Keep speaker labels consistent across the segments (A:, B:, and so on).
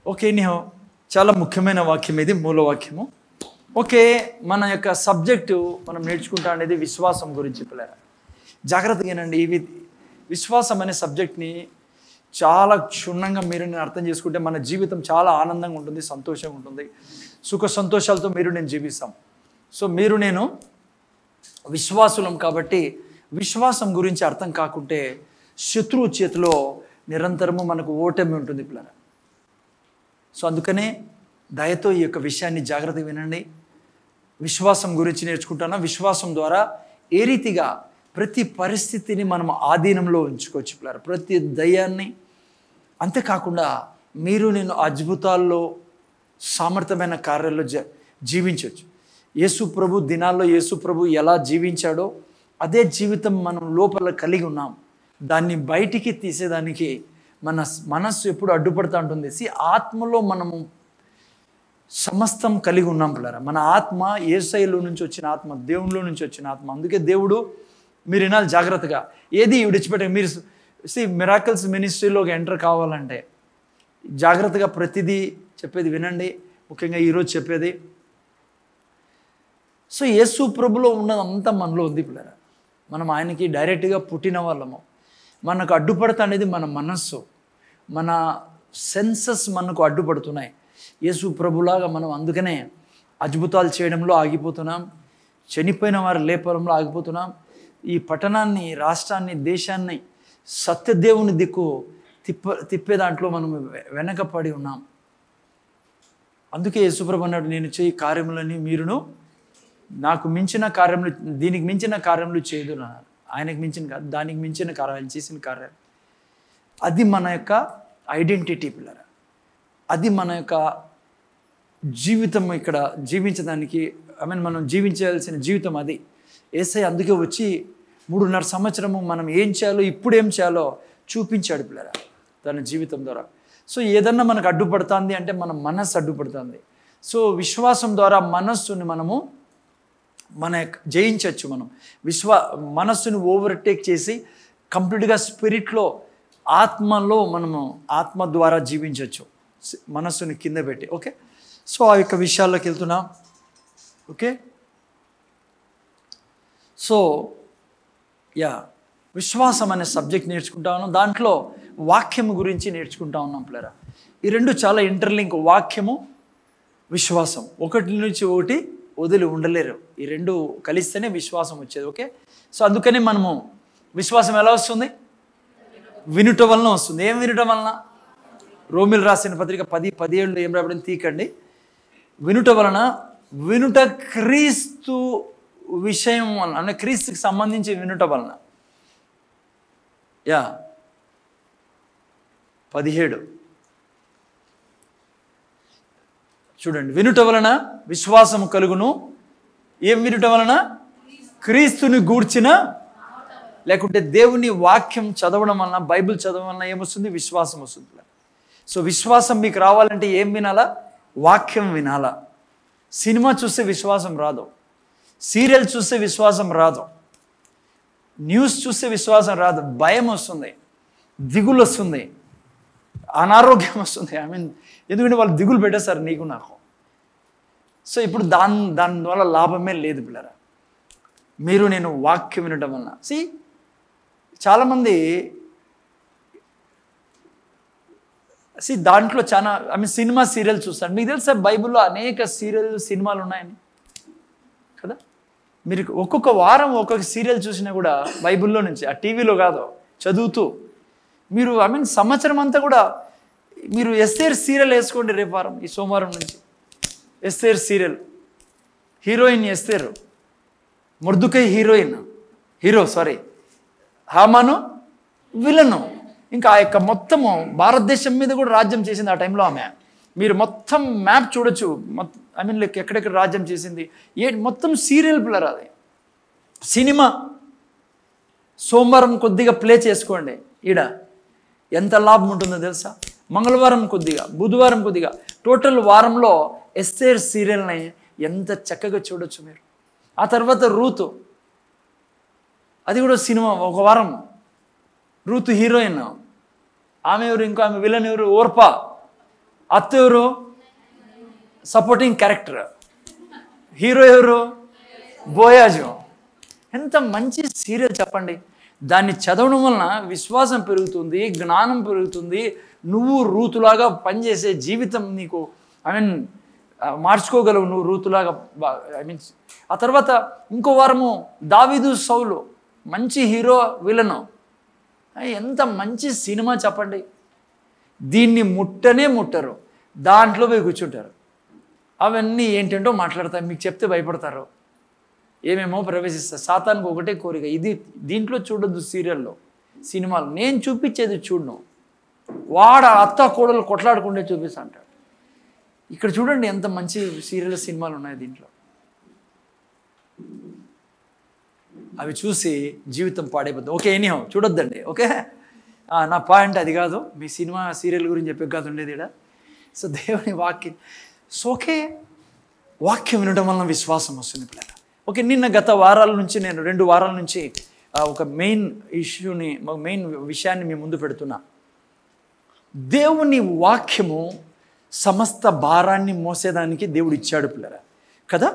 A: Okay, నేను చాలా ముఖ్యమైన వాక్యం ఇది, మూల వాక్యము. ఓకే, మన యొక్క సబ్జెక్టు మనం నేర్చుకుంటా అనేది విశ్వాసం గురించి. పిల్లరా జాగ్రత్తగా ఏనండి, ఇవి విశ్వాసం అనే సబ్జెక్ట్ని చాలా క్షుణ్ణంగా మీరు నేను అర్థం చేసుకుంటే మన జీవితం చాలా ఆనందంగా ఉంటుంది, సంతోషంగా ఉంటుంది, సుఖ సంతోషాలతో మీరు నేను జీవిస్తాం. సో మీరు నేను విశ్వాసులం కాబట్టి విశ్వాసం గురించి అర్థం కాకుంటే శత్రువు చేతిలో నిరంతరము మనకు ఓటమి ఉంటుంది పిల్లరా. సో అందుకనే దయతో ఈ యొక్క విషయాన్ని జాగ్రత్తగా వినండి. విశ్వాసం గురించి నేర్చుకుంటున్నా. విశ్వాసం ద్వారా ఏ రీతిగా ప్రతి పరిస్థితిని మనం ఆధీనంలో ఉంచుకోవచ్చు పిల్లరా, ప్రతి దయ్యాన్ని. అంతేకాకుండా మీరు నేను అద్భుతాల్లో సామర్థ్యమైన కార్యాల్లో జీవించవచ్చు. యేసు ప్రభు దినాల్లో యేసు ప్రభు ఎలా జీవించాడో అదే జీవితం మనం లోపల కలిగి ఉన్నాం. దాన్ని బయటికి తీసేదానికి మన మనస్సు ఎప్పుడు అడ్డుపడుతూ ఉంటుంది. ఆత్మలో మనము సమస్తం కలిగి ఉన్నాం పిల్లరా. మన ఆత్మ యేసయ్యలో నుంచి వచ్చిన ఆత్మ, దేవునిలో నుంచి వచ్చిన ఆత్మ. అందుకే దేవుడు, మీరు వినాలి జాగ్రత్తగా, ఏది విడిచిపెట్ట. మీరు మిరాకిల్స్ మినిస్ట్రీలోకి ఎంటర్ కావాలంటే జాగ్రత్తగా ప్రతిదీ చెప్పేది వినండి. ముఖ్యంగా ఈరోజు చెప్పేది, సో యేసు ప్రభులో ఉన్నదంతా మనలో ఉంది పిల్లరా. మనం ఆయనకి డైరెక్ట్గా పుట్టిన వాళ్ళము. మనకు అడ్డుపడతా అనేది మన మనస్సు, మన సెన్సెస్ మనకు అడ్డుపడుతున్నాయి. యేసు ప్రభులాగా మనం అందుకనే అద్భుతాలు చేయడంలో ఆగిపోతున్నాం, చనిపోయిన వారు లేపడంలో ఆగిపోతున్నాం. ఈ పట్టణాన్ని, రాష్ట్రాన్ని, దేశాన్ని సత్యదేవుని దిక్కు తిప్పే దాంట్లో మనం వెనకపడి ఉన్నాం. అందుకే యేసుప్రభు అన్నాడు, నేను చేయి కార్యములని మీరును నాకు మించిన కార్యములు, దీనికి మించిన కార్యములు చేయదు అన్నారు. ఆయనకు మించిన కాదు, దానికి మించిన కార్యాలు, చేసిన కార్యాలు. అది మన యొక్క ఐడెంటిటీ పిల్లరా. అది మన యొక్క జీవితం. ఇక్కడ జీవించడానికి మనం జీవించాల్సిన జీవితం అది. యేసయ్య అందుకే వచ్చి 3.5 సంవత్సరము మనం ఏం చేయాలో, ఇప్పుడు ఏం చేయాలో చూపించాడు పిల్లరా తన జీవితం ద్వారా. సో ఏదన్నా మనకు అడ్డుపడుతుంది అంటే మన మనస్సు అడ్డుపడుతుంది. సో విశ్వాసం ద్వారా మనస్సుని మనము జయించవచ్చు. మనం మనస్సుని ఓవర్టేక్ చేసి కంప్లీట్గా స్పిరిట్లో, ఆత్మలో మనము ఆత్మ ద్వారా జీవించవచ్చు, మనస్సుని కింద పెట్టి. ఓకే, సో ఆ యొక్క విషయాల్లోకి వెళ్తున్నాం. ఓకే, సో విశ్వాసం అనే సబ్జెక్ట్ నేర్చుకుంటా ఉన్నాం. దాంట్లో వాక్యము గురించి నేర్చుకుంటా ఉన్నాం పిల్లరా. ఈ రెండు చాలా ఇంటర్లింక్. వాక్యము, విశ్వాసం, ఒకటి నుంచి ఒకటి వదిలి ఉండలేరు. ఈ రెండు కలిస్తేనే విశ్వాసం వచ్చేది. ఓకే, సో అందుకని మనము విశ్వాసం ఎలా వస్తుంది? వినుట వలన వస్తుంది. ఏం వినుట వలన? రోమిల్ రాసిన పత్రిక 10:17 ఏం రాబడింది తీకండి. వినుట వలన, వినుట క్రీస్తు విషయం వలన, అంటే క్రీస్తుకి సంబంధించి వినుట వలన. 17 చూడండి. వినుట వలన విశ్వాసము కలుగును. ఏం వినుట వలన? క్రీస్తుని గూర్చిన, లేకుంటే దేవుని వాక్యం చదవడం వలన, బైబిల్ చదవడం వలన ఏమొస్తుంది? విశ్వాసం వస్తుంది. సో విశ్వాసం మీకు రావాలంటే ఏం వినాలా? వాక్యం వినాలా. సినిమా చూస్తే విశ్వాసం రాదు, సీరియల్ చూస్తే విశ్వాసం రాదు, న్యూస్ చూస్తే విశ్వాసం రాదు. భయం వస్తుంది, దిగులు వస్తుంది, అనారోగ్యం వస్తుంది. ఎందుకంటే వాళ్ళు దిగులు పెట్టేస్తారు నీకు నాకు. సో ఇప్పుడు దానివల్ల లాభమే లేదు పిల్లరా. మీరు నేను వాక్యం వినడం వలన. చాలామంది దాంట్లో చాలా సినిమా, సీరియల్ చూస్తారు. మీకు తెలుసా బైబిల్లో అనేక సీరియల్, సినిమాలు ఉన్నాయని కదా. మీరు ఒక్కొక్క వారం ఒక్కొక్క సీరియల్ చూసినా కూడా బైబిల్లో నుంచి, ఆ టీవీలో కాదు, చదువుతూ మీరు సంవత్సరం అంతా కూడా మీరు ఎస్తేర్ సీరియల్ వేసుకోండి. రేపు వారం, ఈ సోమవారం నుంచి Esther serial. Heroine Esther, Mordecai hero, Haman villain. ఇంకా ఆ యొక్క మొత్తము భారతదేశం మీద కూడా రాజ్యం చేసింది ఆ టైంలో ఆమె. మీరు మొత్తం మ్యాప్ చూడొచ్చు. ఎక్కడెక్కడ రాజ్యం చేసింది, మొత్తం సీరియల్ పిల్లర్. అది సినిమా. సోమవారం కొద్దిగా ప్లే చేసుకోండి. ఎంత లాభం ఉంటుందో తెలుసా? మంగళవారం కొద్దిగా, బుధవారం కొద్దిగా, టోటల్ వారంలో ఎస్తేర్ సీరియల్ని ఎంత చక్కగా చూడొచ్చు మీరు. ఆ తర్వాత రూతు, అది కూడా సినిమా. ఒక వారం రూతు హీరోయిన్, ఆమె ఎవరు? ఇంకో ఆమె విలన్ ఎవరు? ఓర్పా. అత్త ఎవరు? Supporting character. హీరో ఎవరు? బోయాజు. ఎంత మంచి సీరియల్ చెప్పండి. దాన్ని చదవడం వలన విశ్వాసం పెరుగుతుంది, జ్ఞానం పెరుగుతుంది, నువ్వు రూతులాగా పనిచేసే జీవితం నీకు మార్చుకోగలవు, నువ్వు రూతులాగా. ఆ తర్వాత ఇంకో వారము దావీదు సౌలు, మంచి హీరో విలను. ఎంత మంచి సినిమా చెప్పండి. దీన్ని ముట్టనే ముట్టరు, దాంట్లో పోయి కూర్చుంటారు. అవన్నీ ఏంటంటో మాట్లాడతారు, మీకు చెప్తే భయపడతారు, ఏమేమో ప్రవేశిస్తారు. సాతానికి ఒకటే కోరిక, ఇది దీంట్లో చూడొద్దు, సీరియల్లో సినిమాలు నేను చూపించేది చూడను, వాడు అత్త కోడలు కొట్లాడుకుంటే చూపిస్తా అంటాడు. ఇక్కడ చూడండి ఎంత మంచి సీరియల్ సినిమాలు ఉన్నాయి దీంట్లో. అవి చూసి జీవితం పాడైపోతుంది. ఓకే, ఎనీహౌ చూడొద్దండి. ఓకే, నా పాయింట్ అది కాదు, మీ సినిమా సీరియల్ గురించి చెప్పే కాదు ఉండేది ఇక్కడ. సో దేవుని వాక్యం. సో ఓకే, వాక్యం వినడం వలన విశ్వాసం వస్తుంది పిల్లలు. ఓకే, గత వారాల నుంచి నేను 2 వారాల నుంచి ఒక మెయిన్ విషయాన్ని మీ ముందు పెడుతున్నా. దేవుని వాక్యము సమస్త భారాన్ని మోసేదానికి దేవుడు ఇచ్చాడు పిల్లరా కదా.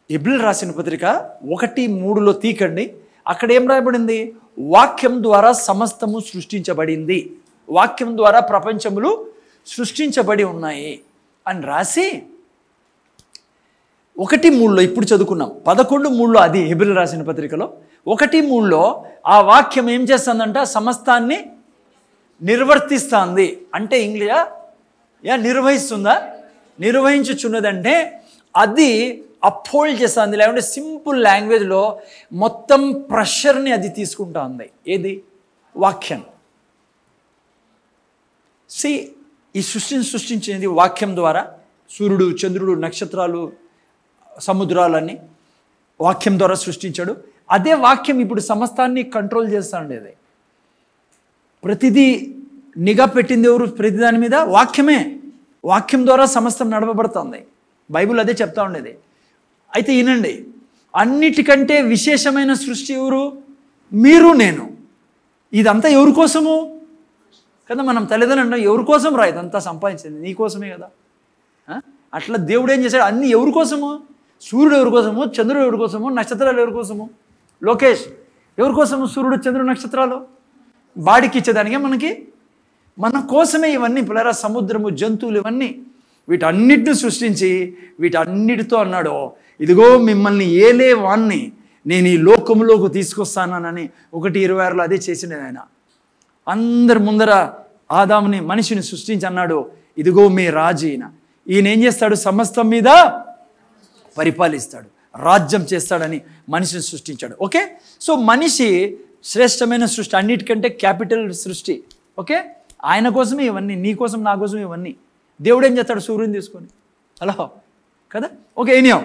A: హెబ్రీయులకు రాసిన పత్రిక 1:3 తీకండి. అక్కడ ఏం రాయబడింది? వాక్యం ద్వారా సమస్తము సృష్టించబడింది, వాక్యం ద్వారా ప్రపంచములు సృష్టించబడి ఉన్నాయి అని రాసి 1:3 ఇప్పుడు చదువుకున్నాం. 11:3 అది హెబ్రీయులకు రాసిన పత్రికలో. 1:3 ఆ వాక్యం ఏం చేస్తుందంట? సమస్తాన్ని నిర్వర్తిస్తుంది. అంటే ఇంగ్లీష్ నిర్వహిస్తుందా? నిర్వహించుచున్నదంటే అది అప్హోల్డ్ చేస్తుంది. లేకుంటే సింపుల్ లాంగ్వేజ్లో మొత్తం ప్రెషర్ని అది తీసుకుంటా ఉంది. ఏది? వాక్యం. ఈ సృష్టించింది వాక్యం ద్వారా. సూర్యుడు, చంద్రుడు, నక్షత్రాలు, సముద్రాలన్నీ వాక్యం ద్వారా సృష్టించాడు. అదే వాక్యం ఇప్పుడు సమస్తాన్ని కంట్రోల్ చేస్తూ ఉండేది. ప్రతిదీ నిఘా పెట్టింది ఎవరు? ప్రతి దాని మీద వాక్యమే. వాక్యం ద్వారా సమస్తం నడపబడుతుంది. బైబిల్ అదే చెప్తా ఉండేది. అయితే వినండి, అన్నిటికంటే విశేషమైన సృష్టి ఎవరు? మీరు, నేను. ఇదంతా ఎవరి కోసము కదా? మనం తల్లిదండ్రులు ఎవరి కోసం రా ఇదంతా సంపాదించింది? నీకోసమే కదా. అట్లా దేవుడు ఏం చేశాడు? అన్నీ ఎవరి కోసము? సూర్యుడు ఎవరి కోసము? చంద్రుడు ఎవరి కోసము? నక్షత్రాలు ఎవరి కోసము? లోకేష్ ఎవరి కోసము? సూర్యుడు, చంద్రుడు, నక్షత్రాలు బాడికి ఇచ్చేదానికే మనకి, మన కోసమే ఇవన్నీ పిల్లరా. సముద్రము, జంతువులు, ఇవన్నీ వీటన్నిటిని సృష్టించి వీటన్నిటితో అన్నాడు, ఇదిగో మిమ్మల్ని ఏలే వాణ్ణి నేను ఈ లోకంలోకి తీసుకొస్తానని 1:26 అదే చేసిండే ఆయన. అందరి ముందర ఆదాముని, మనిషిని సృష్టించి అన్నాడు, ఇదిగో మీ రాజు ఈయన ఏం చేస్తాడు? సమస్తం మీద పరిపాలిస్తాడు, రాజ్యం చేస్తాడని మనిషిని సృష్టించాడు. ఓకే, సో మనిషి శ్రేష్టమైన సృష్టి, అన్నిటికంటే క్యాపిటల్ సృష్టి. ఓకే, ఆయన కోసమే ఇవన్నీ, నీ కోసం, నా కోసం ఇవన్నీ. దేవుడు ఏం చేస్తాడు? సూర్యుని తీసుకొని. హలో కదా. ఓకే, ఎనీహౌ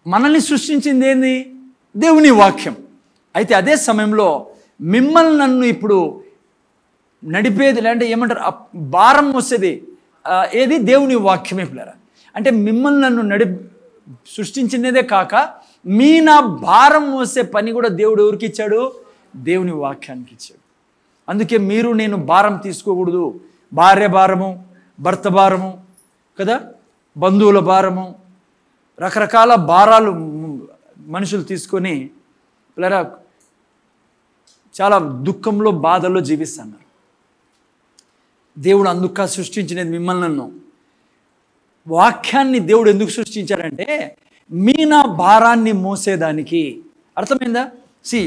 A: మనల్ని సృష్టించింది ఏంది? దేవుని వాక్యం. అయితే అదే సమయంలో మిమ్మల్ని నన్ను ఇప్పుడు నడిపేది, లేదంటే ఏమంటారు, భారం వస్తుంది ఏది? దేవుని వాక్యమే పిల్లరా. అంటే మిమ్మల్ని నన్ను సృష్టించినదే కాక నా భారం మోసే పని కూడా దేవుడు ఎవరికి ఇచ్చాడు? దేవుని వాక్యానికి ఇచ్చాడు. అందుకే మీరు నేను భారం తీసుకోకూడదు. భార్య భారము, భర్త భారము కదా, బంధువుల భారము, రకరకాల భారాలు మనుషులు తీసుకొని పిల్లరా చాలా దుఃఖంలో, బాధల్లో జీవిస్తున్నారు. దేవుడు అందుక సృష్టించినది మిమ్మల్ని నన్ను. వాక్యాన్ని దేవుడు ఎందుకు సృష్టించాడంటే నా భారాన్ని మోసేదానికి. అర్థమైందా?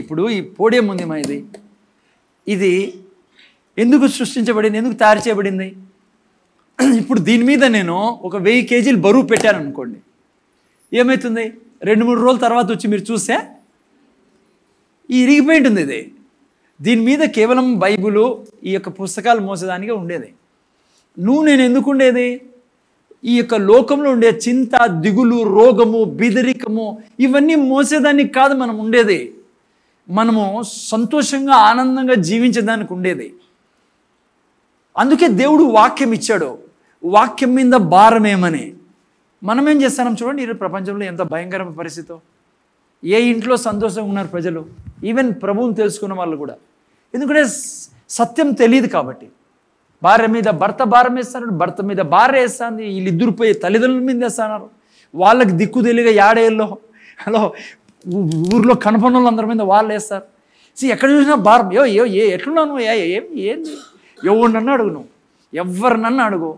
A: ఇప్పుడు ఈ పోడియం ఉంది మా, ఇది ఎందుకు సృష్టించబడింది? ఎందుకు తయారు చేయబడింది? ఇప్పుడు దీని మీద నేను ఒక 1000 కేజీలు బరువు పెట్టాను అనుకోండి, ఏమవుతుంది? 2-3 రోజుల తర్వాత వచ్చి మీరు చూస్తే ఇరిగిపోయి ఉంటుంది. దీని మీద కేవలం బైబిలు, ఈ యొక్క పుస్తకాలు మోసేదానికే ఉండేది. నేను ఎందుకు ఉండేది? ఈ యొక్క లోకంలో ఉండే చింత, దిగులు, రోగము, బిదరికము, ఇవన్నీ మోసేదానికి కాదు మనం ఉండేది. మనము సంతోషంగా, ఆనందంగా జీవించేదానికి ఉండేది. అందుకే దేవుడు వాక్యం ఇచ్చాడు. వాక్యం మీద భారం ఏమని మనం ఏం చేస్తున్నాం చూడండి. ఈరోజు ప్రపంచంలో ఎంత భయంకరమైన పరిస్థితో, ఏ ఇంట్లో సంతోషంగా ఉన్నారు ప్రజలు, ఈవెన్ ప్రభువుని తెలుసుకున్న వాళ్ళు కూడా. ఎందుకంటే సత్యం తెలియదు కాబట్టి. భార్య మీద భర్త భారం వేస్తున్నాడు, భర్త మీద భార్య వేస్తుంది, వీళ్ళిద్దరు పోయి తల్లిదండ్రుల మీద వేస్తున్నారు. వాళ్ళకి దిక్కు తెలియగా యాడేళ్ళలో హలో ఊర్లో కనపడిన అందరి మీద వాళ్ళు వేస్తారు. ఎక్కడ చూసినా భారం. ఎట్లున్నావు నువ్వు, ఏంది ఎవరినన్నా అడుగు, నువ్వు ఎవరినన్నా అడుగు,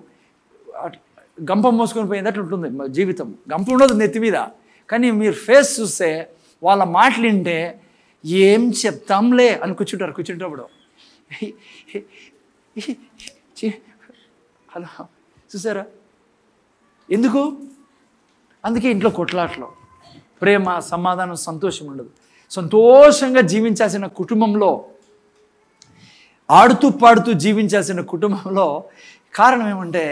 A: గంప మోసుకొని పోయింది అట్లా ఉంటుంది జీవితం. గంప ఉండదు నెత్తి మీద, కానీ మీరు ఫేస్ చూస్తే వాళ్ళ మాటలు వింటే ఏం చెప్తాంలే అని కూర్చుంటప్పుడు హలో చూసారా ఎందుకు? అందుకే ఇంట్లో కొట్లాటలు, ప్రేమ, సమాధానం, సంతోషం ఉండదు. సంతోషంగా జీవించాల్సిన కుటుంబంలో, ఆడుతూ పాడుతూ జీవించాల్సిన కుటుంబంలో కారణం ఏమంటే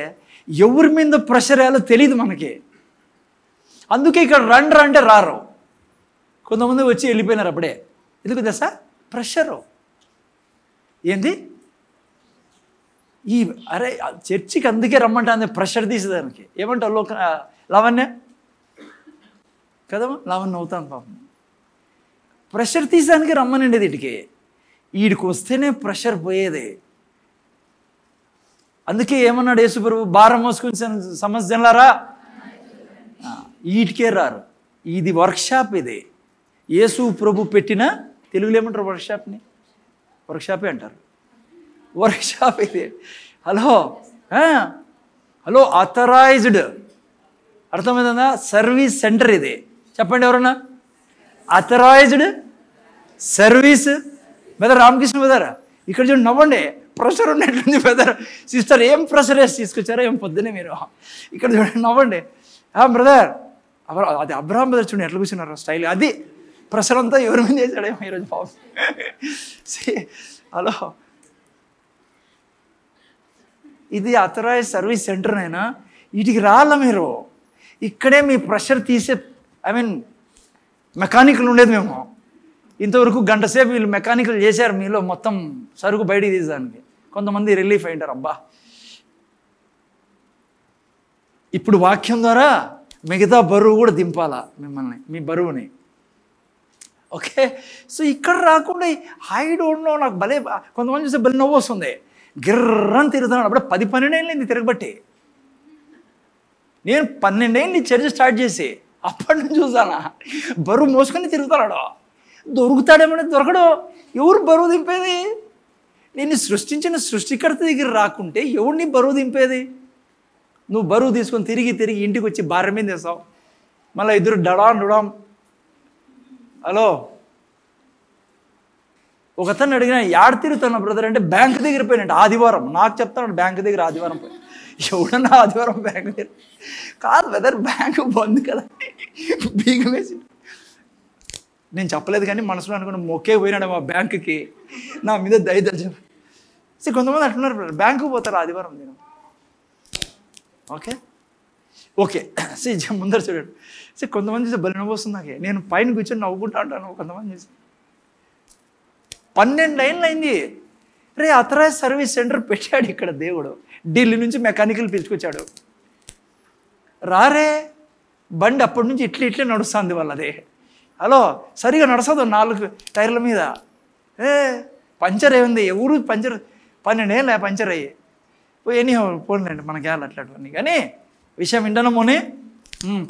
A: ఎవరి మీద ప్రెషర్ వేయాలో తెలియదు మనకి. అందుకే ఇక్కడ రండి అంటే రారు. కొంతమంది వచ్చి వెళ్ళిపోయినారు అప్పుడే. ఎందుకు తెలుసా? ప్రెషరు. ఏంది ఈ అరే చర్చికి అందుకే రమ్మంటే ప్రెషర్ తీసేదానికి. ఏమంటావు లావణ్య కదమ్మా, లావణ్య అవుతాను పాపం. ప్రెషర్ తీసేదానికి రమ్మనండి వీటికి. వీడికి వస్తేనే ప్రెషర్ పోయేది. అందుకే ఏమన్నాడు యేసుప్రభు, భారం మోసుకుని సమస్య జనలారా వీటికే రారు. ఇది వర్క్షాప్. ఇది యేసు ప్రభు పెట్టిన, తెలుగులో ఏమంటారు వర్క్షాప్ని? వర్క్షాపే అంటారు. వర్క్షాప్ ఇది. హలో అథరైజ్డ్, అర్థమైందా? సర్వీస్ సెంటర్ ఇది. చెప్పండి ఎవరన్నా. Authorised service. Brother Ramakrishna brother ఇక్కడ చూడండి, నవ్వండి. ప్రెషర్ ఉన్నట్లుంది బెదర్. సిస్టర్ ఏం ప్రెషర్ వేసి తీసుకొచ్చారో ఏం పొద్దునే మీరు. ఇక్కడ చూడండి, నవ్వండి. బ్రదర్ అది అబ్రహాం బ్రదర్ చూడండి ఎట్లా కూర్చున్నారు స్టైల్. అది ప్రెషర్ అంతా ఎవరి మీద చేశాడేమో ఈరోజు పాపం. హలో ఇది అథరైజ్ సర్వీస్ సెంటర్నైనా వీటికి రాళ్ళ మీరు. ఇక్కడే మీ ప్రెషర్ తీసే మెకానికల్ ఉండేది. మేము ఇంతవరకు గంట సేపు వీళ్ళు మెకానికల్ చేశారు మీలో మొత్తం సరుకు బయటికి తీసేదానికి. కొంతమంది రిలీఫ్ అయింటారు. అబ్బా ఇప్పుడు వాక్యం ద్వారా మిగతా బరువు కూడా దింపాలా మిమ్మల్ని, మీ బరువుని. ఓకే, సో ఇక్కడ రాకుండా ఐ డోంట్ నో, నాకు భలే కొంతమంది చూస్తే భలే నవ్వు వస్తుంది. గిర్రని తిరుగుతున్నాడు. అప్పుడే 10-12 ఏళ్ళైంది తిరగబట్టి. నేను 12 ఏళ్ళు చర్చ స్టార్ట్ చేసి అప్పటి నుంచి చూసానా బరువు మోసుకొని తిరుగుతున్నాడు. దొరుకుతాడేమో, దొరకడు. ఎవరు బరువు దింపేది? నేను సృష్టించిన సృష్టికర్త దగ్గర రాకుంటే ఎవరిని బరువు దింపేది? నువ్వు బరువు తీసుకొని తిరిగి ఇంటికి వచ్చి భార్య మీద వేస్తావు. మళ్ళీ ఇద్దరు డడాం. హలో ఒకతను అడిగిన, యాడ తిరుగుతున్నా బ్రదర్ అంటే బ్యాంక్ దగ్గర పోయినట్టు ఆదివారం. నాకు చెప్తాను బ్యాంక్ దగ్గర ఆదివారం పోయి. ఎవడన్నా ఆదివారం బ్యాంక్ దగ్గర కాదు బ్రదర్, బ్యాంకు బంద్ కదా, బీగం వేసి. నేను చెప్పలేదు కానీ మనసులో అనుకున్న మొక్కే పోయినాడు మా బ్యాంకుకి, నా మీద దయదలు. కొంతమంది అంటున్నారు బ్రదర్ బ్యాంకు పోతారు ఆదివారం నేను. ఓకే ముందర చూడండి. కొంతమంది చూస్తే బలి నవ్వు వస్తుంది నాకే. నేను పైన కూర్చొని నవ్వుకుంటా ఉంటాను. కొంతమంది చూసి 12 ఏళ్ళు అయింది. రే అథరైజ్ సర్వీస్ సెంటర్ పెట్టాడు ఇక్కడ దేవుడు. ఢిల్లీ నుంచి మెకానికల్ పిలుచుకొచ్చాడు. రారే బండి అప్పటి నుంచి ఇట్లే నడుస్తుంది వాళ్ళది. హలో సరిగా నడుస్తుంది 4 టైర్ల మీద. పంచర్ ఏముంది? ఎవరు పంచర్ 12 ఏళ్ళ పంచర్ అయ్యి ఎనీ పోలేండి మనకి అట్లాంటివన్నీ. కానీ విషయం వింటనమోనే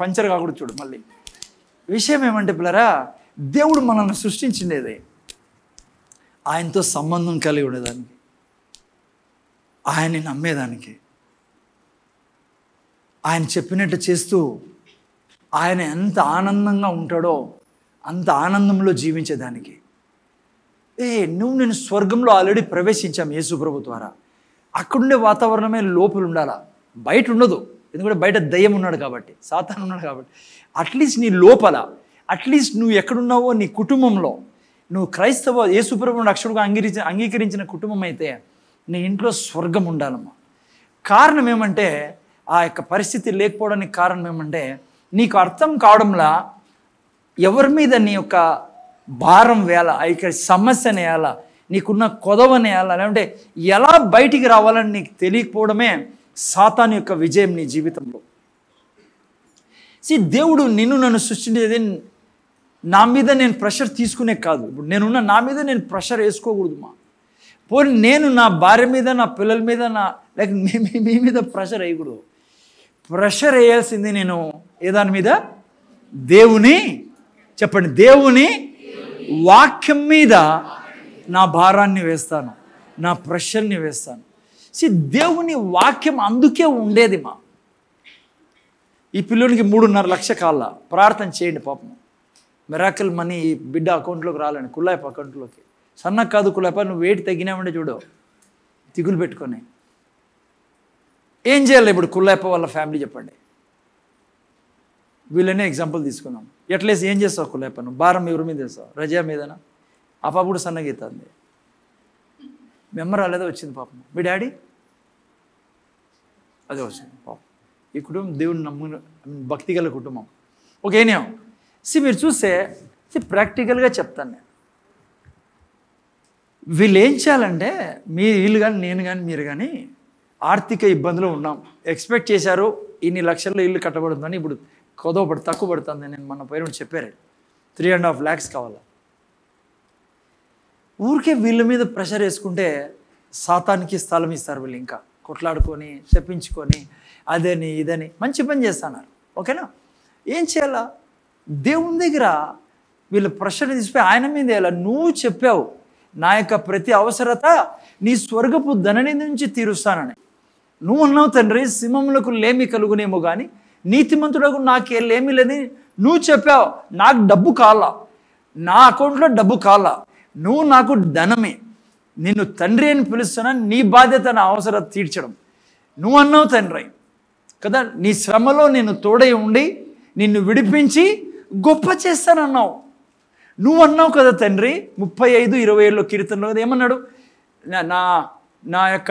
A: పంచర్ కాకూడదు. చూడు మళ్ళీ విషయం ఏమంటే పిల్లరా, దేవుడు మనల్ని సృష్టించిండేది ఆయనతో సంబంధం కలిగి ఉండేదానికి, ఆయన్ని నమ్మేదానికి, ఆయన చెప్పినట్టు చేస్తూ ఆయన ఎంత ఆనందంగా ఉంటాడో అంత ఆనందంలో జీవించేదానికి. నేను స్వర్గంలో ఆల్రెడీ ప్రవేశించాం యేసుప్రభు ద్వారా. అక్కడుండే వాతావరణమే లోపల ఉండాలా, బయట ఉండదు. ఎందుకంటే బయట దయ్యం ఉన్నాడు కాబట్టి, సాతాను ఉన్నాడు కాబట్టి. అట్లీస్ట్ నీ లోపల, అట్లీస్ట్ నువ్వు ఎక్కడున్నావో నీ కుటుంబంలో, నువ్వు క్రైస్తవ యేసుప్రభువుని రక్షకుడుగా అంగీకరించిన కుటుంబం అయితే నీ ఇంట్లో స్వర్గం ఉండాలమ్మా. కారణం ఏమంటే, ఆ యొక్క పరిస్థితి లేకపోవడానికి కారణం ఏమంటే, నీకు అర్థం కావడంలా ఎవరి మీద నీ యొక్క భారం వేయాలా, ఆ యొక్క సమస్యని వేయాలా, నీకున్న కొదవని వేయాలా, లేదంటే ఎలా బయటికి రావాలని నీకు తెలియకపోవడమే సాతాను యొక్క విజయం నీ జీవితంలో. దేవుడు నన్ను సృష్టించేది నా మీద నేను ప్రెషర్ తీసుకునే కాదు. ఇప్పుడు నేనున్న నా మీద నేను ప్రెషర్ వేసుకోకూడదు. పోనీ నేను నా భార్య మీద, నా పిల్లల మీద, లేక మీ మీద ప్రెషర్ వేయకూడదు. ప్రెషర్ వేయాల్సింది నేను దాని మీద, దేవుని, చెప్పండి, దేవుని వాక్యం మీద నా భారాన్ని వేస్తాను, నా ప్రెషర్ని వేస్తాను. దేవుని వాక్యం అందుకే ఉండేది. ఈ పిల్లోనికి 3.5 లక్ష కాళ్ళ ప్రార్థన చేయండి పాపం. మిరాకిల్ మనీ ఈ బిడ్డ అకౌంట్లోకి రాలని, కుల్లాయప అకౌంట్లోకి. సన్నకు కాదు కుల్లాయప, నువ్వు వెయిట్ తగ్గినామంటే చూడు, దిగులు పెట్టుకొని ఏం చేయాలి ఇప్పుడు కుల్లాయప వాళ్ళ ఫ్యామిలీ చెప్పండి. వీళ్ళనే ఎగ్జాంపుల్ తీసుకున్నాం. ఎట్లేసి ఏం చేస్తావు కుల్లాయప, నువ్వు భారం ఎవరి మీద చేస్తావు? రజా మీదనా? ఆ పాప కూడా సన్నగీతుంది. మీ అమ్మ రాలేదో వచ్చింది పాపం. మీ డాడీ అదే వచ్చింది పాపం. ఈ కుటుంబం దేవుని నమ్మున భక్తి గల కుటుంబం. ఓకేనే మీరు చూస్తే ప్రాక్టికల్గా చెప్తాను నేను. వీళ్ళు ఏం చేయాలంటే, వీళ్ళు కానీ నేను కానీ మీరు కానీ ఆర్థిక ఇబ్బందులు ఉన్నాం, ఎక్స్పెక్ట్ చేశారు ఇన్ని లక్షల్లో ఇల్లు కట్టబడుతుందని. ఇప్పుడు తక్కువ పడుతుంది. నేను మన పైన చెప్పారు 3.5 lakhs కావాలా. ఊరికే వీళ్ళ మీద ప్రెషర్ వేసుకుంటే సాతానికి స్థలం ఇస్తారు వీళ్ళు. ఇంకా కొట్లాడుకొని చెప్పించుకొని అదని ఇదని మంచి పని చేస్తున్నారు. ఓకేనా? ఏం చేయాలా? దేవుని దగ్గర వీళ్ళ ప్రెషర్ తీసిపోయి ఆయన మీద వేయాల. నువ్వు చెప్పావు నా యొక్క ప్రతి అవసరత నీ స్వర్గపు ధనని నుంచి తీరుస్తానని. నువ్వు అన్నావు తండ్రి, సింహములకు లేమి కలుగునేమో కానీ నీతిమంతుడకు నాకే లేమి లేని నువ్వు చెప్పావు. నాకు డబ్బు కావాలా, నా అకౌంట్లో డబ్బు కావాలా, నువ్వు నాకు ధనమే, నిన్ను తండ్రి అని పిలుస్తున్నా, నీ బాధ్యత నా అవసరం తీర్చడం. నువ్వు అన్నావు తండ్రి కదా, నీ శ్రమలో నేను తోడై ఉండి నిన్ను విడిపించి గొప్ప చేస్తానన్నావు. నువ్వు అన్నావు కదా తండ్రి 35:27 కీర్తనలో ఏమన్నాడు? నా యొక్క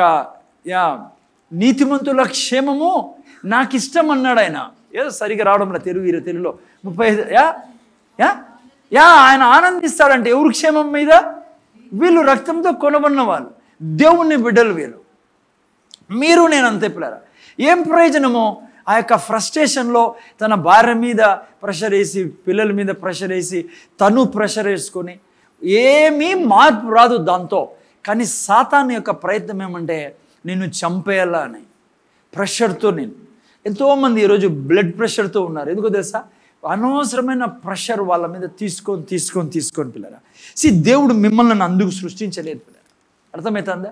A: నీతిమంతుల క్షేమము నాకు ఇష్టం అన్నాడు ఆయన. ఏదో సరిగా రావడంలో తెలుగులో 35 ఆయన ఆనందిస్తాడంటే ఎవరు క్షేమం మీద? వీళ్ళు రక్తంతో కొనబడిన వాళ్ళు, దేవుని బిడ్డలు వీళ్ళు. మీరు నేను అంతే పిల్లరా. ఏం ప్రయోజనమో ఆ యొక్క ఫ్రస్ట్రేషన్లో తన భార్య మీద ప్రెషర్ వేసి, పిల్లల మీద ప్రెషర్ వేసి, తను ప్రెషర్ వేసుకొని ఏమీ మార్పు రాదు దాంతో. కానీ సాతాను యొక్క ప్రయత్నం ఏమంటే నిన్ను చంపేయాలా అని ప్రెషర్తో. నేను ఎంతోమంది ఈరోజు బ్లడ్ ప్రెషర్తో ఉన్నారు. ఎందుకో తెలుసా? అనవసరమైన ప్రెషర్ వాళ్ళ మీద తీసుకొని పిల్లరా. దేవుడు మిమ్మల్ని అందుకు సృష్టించలేదు పిల్లరా. అర్థమవుతుందా?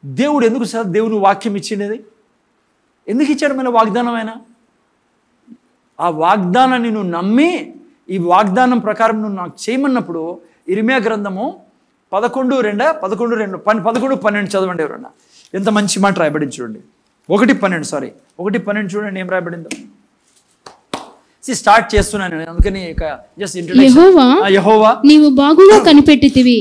A: దేవుడు ఎందుకు సార్ దేవుని వాక్యం ఇచ్చినది? ఎందుకు ఇచ్చాడు? మన వాగ్దానమైనా ఆ వాగ్దానాన్ని నువ్వు నమ్మి ఈ వాగ్దానం ప్రకారం నువ్వు నాకు చేయమన్నప్పుడు ఇర్మియా గ్రంథము 11:12 చదవండి ఎవరన్నా. ఎంత మంచి మాట రాయబడింది చూడండి. 1:12 చూడండి ఏం రాయబడిందో. స్టార్ట్ చేస్తున్నాను అందుకని జస్ట్ యెహోవా
B: నీవు బాగుగా కనిపెట్టితివి,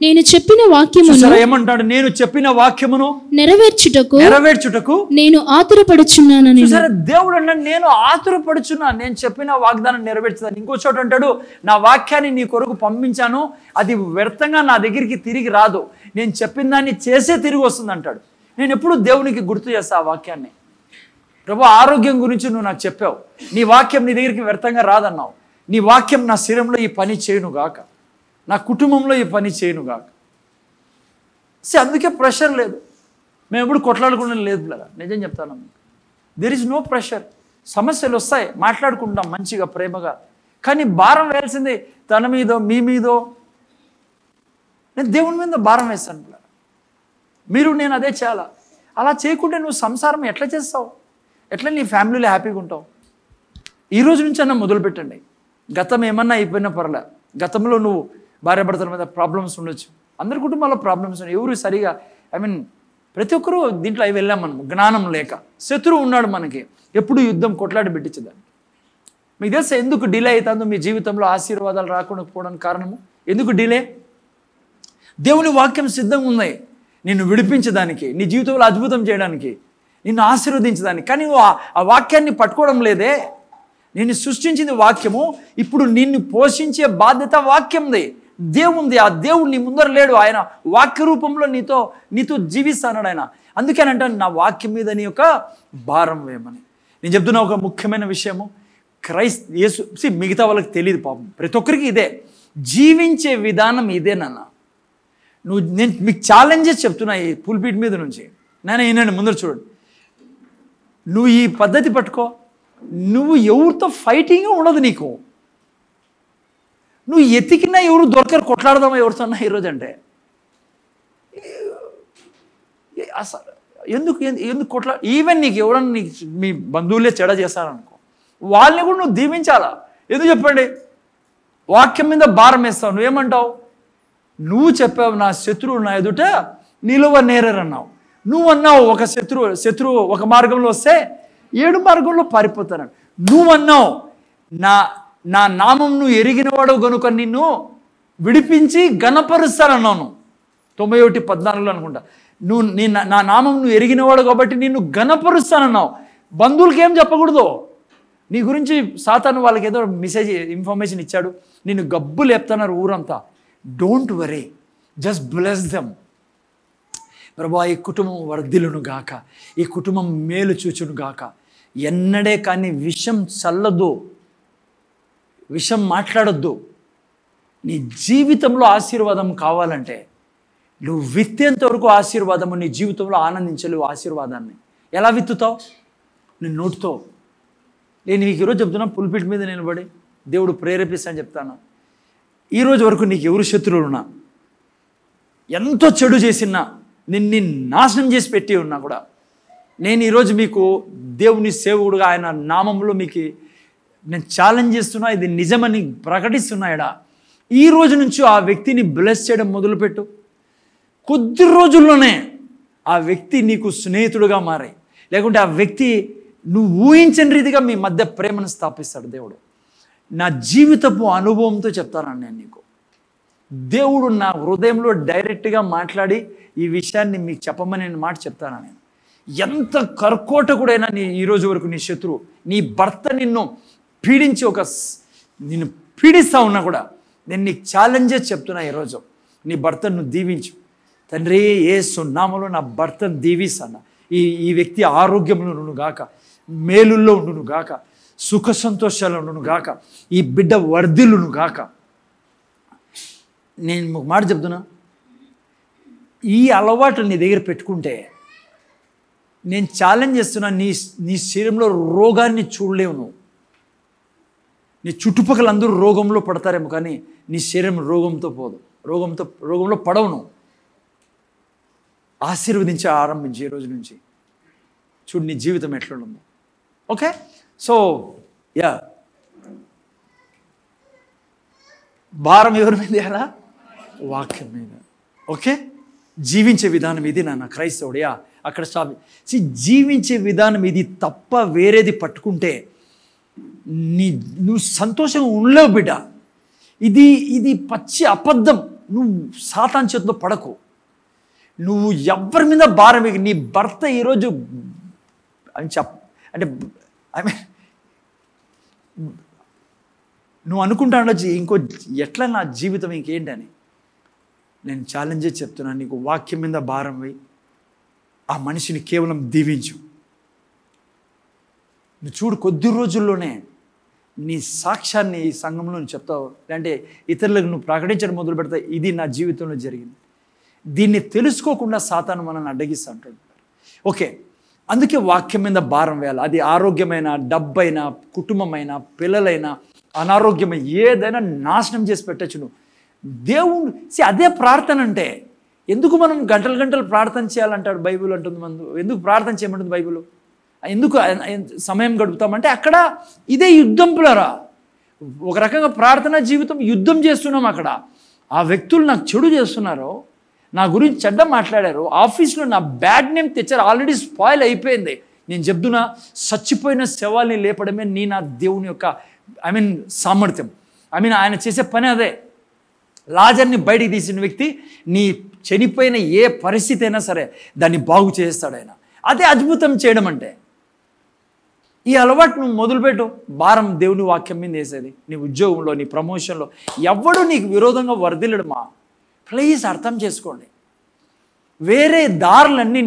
B: నేను చెప్పిన వాక్యమును
A: ఏమంటాడు? నేను చెప్పిన వాక్యమును
B: నెరవేర్చుటకు నేను ఆతురపడుచున్నానని.
A: దేవుడు అన్నాడు నేను ఆతురపడుచున్నాను, నేను చెప్పిన వాగ్దానం నెరవేర్చుతాను. ఇంకో చోట అంటాడు నా వాక్యాన్ని నీ కొరకు పంపించాను, అది వ్యర్థంగా నా దగ్గరికి తిరిగి రాదు, నేను చెప్పిన దాన్ని చేసే తిరిగి వస్తుంది అంటాడు. నేను ఎప్పుడు దేవునికి గుర్తు చేస్తా ఆ వాక్యాన్ని. ప్రభు ఆరోగ్యం గురించి నువ్వు నాకు చెప్పావు, నీ వాక్యం నీ దగ్గరికి వ్యర్థంగా రాదన్నావు. నీ వాక్యం నా శరీరంలో ఈ పని చేయనుగాక, నా కుటుంబంలో ఈ పని చేయనుగాక. అందుకే ప్రెషర్ లేదు. మేము ఎప్పుడు కొట్లాడుకుంటాం లేదు పిల్లరా, నిజం చెప్తాను. There is no pressure. సమస్యలు వస్తాయి, మాట్లాడుకుంటాం మంచిగా ప్రేమగా, కానీ భారం వేయాల్సింది తన మీదో మీ మీదో. నేను దేవుని మీద భారం వేస్తాను పిల్లరా. మీరు నేను అదే చేయాలా. అలా చేయకుంటే నువ్వు సంసారం ఎట్లా చేస్తావు? ఎట్లా నీ ఫ్యామిలీలో హ్యాపీగా ఉంటావు? ఈరోజు నుంచి అన్న మొదలుపెట్టండి. గతం ఏమన్నా అయిపోయినా పర్లే, గతంలో నువ్వు భార్యాభర్తల మీద ప్రాబ్లమ్స్ ఉండొచ్చు, అందరి కుటుంబాల్లో ప్రాబ్లమ్స్ ఉన్నాయి. ఎవరు సరిగా ప్రతి ఒక్కరూ దీంట్లో అవి వెళ్ళాం మనం, జ్ఞానం లేక. శత్రువు ఉన్నాడు మనకి, ఎప్పుడు యుద్ధం కొట్లాడి పెట్టించదాన్ని. మీకు తెలుసా ఎందుకు డిలే అవుతుందో మీ జీవితంలో ఆశీర్వాదాలు రాకుండా పోవడానికి కారణము? ఎందుకు డిలే? దేవుని వాక్యం సిద్ధంగా ఉన్నాయి నిన్ను విడిపించడానికి, నీ జీవితంలో అద్భుతం చేయడానికి, నిన్ను ఆశీర్వదించడానికి. కానీ నువ్వు ఆ వాక్యాన్ని పట్టుకోవడం లేదే. నిన్ను సృష్టించింది వాక్యము, ఇప్పుడు నిన్ను పోషించే బాధ్యత వాక్యంది, దేవుంది. ఆ దేవుడు నీ ముందర లేడు, ఆయన వాక్య రూపంలో నీతో జీవిస్తాడు ఆయన. అందుకేనంటే నా వాక్యం మీద నీ యొక్క భారం వేయమని నేను చెప్తున్నా. ఒక ముఖ్యమైన విషయము, యేసు మిగతా వాళ్ళకి తెలియదు పాపం, ప్రతి ఒక్కరికి ఇదే జీవించే విధానం ఇదేనన్న. నేను మీకు ఛాలెంజెస్ చెప్తున్నా ఈ పుల్పిట్ మీద నుంచి. నేను వినండి, ముందర చూడండి. నువ్వు ఈ పద్ధతి పట్టుకో, నువ్వు ఎవరితో ఫైటింగ్ ఉండదు నీకు. నువ్వు ఎతికినా ఎవరు దొరకరు, కొట్లాడదామా ఎవరితోన్నా ఈరోజు అంటే. అసలు ఎందుకు ఈవెన్ నీకు ఎవరన్నా నీకు మీ బంధువులే చెడ చేస్తారనుకో, వాళ్ళని కూడా నువ్వు దీవించాలా. ఎందుకు చెప్పండి? వాక్యం మీద భారం వేస్తావు. నువ్వేమంటావు? నువ్వు చెప్పావు నా శత్రువు నా ఎదుట నిలువ నేరన్నావు. నువ్వు అన్నావు ఒక శత్రువు ఒక మార్గంలో వస్తే 7 మార్గంలో పారిపోతాను. నువ్వు అన్నావు నా నామం నువ్వు ఎరిగినవాడు గనుక నిన్ను విడిపించి గణపరుస్తానన్నావు. 91:14 అనుకుంటా. నా నామం నువ్వు ఎరిగినవాడు కాబట్టి నిన్ను గణపరుస్తానన్నావు. బంధువులకి ఏం చెప్పకూడదు నీ గురించి. సాతాను వాళ్ళకి ఏదో ఇన్ఫర్మేషన్ ఇచ్చాడు, నిన్ను గబ్బు లేపుతున్నారు ఊరంతా. Don't worry, just bless them. ప్రభా ఈ కుటుంబం వర్ధిల్లును గాక, ఈ కుటుంబం మేలు చూచును గాక. ఎన్నడే కానీ విషం చల్లదు, విషం మాట్లాడొద్దు. నీ జీవితంలో ఆశీర్వాదం కావాలంటే నువ్వు విత్తేంత వరకు ఆశీర్వాదము నీ జీవితంలో ఆనందించలేవు. ఆశీర్వాదాన్ని ఎలా విత్తుతావు? నీ నోటితో. నేను నీకు ఈరోజు చెప్తున్నా, పుల్పిట్ మీద నిలబడి దేవుడు ప్రేరేపిస్తాను చెప్తాను. ఈరోజు వరకు నీకు ఎవరు శత్రువులున్నా, ఎంతో చెడు చేసినా, నిన్ను నాశనం చేసి పెట్టి ఉన్నా కూడా, నేను ఈరోజు మీకు దేవుని సేవకుడుగా ఆయన నామంలో మీకు నేను ఛాలెంజ్ చేస్తున్నా, ఇది నిజమని ప్రకటిస్తున్నాయడా. ఈ రోజు నుంచి ఆ వ్యక్తిని బ్లెస్ చేయడం మొదలుపెట్టు. కొద్ది రోజుల్లోనే ఆ వ్యక్తి నీకు స్నేహితుడుగా మారాయి, లేకుంటే ఆ వ్యక్తి నువ్వు ఊహించని రీతిగా మీ మధ్య ప్రేమను స్థాపిస్తాడు దేవుడు. నా జీవితపు అనుభవంతో చెప్తాను నేను నీకు. దేవుడు నా హృదయంలో డైరెక్ట్గా మాట్లాడి ఈ విషయాన్ని మీకు చెప్పమని నేను మాట చెప్తాను. నేను ఎంత కర్కోటకుడైనా ఈరోజు వరకు నీ శత్రువు, నీ భర్త నిన్ను పీడించి నిన్ను పీడిస్తూ ఉన్నా కూడా నేను నీకు ఛాలెంజెస్ చెప్తున్నా. ఈరోజు నీ భర్తను నువ్వు దీవించు. తండ్రి యేసు నామములో నా భర్తను దీవిస్తాను. ఈ వ్యక్తి ఆరోగ్యంలో ఉండును గాక, మేలుల్లో ఉండును గాక, సుఖ సంతోషాలు ఉండును గాక, ఈ బిడ్డ వర్ధిల్లును గాక. నేను ఒక మాట చెప్తున్నా, ఈ అలవాటు నీ దగ్గర పెట్టుకుంటే నేను ఛాలెంజ్ చేస్తున్నా, నీ శరీరంలో రోగాన్ని చూడలేవు నువ్వు. నీ చుట్టుపక్కల అందరూ రోగంలో పడతారేమో, కానీ నీ శరీరం రోగంతో పోదు, రోగంలో పడవు నువ్వు. ఆశీర్వదించి ఆరంభించి ఈ రోజు నుంచి చూడు నీ జీవితం ఎట్లుందో. ఓకే, సో యా, భారం ఎవరి మీద ఎలా? వాక్యం మీద. ఓకే, జీవించే విధానం ఇది నాన్న క్రైస్తవుడియా. అక్కడ స్టాప్. జీవించే విధానం ఇది తప్ప వేరేది పట్టుకుంటే నువ్వు సంతోషంగా ఉండలేవు బిడ్డ. ఇది పచ్చి అబద్ధం. నువ్వు సాతాను చేతిలో పడకు. నువ్వు ఎవరి మీద భారం నీ భర్త ఈరోజు అంటే ఐ మీన్ నువ్వు అనుకుంటా ఉండొచ్చు ఇంకో ఎట్లా నా జీవితం ఇంకేంటని. నేను ఛాలెంజే చెప్తున్నాను నీకు. వాక్యం మీద భారం వేయి, ఆ మనిషిని కేవలం దీవించు. నువ్వు చూడు, కొద్ది రోజుల్లోనే నీ సాక్ష్యాన్ని ఈ సంఘంలో నువ్వు చెప్తావు, లేదంటే ఇతరులకు నువ్వు ప్రకటించడం మొదలు పెడతావు. ఇది నా జీవితంలో జరిగింది. దీన్ని తెలుసుకోకుండా సాతాను మనల్ని అడ్డగిస్తూ ఉంటాడు. ఓకే, అందుకే వాక్యం మీద భారం వేయాలి. అది ఆరోగ్యమైన, డబ్బైనా, కుటుంబమైనా, పిల్లలైనా, అనారోగ్యమైన ఏదైనా నాశనం చేసి పెట్టచ్చు నువ్వు. దేవుడు అదే ప్రార్థన అంటే. ఎందుకు మనం గంటలు ప్రార్థన చేయాలంటాడు బైబిల్ అంటుంది. ఎందుకు ప్రార్థన చేయమంటుంది బైబిల్? ఎందుకు సమయం గడుపుతామంటే అక్కడ ఇదే యుద్ధం పిల్లరా. ఒక రకంగా ప్రార్థనా జీవితం యుద్ధం చేస్తున్నాం అక్కడ. ఆ వ్యక్తులు నాకు చెడు చేస్తున్నారు, నా గురించి చెడ్డ మాట్లాడారు, ఆఫీస్లో నా బ్యాడ్ నేమ్ తెచ్చారు, ఆల్రెడీ స్పాయిల్ అయిపోయింది. నేను చెప్తున్నా, చచ్చిపోయిన శవాల్ని లేపడమే నా దేవుని యొక్క సామర్థ్యం. ఆయన చేసే పని అదే. లాజర్ని బయటికి తీసిన వ్యక్తి నీ చనిపోయిన ఏ పరిస్థితి అయినా సరే దాన్ని బాగు చేస్తాడు ఆయన. అదే అద్భుతం చేయడం అంటే. ఈ అలవాటు నువ్వు మొదలుపెట్టు. భారం దేవుని వాక్యం మీద వేసేది. నీ ఉద్యోగంలో, నీ ప్రమోషన్లో ఎవడు నీకు విరోధంగా వర్ధిల్లడమా? ప్లీజ్ అర్థం చేసుకోండి. వేరే దారులన్నీ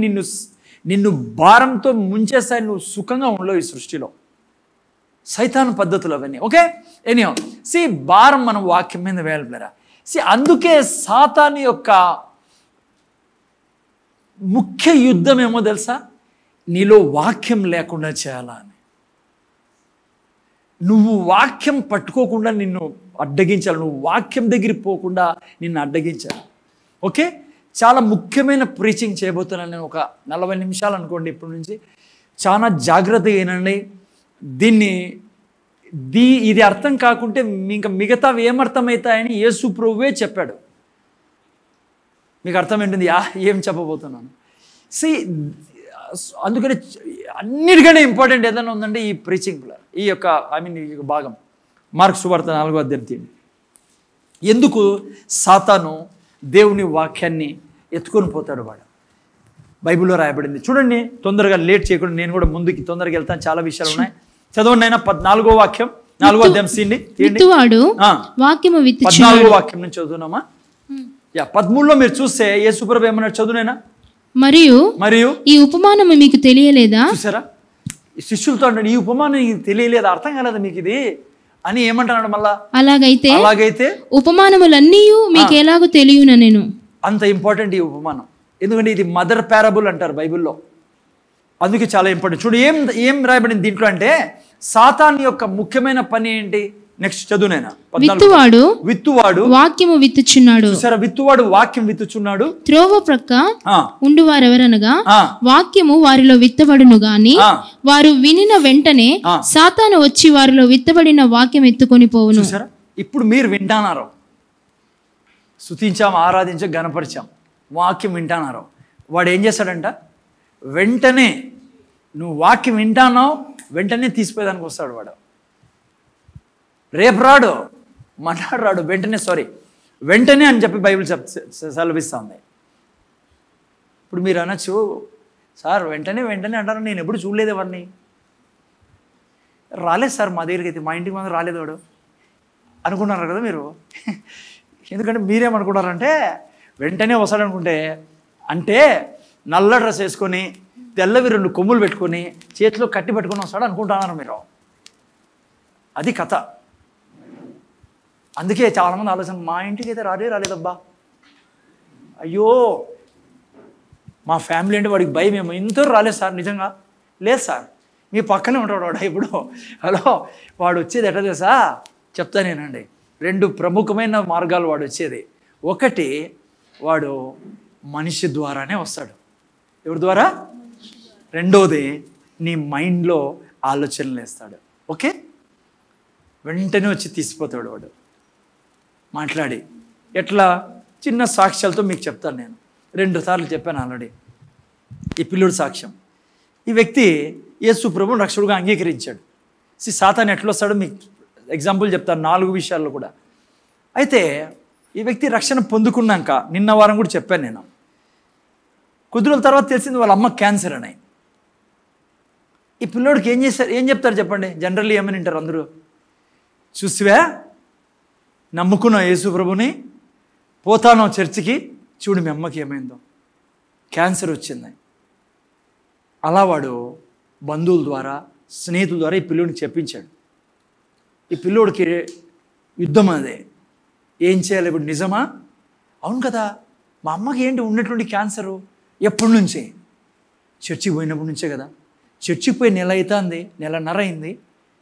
A: నిన్ను భారంతో ముంచేస్తాయి. నువ్వు సుఖంగా ఉండలేవు ఈ సృష్టిలో. సైతాను పద్ధతులు అవన్నీ. ఓకే, భారం మనం వాక్యం మీద వేయాలి. అందుకే సాతాను యొక్క ముఖ్య యుద్ధం ఏమో తెలుసా? నీలో వాక్యం లేకుండా చేయాలా అని. నువ్వు వాక్యం పట్టుకోకుండా నిన్ను అడ్డగించాలి, నువ్వు వాక్యం దగ్గరికి పోకుండా నిన్ను అడ్డగించాలి. ఓకే, చాలా ముఖ్యమైన ప్రీచింగ్ చేయబోతున్నాను నేను. ఒక 40 నిమిషాలు అనుకోండి ఇప్పటి నుంచి. చాలా జాగ్రత్తగా వినండి. ఇది అర్థం కాకుంటే ఇంకా మిగతావి ఏమర్థమవుతాయని యేసు ప్రభువే చెప్పాడు. మీకు అర్థమేంటుంది ఏం చెప్పబోతున్నాను. అందుకని అన్నిటికంటే ఇంపార్టెంట్ ఏదైనా ఉందంటే ఈ ప్రీచింగ్లో, ఈ యొక్క ఈ భాగం మార్కు సువార్త 4వ అధ్యాయం. ఎందుకు సాతాను దేవుని వాక్యాన్ని ఎత్తుకొని పోతాడు? వాడు బైబిల్లో రాయబడింది చూడండి. తొందరగా లేట్ చేయకుండా నేను కూడా ముందుకి తొందరగా వెళ్తాను, చాలా విషయాలు ఉన్నాయి. చదవండి అయినా 14వ వాక్యం 4వ అధ్యాయం సీని 14వ వాక్యం నుంచి చదువునామా? 13లో మీరు చూస్తే యేసుప్రభు ఏమన్నాడు? చదువునైనా. మరియు
B: ఈ ఉపమానం మీకు తెలియలేదా?
A: చూసారా, శిష్యులతో అంటాడు ఈ ఉపమానం నీకు తెలియలేదా, అర్థం కాలేదా మీకు ఇది అని ఏమంటున్నాడు మళ్ళా? అలాగైతే
B: ఉపమానములన్నీ మీకు ఎలాగో తెలియనా నేను.
A: అంత ఇంపార్టెంట్ ఈ ఉపమానం, ఎందుకంటే ఇది మదర్ పారబుల్ అంటారు బైబిల్లో, అందుకే చాలా ఇంపార్టెంట్. చూడు ఏం రాయబడింది దీంట్లో అంటే, సాతాను యొక్క ముఖ్యమైన పని ఏంటి? నెక్స్ట్ చదువునైనా. విత్తువాడు
B: వాక్యము విత్తుచున్నాడు.
A: సరే, విత్తువాడు వాక్యం విత్తుచున్నాడు.
B: త్రోవ ప్రక్క ఉండువారెవరనగా వాక్యము వారిలో విత్తబడును గాని వారు వినిన వెంటనే సాతాను వచ్చి వారిలో విత్తబడిన వాక్యం ఎత్తుకొని పోవును.
A: చూసారా, ఇప్పుడు మీరు వింటానారు, స్తుతించాం, ఆరాధించాం, గణపరిచాం, వాక్యం వింటానారు. వాడు ఏం చేస్తాడంట? వెంటనే నువ్వు వాక్యం వింటానావు, వెంటనే తీసిపోయేదానికి వస్తాడు వాడు. రేపు రాడు, మన్నాడు రాడు, వెంటనే అని చెప్పి బైబిల్ సెలవిస్తుంది. ఇప్పుడు మీరు అనొచ్చు, సార్ వెంటనే అంటారు, నేను ఎప్పుడు చూడలేదు ఎవరిని. రాలేదు సార్ మా దగ్గరికి, అయితే మా ఇంటికి మాత్రం రాలేదు వాడు అనుకున్నారు కదా మీరు. ఎందుకంటే మీరేమనుకున్నారంటే వెంటనే వస్తాడు అనుకుంటే, అంటే నల్ల డ్రెస్ వేసుకొని తెల్లవి 2 కొమ్ములు పెట్టుకొని చేతిలో కట్టి పెట్టుకొని వస్తాడు అనుకుంటున్నారు మీరు. అది కథ. అందుకే చాలామంది ఆలోచన, మా ఇంటికి అయితే రాలేదబ్బా, అయ్యో మా ఫ్యామిలీ అంటే వాడికి భయం ఏమో, ఇంతవరకు రాలేదు సార్. నిజంగా లేదు సార్, మీ పక్కనే ఉంటాడు వాడు. ఇప్పుడు హలో, వాడు వచ్చేది ఎట్లా తెలుసా? చెప్తా నేనండి. 2 ప్రముఖమైన మార్గాలు వాడు వచ్చేది. ఒకటి, వాడు మనిషి ద్వారానే వస్తాడు. ఎవరి ద్వారా? రెండోది, నీ మైండ్లో ఆలోచనలు వేస్తాడు. ఓకే, వెంటనే వచ్చి తీసిపోతాడు వాడు మాట్లాడి. ఎట్లా? చిన్న సాక్ష్యాలతో మీకు చెప్తాను నేను. 2 సార్లు చెప్పాను ఆల్రెడీ. ఈ పిల్లుడు సాక్ష్యం, ఈ వ్యక్తి యేసు ప్రభువుని రక్షకుడుగా అంగీకరించాడు. సాతాను ఎట్లా వస్తాడో మీకు ఎగ్జాంపుల్ చెప్తాను 4 విషయాల్లో కూడా. అయితే ఈ వ్యక్తి రక్షణ పొందుకున్నాక, నిన్న వారం కూడా చెప్పాను నేను, కొద్ది రోజుల తర్వాత తెలిసింది వాళ్ళ అమ్మ క్యాన్సర్ అని. ఈ పిల్లోడికి ఏం చెప్తారు చెప్పండి? జనరల్లీ ఏమని వింటారు అందరూ? చూసివా, నమ్ముకున్నావు యేసు ప్రభుని, పోతాను చర్చికి, చూడు మీ అమ్మకి ఏమైందో, క్యాన్సర్ వచ్చింది. అలా వాడు బంధువుల ద్వారా, స్నేహితుల ద్వారా ఈ పిల్లోడికి చెప్పించాడు. ఈ పిల్లోడికి యుద్ధం అదే, ఏం చేయాలి ఇప్పుడు? నిజమా? అవును కదా, మా అమ్మకి ఏంటి ఉన్నటువంటి క్యాన్సరు? ఎప్పటి నుంచి? చర్చికి పోయినప్పటి నుంచే కదా. చర్చికి పోయి నెల అవుతుంది, నెలన్నర అయింది.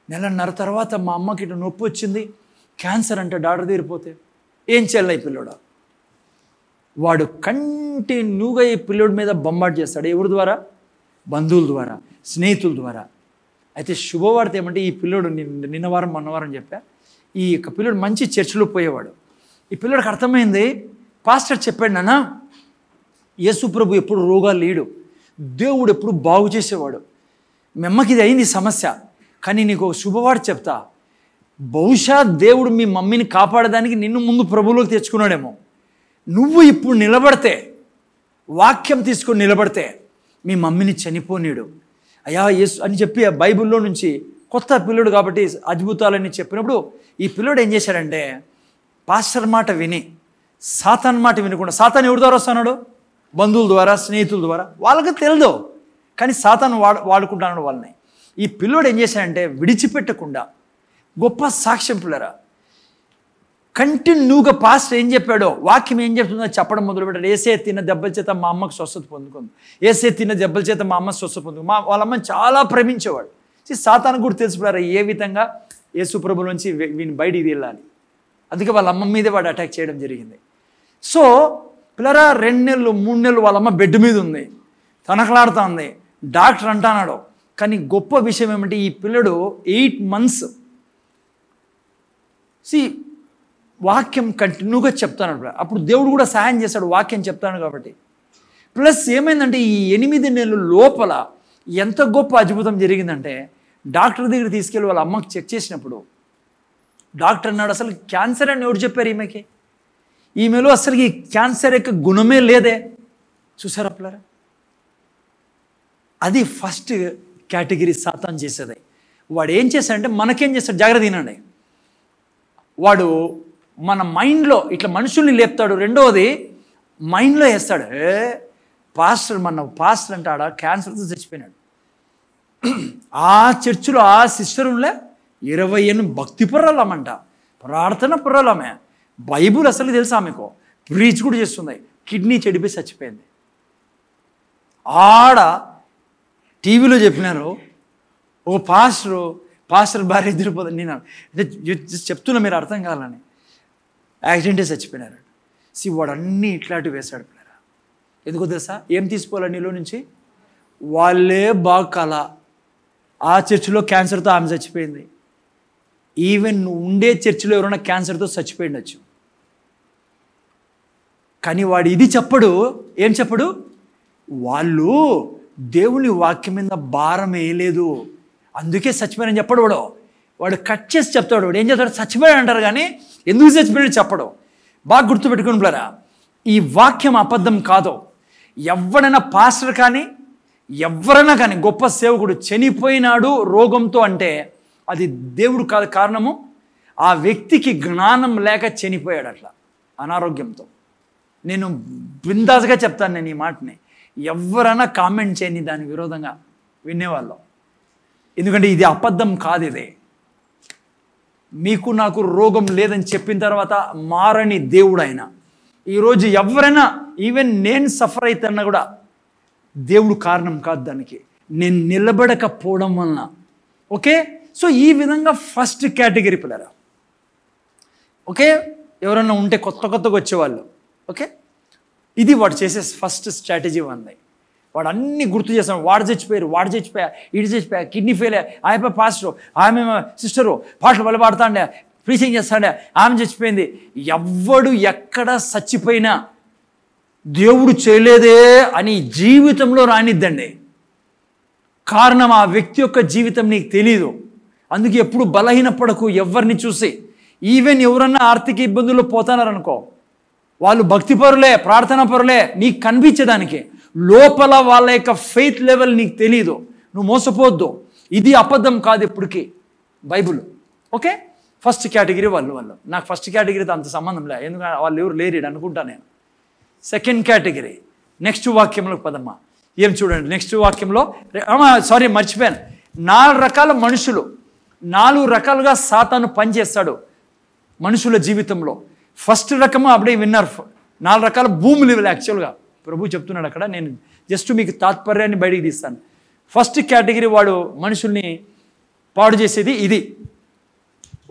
A: నెలన్నర తర్వాత మా అమ్మకి ఇటు నొప్పి వచ్చింది, క్యాన్సర్ అంటే డాక్టర్ తీరిపోతే ఏం చేయాలి? ఈ పిల్లోడు వాడు కంటిన్యూగా ఈ పిల్లోడి మీద బొంబాటు చేస్తాడు. ఎవరి ద్వారా? బంధువుల ద్వారా, స్నేహితుల ద్వారా. అయితే శుభవార్త ఏమంటే, ఈ పిల్లోడు నిన్న వారం మొన్నవారం చెప్పా, ఈ యొక్క పిల్లోడు మంచి చర్చిలో పోయేవాడు. ఈ పిల్లోడికి అర్థమైంది, పాస్టర్ చెప్పాడు, నాన్న యేసు ప్రభు ఎప్పుడు రోగాలు లేడు, దేవుడు ఎప్పుడు బాగు చేసేవాడు. మీ అమ్మకి ఇది అయింది సమస్య, కానీ నీకు శుభవార్త చెప్తా, బహుశా దేవుడు మీ మమ్మీని కాపాడడానికి నిన్ను ముందు ప్రభువులోకి తెచ్చుకున్నాడేమో. నువ్వు ఇప్పుడు నిలబడితే, వాక్యం తీసుకొని నిలబడితే, మీ మమ్మీని చనిపోనీడు అయ్యా యేసు అని చెప్పి ఆ బైబిల్లో నుంచి, కొత్త పిల్లోడు కాబట్టి అద్భుతాలని చెప్పినప్పుడు ఈ పిల్లోడు ఏం చేశాడంటే, పాస్టర్ మాట విని సాతాన్ మాట వినకుండా, సాతాన్ ఎవరి ద్వారా వస్తున్నాడు? బంధువుల ద్వారా, స్నేహితుల ద్వారా. వాళ్ళకి తెలియదు, కానీ సాతాను వాడుకుంటున్నాడు వాళ్ళని. ఈ పిల్లోడు ఏం చేశాడంటే, విడిచిపెట్టకుండా, గొప్ప సాక్ష్యం పిల్లరా, కంటిన్యూగా పాస్టర్ ఏం చెప్పాడో, వాక్యం ఏం చెప్తుందో చెప్పడం మొదలుపెట్టాడు. ఏసే తిన్న దెబ్బల చేత మా అమ్మకు స్వస్థత పొందుకుంది, ఏసే తిన్న దెబ్బల చేత మా అమ్మ స్వస్థత పొందుకుంది. వాళ్ళ అమ్మని చాలా ప్రేమించేవాడు. సాతాను కూడా తెలిసిపోయారు ఏ విధంగా యేసు ప్రభువు నుంచి వీని బయటికి వెళ్ళాలి. అందుకే వాళ్ళ అమ్మ మీదే వాడు అటాక్ చేయడం జరిగింది. సో పిల్లరా 2 నెలలు 3 నెలలు వాళ్ళ అమ్మ బెడ్ మీద ఉంది, తనకలాడుతూ ఉంది. డాక్టర్ అంటున్నాడు. కానీ గొప్ప విషయం ఏమంటే ఈ పిల్లడు 8 months వాక్యం కంటిన్యూగా చెప్తాను. అప్పుడు దేవుడు కూడా సహాయం చేశాడు, వాక్యం చెప్తాను కాబట్టి. ప్లస్ ఏమైందంటే ఈ 8 నెలల లోపల ఎంత గొప్ప అద్భుతం జరిగిందంటే, డాక్టర్ దగ్గర తీసుకెళ్ళి వాళ్ళ అమ్మకి చెక్ చేసినప్పుడు డాక్టర్ అన్నాడు, అసలు క్యాన్సర్ అని ఎవరు చెప్పారు ఈమెకి? ఈమెలో అసలు ఈ క్యాన్సర్ యొక్క గుణమే లేదే. చూసారా పిల్లరా? అది ఫస్ట్ కేటగిరీ సాతాను చేసేది. వాడు ఏం చేశాడంటే, మనకేం చేస్తాడు జాగ్రత్త వినండి. వాడు మన మైండ్లో ఇట్లా మనుషుల్ని లేపుతాడు. రెండవది మైండ్లో వేస్తాడు, పాస్టర్ అంటాడా క్యాన్సర్తో చచ్చిపోయినాడు. ఆ చర్చిలో ఆ సిస్టరులే 28 భక్తి పుర్రాలమంట, ప్రార్థన పుర్రాలమే, బైబుల్ అసలు తెలుసా ఆమెకు, ప్రీచ్ కూడా చేస్తుంది. కిడ్నీ చెడిపోయి చచ్చిపోయింది. ఆడ టీవీలో చెప్పినారు, ఓ పాస్టర్ భార్య ఎదురుపోతుంది. నేను చెప్తున్నా మీరు అర్థం కావాలని, యాక్సిడెంటే చచ్చిపోయినారు. వాడు అన్నీ ఇట్లాంటివి వేశాడు పిల్లరా. ఎందుకో తెలుసా? ఏం తీసుకోవాలి నీలో నుంచి? వాళ్ళే బాగాల ఆ చర్చిలో క్యాన్సర్తో ఆమె చచ్చిపోయింది. ఈవెన్ నువ్వు ఉండే చర్చిలో ఎవరైనా క్యాన్సర్తో చచ్చిపోయిండొచ్చు. కానీ వాడు ఇది చెప్పడు. ఏం చెప్పడు? వాళ్ళు దేవుని వాక్యం మీద భారం వేయలేదు, అందుకే చచ్చిపోయానని చెప్పడు. వాడు కట్ చేసి చెప్తాడు. వాడు ఏం చెప్తాడు? చచ్చిపోయాడు అంటారు, కానీ ఎందుకు చచ్చిపోయాడు చెప్పడు. బాగా గుర్తుపెట్టుకుని పిల్లరా, ఈ వాక్యం అబద్ధం కాదు. ఎవడైనా పాస్టర్ కానీ ఎవరైనా కానీ గొప్ప సేవకుడు చనిపోయినాడు రోగంతో అంటే అది దేవుడు కాదు కారణము, ఆ వ్యక్తికి జ్ఞానం లేక చనిపోయాడు అట్లా అనారోగ్యంతో. నేను బిందాస్గా చెప్తాను నేను ఈ మాటని. ఎవరైనా కామెంట్ చేయని దాని విరోధంగా వినేవాళ్ళం, ఎందుకంటే ఇది అబద్ధం కాదు. ఇది మీకు నాకు రోగం లేదని చెప్పిన తర్వాత మారని దేవుడు ఆయన. ఈరోజు ఎవరైనా ఈవెన్ నేను సఫర్ అవుతున్నా కూడా దేవుడు కారణం కాదు దానికి, నేను నిలబడకపోవడం వలన. ఓకే, సో ఈ విధంగా ఫస్ట్ కేటగిరీ పిల్లరా. ఓకే, ఎవరన్నా ఉంటే కొత్తగా వచ్చేవాళ్ళు. ఓకే, ఇది వాడు చేసే ఫస్ట్ స్ట్రాటజీ ఉంది. వాడు అన్నీ గుర్తు చేస్తాడు. వాడు చచ్చిపోయా, ఇటు చచ్చిపోయా, కిడ్నీ ఫెయిల్ అయ్యా, ఆయన పాస్టరు, ఆమె సిస్టరు, పాటలు బలి పాడుతాండే, ప్రీచింగ్ చేస్తాండే, ఆమె చచ్చిపోయింది. ఎవ్వడు ఎక్కడ చచ్చిపోయినా దేవుడు చేయలేదే అని జీవితంలో రానిద్దండి. కారణం ఆ వ్యక్తి యొక్క జీవితం నీకు తెలీదు. అందుకే ఎప్పుడు బలహీనపడకు ఎవరిని చూసి. ఈవెన్ ఎవరన్నా ఆర్థిక ఇబ్బందుల్లో పోతున్నారనుకో, వాళ్ళు భక్తి పరులే, ప్రార్థన పరులే, నీకు కనిపించేదానికి లోపల వాళ్ళ యొక్క ఫెయిత్ లెవెల్ నీకు తెలీదు. నువ్వు మోసపోవద్దు. ఇది అబద్ధం కాదు ఎప్పటికీ, బైబుల్. ఓకే, ఫస్ట్ కేటగిరీ వాళ్ళు. నాకు ఫస్ట్ కేటగిరీతో అంత సంబంధం లే, ఎందుకంటే వాళ్ళు ఎవరు లేరు అనుకుంటా నేను. సెకండ్ కేటగిరీ, నెక్స్ట్ వాక్యంలోకి పదమ్మా. ఏం చూడండి నెక్స్ట్ వాక్యంలో, మర్చిపోయాను. 4 రకాల మనుషులు, 4 రకాలుగా సాతాను పనిచేస్తాడు మనుషుల జీవితంలో. ఫస్ట్ రకము అప్పుడే విన్నారు, 4 రకాల భూములు ఇవ్వాలి. యాక్చువల్గా ప్రభు చెప్తున్నాడు అక్కడ, నేను జస్ట్ మీకు తాత్పర్యాన్ని బయటికి తీస్తాను. ఫస్ట్ కేటగిరీ వాడు మనుషుల్ని పాడు చేసేది ఇది.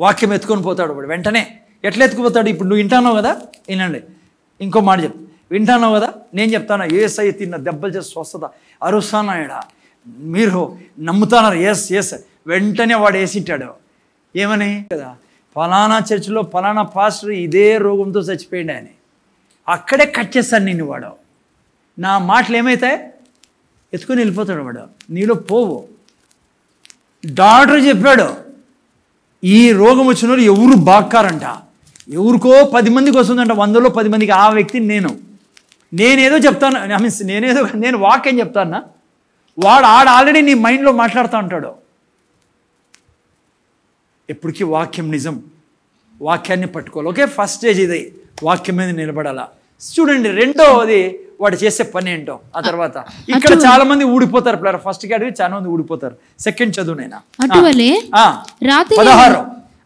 A: వాక్యం ఎత్తుకొని పోతాడు వాడు. వెంటనే ఎట్లా ఎత్తుకుపోతాడు? ఇప్పుడు నువ్వు వింటాన్నావు కదా, వినండి, ఇంకో మాట చెప్తా. వింటాన్నావు కదా, నేను చెప్తాను, యేసయ్య తిన్న దెబ్బలు చేసి స్వస్థత అరుస్తానాయడా, మీరు నమ్ముతున్నారు? ఎస్. వెంటనే వాడు వేసింటాడు. ఏమని కదా, ఫలానా చర్చిలో ఫలానా పాస్టర్ ఇదే రోగంతో చచ్చిపోయింది అని. అక్కడే కట్ చేస్తాను నిన్ను. వాడు నా మాటలు ఏమవుతాయి? ఎత్తుకొని వెళ్ళిపోతాడు వాడు. నీలో పోవు. డాక్టర్ చెప్పాడు, ఈ రోగం వచ్చిన వాళ్ళు ఎవరు బాక్కారంట, ఎవరికో 10 మందికి వస్తుందంట, 100లో 10 మందికి. ఆ వ్యక్తిని నేనేదో చెప్తాను, నేను వాక్యం చెప్తానా, వాడు ఆల్రెడీ నీ మైండ్లో మాట్లాడుతూ ఉంటాడు. ఎప్పటికీ వాక్యం నిజం, వాక్యాన్ని పట్టుకోవాలి. ఓకే, ఫస్ట్ స్టేజ్ ఇది, వాక్యం మీద నిలబడాలా. చూడండి, రెండోది వాడు చేసే పని ఏంటో. ఆ తర్వాత ఇక్కడ చాలా మంది ఊడిపోతారు. ఫస్ట్ కేటగిరీ చాలా మంది ఊడిపోతారు. సెకండ్ చదువునైనా
B: 16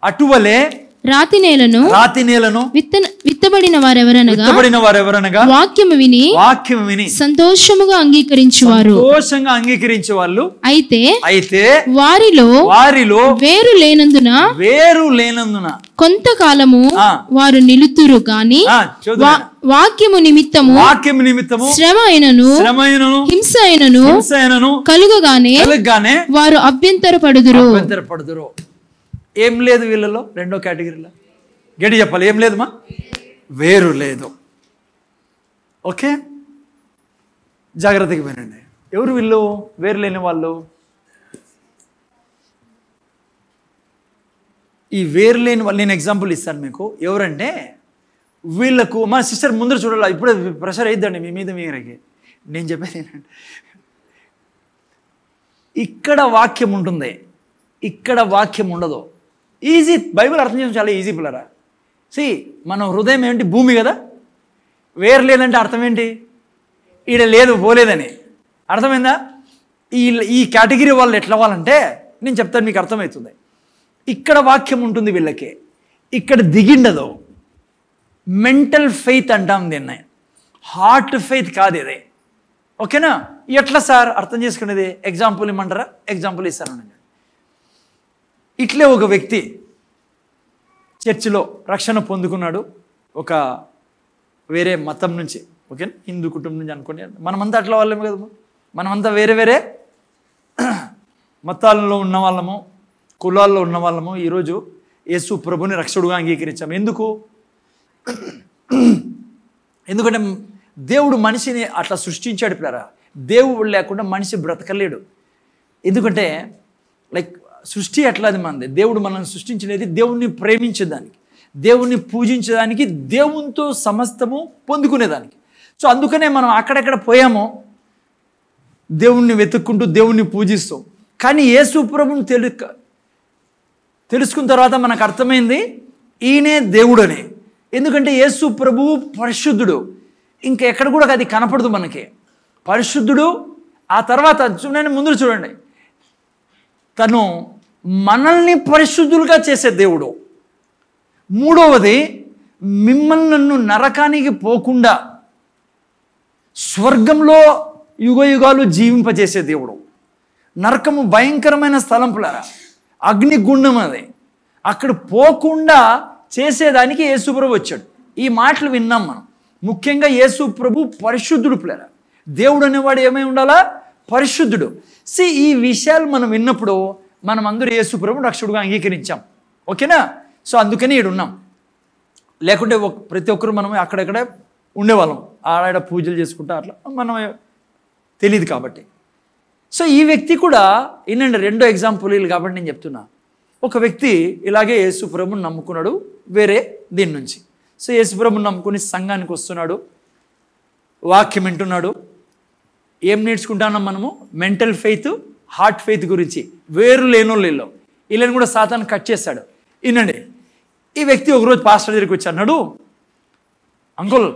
A: అటువలే
B: రాతి నేలను విత్తబడిన వారెవరనగా వాక్యము విని సంతోషముగా అంగీకరించువారు అయితే వారిలో వేరు లేనందున కొంతకాలము వారు నిలుతురు గాని వాక్యము నిమిత్తము శ్రమ అయినను హింస అయినను కలుగగానే వారు అభ్యంతరపడుదురు.
A: ఏం లేదు వీళ్ళలో, రెండో కేటగిరీలో గట్టి చెప్పాలి, ఏం లేదు వేరు లేదు. ఓకే, జాగ్రత్తగా వినండి. ఎవరు వీళ్ళు వేరు లేని వాళ్ళు? ఈ వేరు లేని వాళ్ళు నేను ఎగ్జాంపుల్ ఇస్తాను మీకు. ఎవరంటే వీళ్ళకు మా సిస్టర్ ముందర చూడాలి, ఇప్పుడే ప్రెషర్ అయిద్దండి మీ మీద మీరకి. నేను చెప్పేది ఏంటంటే ఇక్కడ వాక్యం ఉంటుంది, ఇక్కడ వాక్యం ఉండదు. ఈజీ, బైబిల్ అర్థం చేయడం చాలా ఈజీ పిల్లరా. మన హృదయం ఏంటి? భూమి కదా. వేరు లేదంటే అర్థం ఏంటి? ఈడ లేదు, పోలేదని అర్థమైందా? ఈ కేటగిరీ వాళ్ళు ఎట్లా వాళ్ళంటే నేను చెప్తాను, మీకు అర్థమవుతుంది. ఇక్కడ వాక్యం ఉంటుంది వీళ్ళకి, ఇక్కడ దిగిండదు. మెంటల్ ఫెయిత్ అంటాం దీన్ని, హార్ట్ ఫెయిత్ కాదు ఇది. ఓకేనా? ఎట్లా సార్ అర్థం చేసుకునేది? ఎగ్జాంపుల్ ఇమ్మంటారా? ఎగ్జాంపుల్ ఇస్తాను. ఇట్లే ఒక వ్యక్తి చర్చిలో రక్షణ పొందుకున్నాడు, ఒక వేరే మతం నుంచి. ఓకే, హిందూ కుటుంబం నుంచి అనుకోండి. మనమంతా అట్లా వాళ్ళము కదా, మనమంతా వేరే వేరే మతాలలో ఉన్న వాళ్ళము, కులాల్లో ఉన్న వాళ్ళము. ఈరోజు యేసు ప్రభుని రక్షకుడుగా అంగీకరించాము. ఎందుకంటే దేవుడు మనిషిని అట్లా సృష్టించాడు పిల్లరా. దేవుడు లేకుండా మనిషి బ్రతకలేడు. ఎందుకంటే లైక్ సృష్టి అట్లాది మనది. దేవుడు మనల్ని సృష్టించినది దేవుణ్ణి ప్రేమించేదానికి, దేవుణ్ణి పూజించేదానికి, దేవునితో సమస్తము పొందుకునేదానికి. సో అందుకనే మనం అక్కడెక్కడ పోయామో దేవుణ్ణి వెతుక్కుంటూ దేవుణ్ణి పూజిస్తాం. కానీ యేసు ప్రభుని తెలుసుకున్న తర్వాత మనకు అర్థమైంది ఈయనే దేవుడని. ఎందుకంటే యేసు ప్రభువు పరిశుద్ధుడు, ఇంకా ఎక్కడ కూడా అది కనపడదు మనకి. పరిశుద్ధుడు. ఆ తర్వాత చూడండి, ముందు చూడండి, తను మనల్ని పరిశుద్ధులుగా చేసే దేవుడు. మూడవది, మిమ్మల్ని నన్ను నరకానికి పోకుండా స్వర్గంలో యుగయుగాలు జీవింపజేసే దేవుడు. నరకము భయంకరమైన స్థలం పిల్లరా, అగ్నిగుండం అది. అక్కడ పోకుండా చేసేదానికి యేసు ప్రభు వచ్చాడు. ఈ మాటలు విన్నాం మనం. ముఖ్యంగా యేసు ప్రభు పరిశుద్ధుడు పిల్లరా. దేవుడు అనేవాడు ఏమై ఉండాలా? పరిశుద్ధుడు. ఈ విషయాలు మనం విన్నప్పుడు మనం అందరూ యేసు ప్రభుని రక్షకుడుగా అంగీకరించాం. ఓకేనా? సో అందుకని ఈడున్నాం. లేకుంటే ప్రతి ఒక్కరు మనం అక్కడెక్కడ ఉండేవాళ్ళం, ఆడ పూజలు చేసుకుంటా అట్లా మనం తెలియదు కాబట్టి. సో ఈ వ్యక్తి కూడా వినండి, రెండో ఎగ్జాంపుల్ కాబట్టి నేను చెప్తున్నా. ఒక వ్యక్తి ఇలాగే యేసు ప్రభుని నమ్ముకున్నాడు వేరే దీని నుంచి. సో యేసు ప్రభుని నమ్ముకుని సంఘానికి వస్తున్నాడు, వాక్యం వింటున్నాడు. ఏం నేర్చుకుంటున్నాం మనము? మెంటల్ ఫెయిత్, హార్ట్ ఫెయిత్ గురించి. వేరు లేనోళ్ళు వీళ్ళని కూడా సాతాను కట్ చేశాడు. వినండి, ఈ వ్యక్తి ఒకరోజు పాస్టర్ దగ్గరికి వచ్చి అన్నాడు, అంకుల్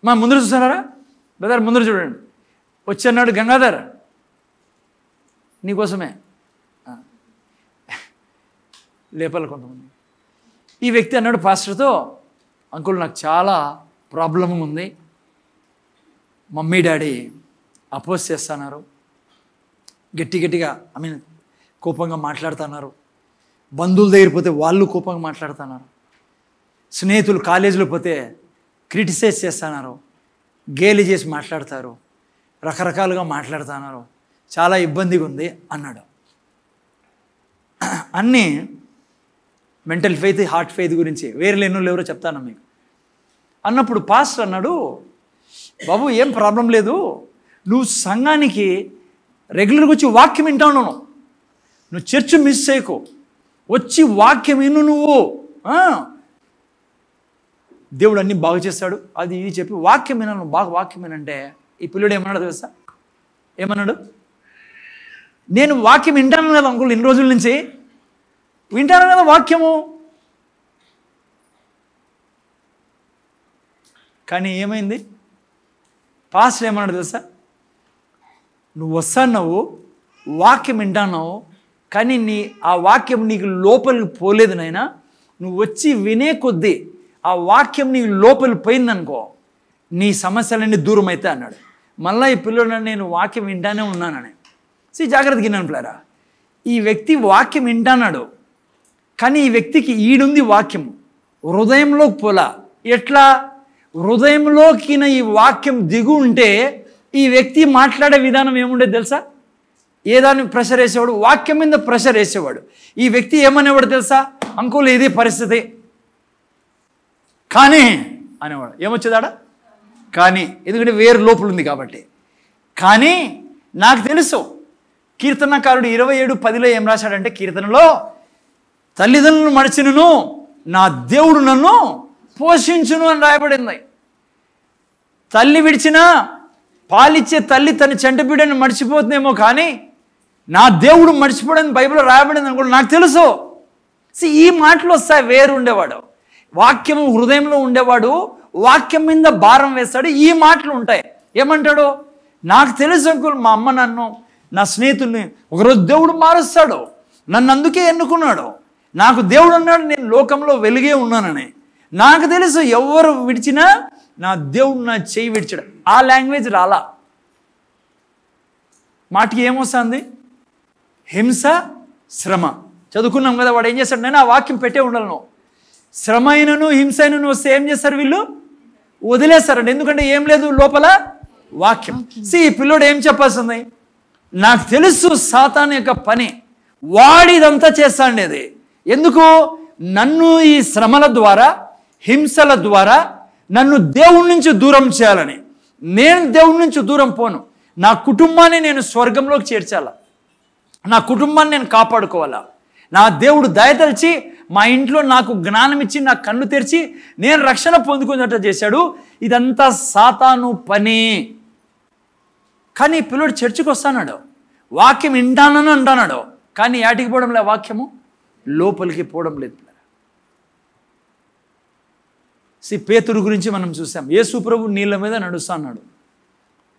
A: మా ముందర చూస్తున్నారా బ్రదర్, ముందర చూడండి. వచ్చి అన్నాడు, గంగాధర్ నీకోసమే లేపాలి కొంతమంది. ఈ వ్యక్తి అన్నాడు పాస్టర్తో, అంకుల్ నాకు చాలా ప్రాబ్లం ఉంది, మమ్మీ డాడీ అపోజ్ చేస్తున్నారు, గట్టిగా కోపంగా మాట్లాడుతున్నారు, బంధువుల దగ్గర పోతే వాళ్ళు కోపంగా మాట్లాడుతున్నారు, స్నేహితులు కాలేజీలో పోతే క్రిటిసైజ్ చేస్తున్నారు, గేలి చేసి మాట్లాడతారు, రకరకాలుగా మాట్లాడుతున్నారు, చాలా ఇబ్బందిగా ఉంది అన్నాడు. అన్నీ మెంటల్ ఫెయిత్, హార్ట్ ఫెయిత్ గురించి. వేరే లేనోళ్ళు ఎవరో చెప్తాను మీకు అన్నప్పుడు పాస్టర్ అన్నాడు, బాబు ఏం ప్రాబ్లం లేదు, నువ్వు సంఘానికి రెగ్యులర్గా వచ్చి వాక్యం వింటావు, నువ్వు చర్చ్ మిస్ చేయకు, వచ్చి వాక్యం విను నువ్వు, దేవుడు అన్నీ బాగు చేస్తాడు, అది ఇది చెప్పి వాక్యం విన్నాను, బాగా వాక్యం వినంటే ఈ పిల్లడు ఏమన్నాడు తెలుసా? ఏమన్నాడు? నేను వాక్యం వింటాను కదా అంకుల్, ఇన్ని రోజుల నుంచి వింటాను కదా వాక్యము, కానీ ఏమైంది? పాస్టర్ ఏమన్నాడు తెలుసా? నువ్వు వస్తున్నావు, వాక్యం వింటాన్నావు, కానీ ఆ వాక్యం నీకు లోపలికి పోలేదు నాయనా, నువ్వు వచ్చి వినే కొద్దీ ఆ వాక్యం నీ లోపలి పోయిందనుకో, నీ సమస్యలన్నీ దూరం అయితే అన్నాడు. మళ్ళీ ఈ పిల్లడు నేను వాక్యం వింటానే ఉన్నానని. జాగ్రత్తగా విన్నాను పిల్లరా, ఈ వ్యక్తి వాక్యం వింటాన్నాడు, కానీ ఈ వ్యక్తికి ఈడుంది వాక్యం, హృదయంలోకి పోలా. ఎట్లా? హృదయంలోకి ఈ వాక్యం దిగు ఉంటే ఈ వ్యక్తి మాట్లాడే విధానం ఏముండేది తెలుసా? ఏదాన్ని ప్రెషర్ వేసేవాడు, వాక్యం మీద ప్రెషర్ వేసేవాడు. ఈ వ్యక్తి ఏమనేవాడు తెలుసా? అంకుల్ ఇది పరిస్థితి కానీ అనేవాడు. ఏమొచ్చేదాడ? కానీ, ఎందుకంటే వేరు లోపల ఉంది కాబట్టి. కానీ నాకు తెలుసు, కీర్తనకారుడు 27:10 ఏం రాశాడంటే, కీర్తనలో తల్లిదండ్రులను మడిచినను నా దేవుడు నన్ను పోషించును అని రాయబడింది. తల్లి విడిచినా పాలిచ్చే తల్లి తన చెంట బిడ్డను మర్చిపోతుందేమో, కానీ నా దేవుడు మర్చిపోవడానికి బైబిల్లో రాయబడింది అనుకోండి. నాకు తెలుసు. ఈ మాటలు వస్తాయి. వేరు ఉండేవాడు, వాక్యం హృదయంలో ఉండేవాడు వాక్యం మీద భారం వేస్తాడు. ఈ మాటలు ఉంటాయి. ఏమంటాడు? నాకు తెలుసు అంకుల్, మా అమ్మ నన్ను, నా స్నేహితుల్ని ఒకరోజు దేవుడు మారుస్తాడు, నన్ను అందుకే ఎన్నుకున్నాడు, నాకు దేవుడు అన్నాడు, నేను లోకంలో వెలుగే ఉన్నానని. నాకు తెలుసు, ఎవరు విడిచినా నా దేవుడు నా చేయి విడిచాడు. ఆ లాంగ్వేజ్ రాలా. మాటకి ఏమొస్తుంది? హింస, శ్రమ. చదువుకున్నాం కదా, వాడు ఏం చేస్తాడు? నేను ఆ వాక్యం పెట్టే ఉండాలను. శ్రమ అయినను హింస అయినను వస్తే ఏం చేస్తారు? వీళ్ళు వదిలేస్తారండి. ఎందుకంటే ఏం లేదు లోపల వాక్యం. ఈ పిల్లోడు ఏం చెప్పాల్సింది? నాకు తెలుసు సాతాను యొక్క పని, వాడిదంతా చేస్తాండేది. ఎందుకు? నన్ను ఈ శ్రమల ద్వారా, హింసల ద్వారా నన్ను దేవుడి నుంచి దూరం చేయాలని. నేను దేవుడి నుంచి దూరం పోను. నా కుటుంబాన్ని నేను స్వర్గంలోకి చేర్చాలా, నా కుటుంబాన్ని నేను కాపాడుకోవాలా. నా దేవుడు దయతలిచి మా ఇంట్లో నాకు జ్ఞానం ఇచ్చి నా కన్ను తెరిచి నేను రక్షణ పొందుకున్నట్టు చేశాడు. ఇదంతా సాతాను పని. కానీ పిల్లడు చర్చికి వస్తాడు, వాక్యం వింటానని అంటున్నాడు, కానీ యాటికి పోవడం లేదు, వాక్యము లోపలికి పోవడం లేదు. పేతురు గురించి మనం చూసాం. యేసు ప్రభు నీళ్ళ మీద నడుస్తా అన్నాడు.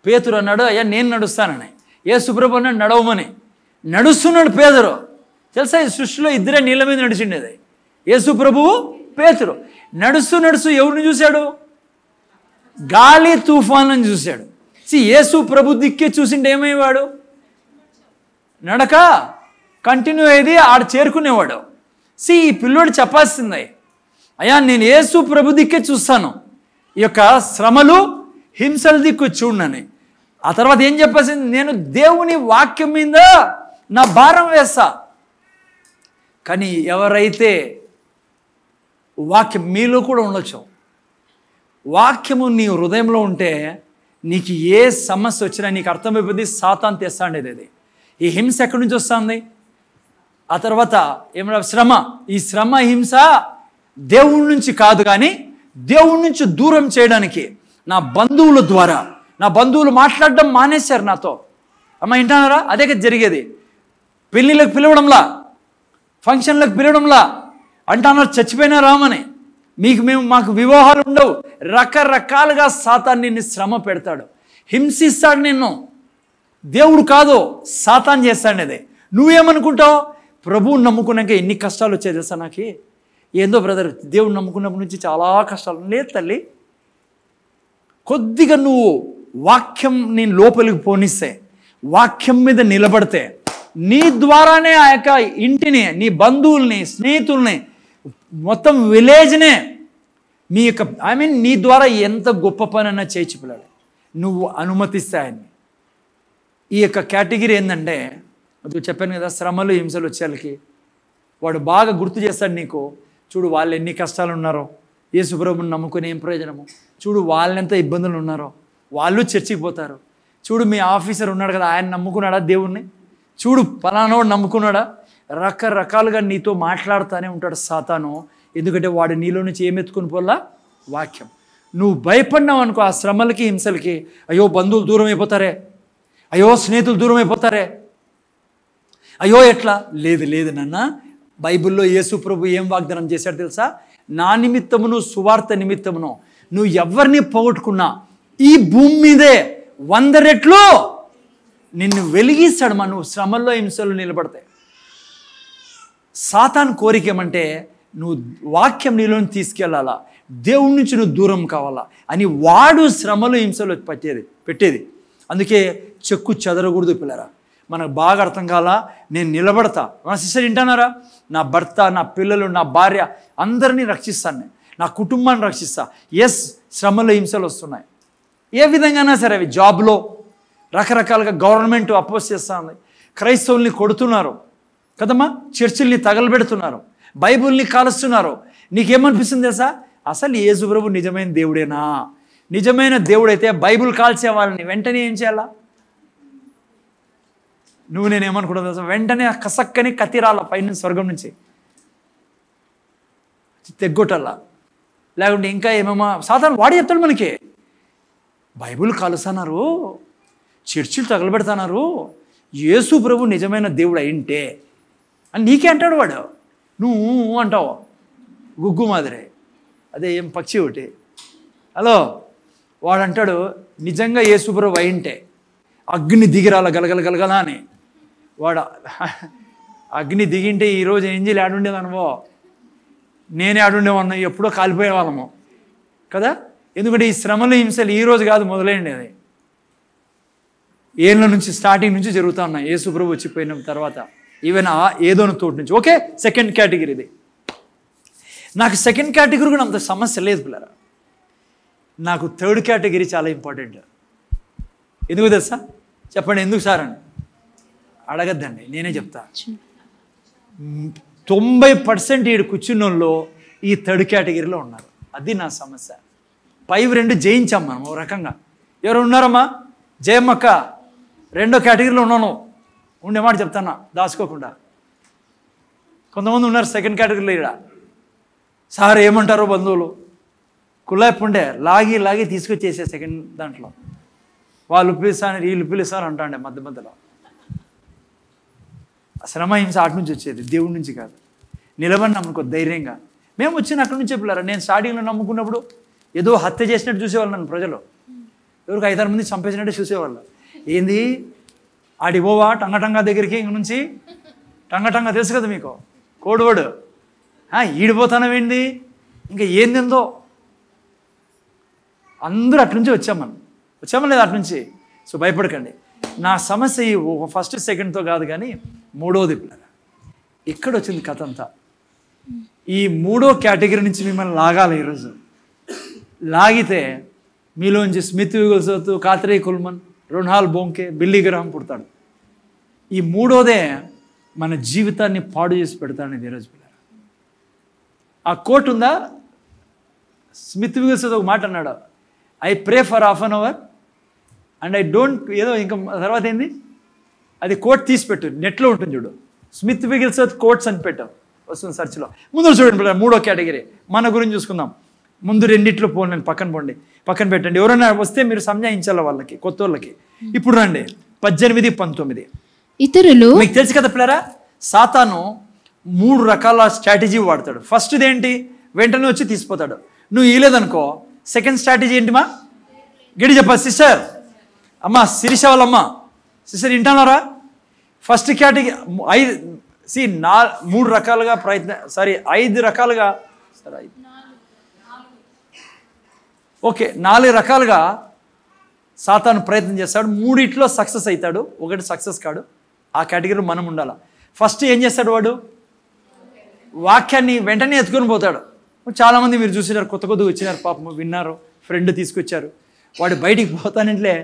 A: పేతురు అన్నాడు, అయ్యా నేను నడుస్తానని. యేసు ప్రభు అన్నాడు నడవమని. నడుస్తున్నాడు పేతురు. తెలుసా, ఈ సృష్టిలో ఇద్దరే నీళ్ళ మీద నడిచిండేది, యేసు ప్రభువు, పేతురు. నడుస్తూ నడుస్తూ ఎవరిని చూశాడు? గాలి తుఫాన్లను చూశాడు. యేసు ప్రభు దిక్కే చూసిండే ఏమయ్యేవాడు? నడక కంటిన్యూ అయ్యేది, ఆడ చేరుకునేవాడు. ఈ పిల్లోడు చెప్పాల్సింది, అయ్యా నేను యేసు ప్రభు దిక్కే చూస్తాను, ఈ యొక్క శ్రమలు హింసల దిక్కు చూడనని. ఆ తర్వాత ఏం చెప్పాల్సింది? నేను దేవుని వాక్యం మీద నా భారం వేస్తా. కానీ ఎవరైతే వాక్యం, మీలో కూడా ఉండొచ్చు, వాక్యము నీ హృదయంలో ఉంటే నీకు ఏ సమస్య వచ్చినా నీకు అర్థమైపోతుంది సాతాను తెస్తాండేది. అది ఈ హింస ఎక్కడి నుంచి వస్తుంది? ఆ తర్వాత ఏమన్నా శ్రమ. ఈ శ్రమ హింస దేవుడి నుంచి కాదు, కానీ దేవుడి నుంచి దూరం చేయడానికి నా బంధువుల ద్వారా, నా బంధువులు మాట్లాడడం మానేశారు నాతో. అమ్మ వింటున్నారా? అదే కదా జరిగేది. పెళ్ళిళ్ళకి పిలవడంలా, ఫంక్షన్లకు పిలవడంలా, అంటున్నారు చచ్చిపోయినా రామని, మాకు వివాహాలు ఉండవు. రకరకాలుగా సాతాను నిన్ను శ్రమ పెడతాడు, హింసిస్తాడు నిన్ను. దేవుడు కాదు, సాతాను చేస్తాడు. అదే నువ్వేమనుకుంటావు? ప్రభువుని నమ్ముకున్నాక ఎన్ని కష్టాలు వచ్చాయి తెలుసా నాకు? ఏందో బ్రదర్, దేవుడు నమ్ముకున్నప్పటి నుంచి చాలా కష్టాలు. లేదు తల్లి, కొద్దిగా నువ్వు వాక్యం నీ లోపలికి పోనిస్తే, వాక్యం మీద నిలబడితే, నీ ద్వారానే ఆ యొక్క ఇంటిని, నీ బంధువుల్ని, స్నేహితుల్ని, మొత్తం విలేజ్నే మీ యొక్క నీ ద్వారా ఎంత గొప్ప పనైనా చేయొచ్చు పిల్లలు, నువ్వు అనుమతిస్తే ఆయన్ని. ఈ యొక్క కేటగిరీ ఏంటంటే, అది చెప్పాను కదా, శ్రమలు హింసలు వచ్చేళ్ళకి వాడు బాగా గుర్తు చేస్తాడు నీకు. చూడు వాళ్ళు ఎన్ని కష్టాలు ఉన్నారో, యేసు ప్రభువుని నమ్ముకుని ఏం ప్రయోజనము, చూడు వాళ్ళెంత ఇబ్బందులు ఉన్నారో, వాళ్ళు చర్చికి పోతారు. చూడు మీ ఆఫీసర్ ఉన్నాడు కదా, ఆయన నమ్ముకున్నాడా దేవుణ్ణి, చూడు పలానావాడు నమ్ముకున్నాడా. రకరకాలుగా నీతో మాట్లాడుతూనే ఉంటాడు సాతాను. ఎందుకంటే వాడు నీలో నుంచి ఏమెత్తుకుని పోలా? వాక్యం. నువ్వు భయపడినావు అనుకో ఆ శ్రమలకి హింసలకి, అయ్యో బంధువులు దూరం అయిపోతారే, అయ్యో స్నేహితులు దూరం అయిపోతారే, అయ్యో ఎట్లా. లేదు లేదు నాన్న, బైబిల్లో యేసు ప్రభు ఏం వాగ్దానం చేశాడు తెలుసా? నా నిమిత్తమును సువార్త నిమిత్తమును నువ్వు ఎవరిని పోగొట్టుకున్నా ఈ భూమి మీదే 100 రెట్లు నిన్ను వెలిగిస్తాడు. నువ్వు శ్రమల్లో హింసలు నిలబడతాయి. సాతాను కోరిక ఏమంటే నువ్వు వాక్యం నీలోని తీసుకెళ్ళాలా, దేవుడి నుంచి నువ్వు దూరం కావాలా అని వాడు శ్రమలు హింసలు పెట్టేది. అందుకే చెక్కు చెదరకూడదు పిల్లరా. మనకు బాగా అర్థం కాలా, నేను నిలబడతా. మన సిస్టర్ వింటున్నారా? నా భర్త, నా పిల్లలు, నా భార్య అందరినీ రక్షిస్తాను, నేను నా కుటుంబాన్ని రక్షిస్తా. ఎస్, శ్రమలు హింసలు వస్తున్నాయి. ఏ విధంగానా సరే, అవి జాబ్లో రకరకాలుగా గవర్నమెంట్ అపోజ్ చేస్తుంది, క్రైస్తవుల్ని కొడుతున్నారు కదమ్మా, చర్చిల్ని తగలబెడుతున్నారు, బైబుల్ని కాలుస్తున్నారు. నీకేమనిపిస్తుంది తెలుసా? అసలు యేసు ప్రభు నిజమైన దేవుడేనా? నిజమైన దేవుడైతే బైబుల్ కాల్చే వాళ్ళని వెంటనే ఏం చేయాలా? నువ్వు నేనేమనుకుంటా తెలుసా? వెంటనే కసక్కని కత్తిరాల పైన స్వర్గం నుంచి తెగ్గొట్టాలా, లేకుంటే ఇంకా ఏమేమో సాధారణ వాడు చెప్తాడు మనకి, బైబుల్ కాలుస్తున్నారు, చర్చిలు తగలబెడుతున్నారు, యేసు ప్రభు నిజమైన దేవుడు అయింటే అని నీకే అంటాడు వాడు. నువ్వు అంటావు గుగ్గు మాదిరే, అదే ఏం పక్షి ఒకటి. హలో, వాడు అంటాడు నిజంగా యేసు ప్రభు అయింటే అగ్ని దిగిరాల గలగల గలగల అని. వాడు అగ్ని దిగింటే ఈరోజు ఏంజిల్ ఆడుండేది అనుభవ, నేనే ఆడుండేవాడిని, ఎప్పుడో కాలిపోయే వాళ్ళము కదా. ఎందుకంటే ఈ శ్రమలు హింసలు ఈరోజు కాదు మొదలైండేది, ఏళ్ళ నుంచి స్టార్టింగ్ నుంచి జరుగుతూ ఉన్నాయి. యేసు ప్రభు వచ్చిపోయిన తర్వాత ఈవెన్ ఏదోని తోటి నుంచి. ఓకే, సెకండ్ కేటగిరీ ఇది. నాకు సెకండ్ కేటగిరీ కూడా అంత సమస్య లేదు పిల్లరా. నాకు థర్డ్ కేటగిరీ చాలా ఇంపార్టెంట్. ఎందుకు తెలుసా? చెప్పండి ఎందుకు సార్ అని అడగద్దండి, నేనే చెప్తా. 90% ఈడు కూర్చున్న వాళ్ళు ఈ థర్డ్ కేటగిరీలో ఉన్నారు. అది నా సమస్య. పైవి 2 జయించాం మనం ఓ రకంగా. ఎవరు ఉన్నారమ్మా? జయమ్మక్క, 2వ కేటగిరీలో ఉన్నాను. ఉండే మాట చెప్తాను దాచుకోకుండా. కొంతమంది ఉన్నారు సెకండ్ కేటగిరీలో. ఇక్కడ సార్ ఏమంటారో బంధువులు కుళ్ళాయిపుండే లాగి లాగి తీసుకొచ్చేసే సెకండ్ దాంట్లో. వాళ్ళు పిలుస్తాను, వీళ్ళు పిలుస్తారు అంటాండే మధ్య మధ్యలో. శ్రమ హింస అటు నుంచి వచ్చేది, దేవుడి నుంచి కాదు. నిలబడి నమ్ముకో ధైర్యంగా. మేము వచ్చిన అక్కడి నుంచే పిల్లరా. నేను స్టార్టింగ్లో నమ్ముకున్నప్పుడు ఏదో హత్య చేసినట్టు చూసేవాళ్ళు నన్ను ప్రజలు. ఎవరికి 5-6 మంది చంపేసినట్టు చూసేవాళ్ళు. ఏంది ఆడిపోవా టంగటంగా దగ్గరికి, ఇంక నుంచి టంగటంగా తెలుసు కదా మీకు కోడివాడు. ఈడిపోతానమేంది ఇంకా ఏందో. అందరూ అటు నుంచి వచ్చామా లేదా అటు నుంచి. సో భయపడకండి. నా సమస్య ఈ ఫస్ట్ సెకండ్తో కాదు, కానీ 3వది పిల్లరా. ఇక్కడ వచ్చింది కథ అంతా. ఈ 3వ కేటగిరీ నుంచి మిమ్మల్ని లాగాలి ఈరోజు. లాగితే మీలోంచి Smith Wigglesworth, Kathryn Kuhlman, Reinhard Bonnke, Billy Graham పుడతాడు. ఈ 3వదే మన జీవితాన్ని పాడు చేసి పెడతాడు ఈరోజు పిల్లలు. ఆ కోట్ ఉందా? స్మిత్ విగల్సోత్ ఒక మాట అన్నాడు, I pray for half an hour and I don't ఏదో ఇంకా తర్వాత ఏంది అది కోట్ తీసి పెట్టు, నెట్లో ఉంటుంది చూడు, స్మిత్ విగల్సోత్ కోట్స్ అని పెట్టావు, వస్తుంది సర్చ్లో. ముందు చూడండి పిల్లలు, 3వ కేటగిరీ మన గురించి చూసుకుందాం. ముందు 2 పోండి, నేను పక్కన పెట్టండి. ఎవరైనా వస్తే మీరు సంజాయించాలి వాళ్ళకి, కొత్త వాళ్ళకి. ఇప్పుడు రండి 18, 19.
B: ఇతరులు
A: మీకు తెలుసు కదా పిల్లరా, సాతాను 3 రకాల స్ట్రాటజీ వాడతాడు. ఫస్ట్ది ఏంటి? వెంటనే వచ్చి తీసిపోతాడు. నువ్వు ఇవ్వలేదనుకో, సెకండ్ స్ట్రాటజీ ఏంటిమా? గడి చెప్పా సిస్టర్, అమ్మ శిరీష వాళ్ళమ్మ సిస్టర్ వింటున్నారా? ఫస్ట్ కేటగిరీ 3 రకాలుగా 5 రకాలుగా ఓకే 4 రకాలుగా సాతాను ప్రయత్నం చేస్తాడు. 3 సక్సెస్ అవుతాడు, 1 సక్సెస్ కాడు. ఆ కేటగిరీలో మనం ఉండాలి. ఫస్ట్ ఏం చేస్తాడు వాడు? వాక్యాన్ని వెంటనే ఎత్తుకొని పోతాడు. చాలామంది మీరు చూసినారు, కొత్తగా వచ్చినారు, పాపం విన్నారు, ఫ్రెండ్ తీసుకొచ్చారు. వాడు బయటికి పోతానంటే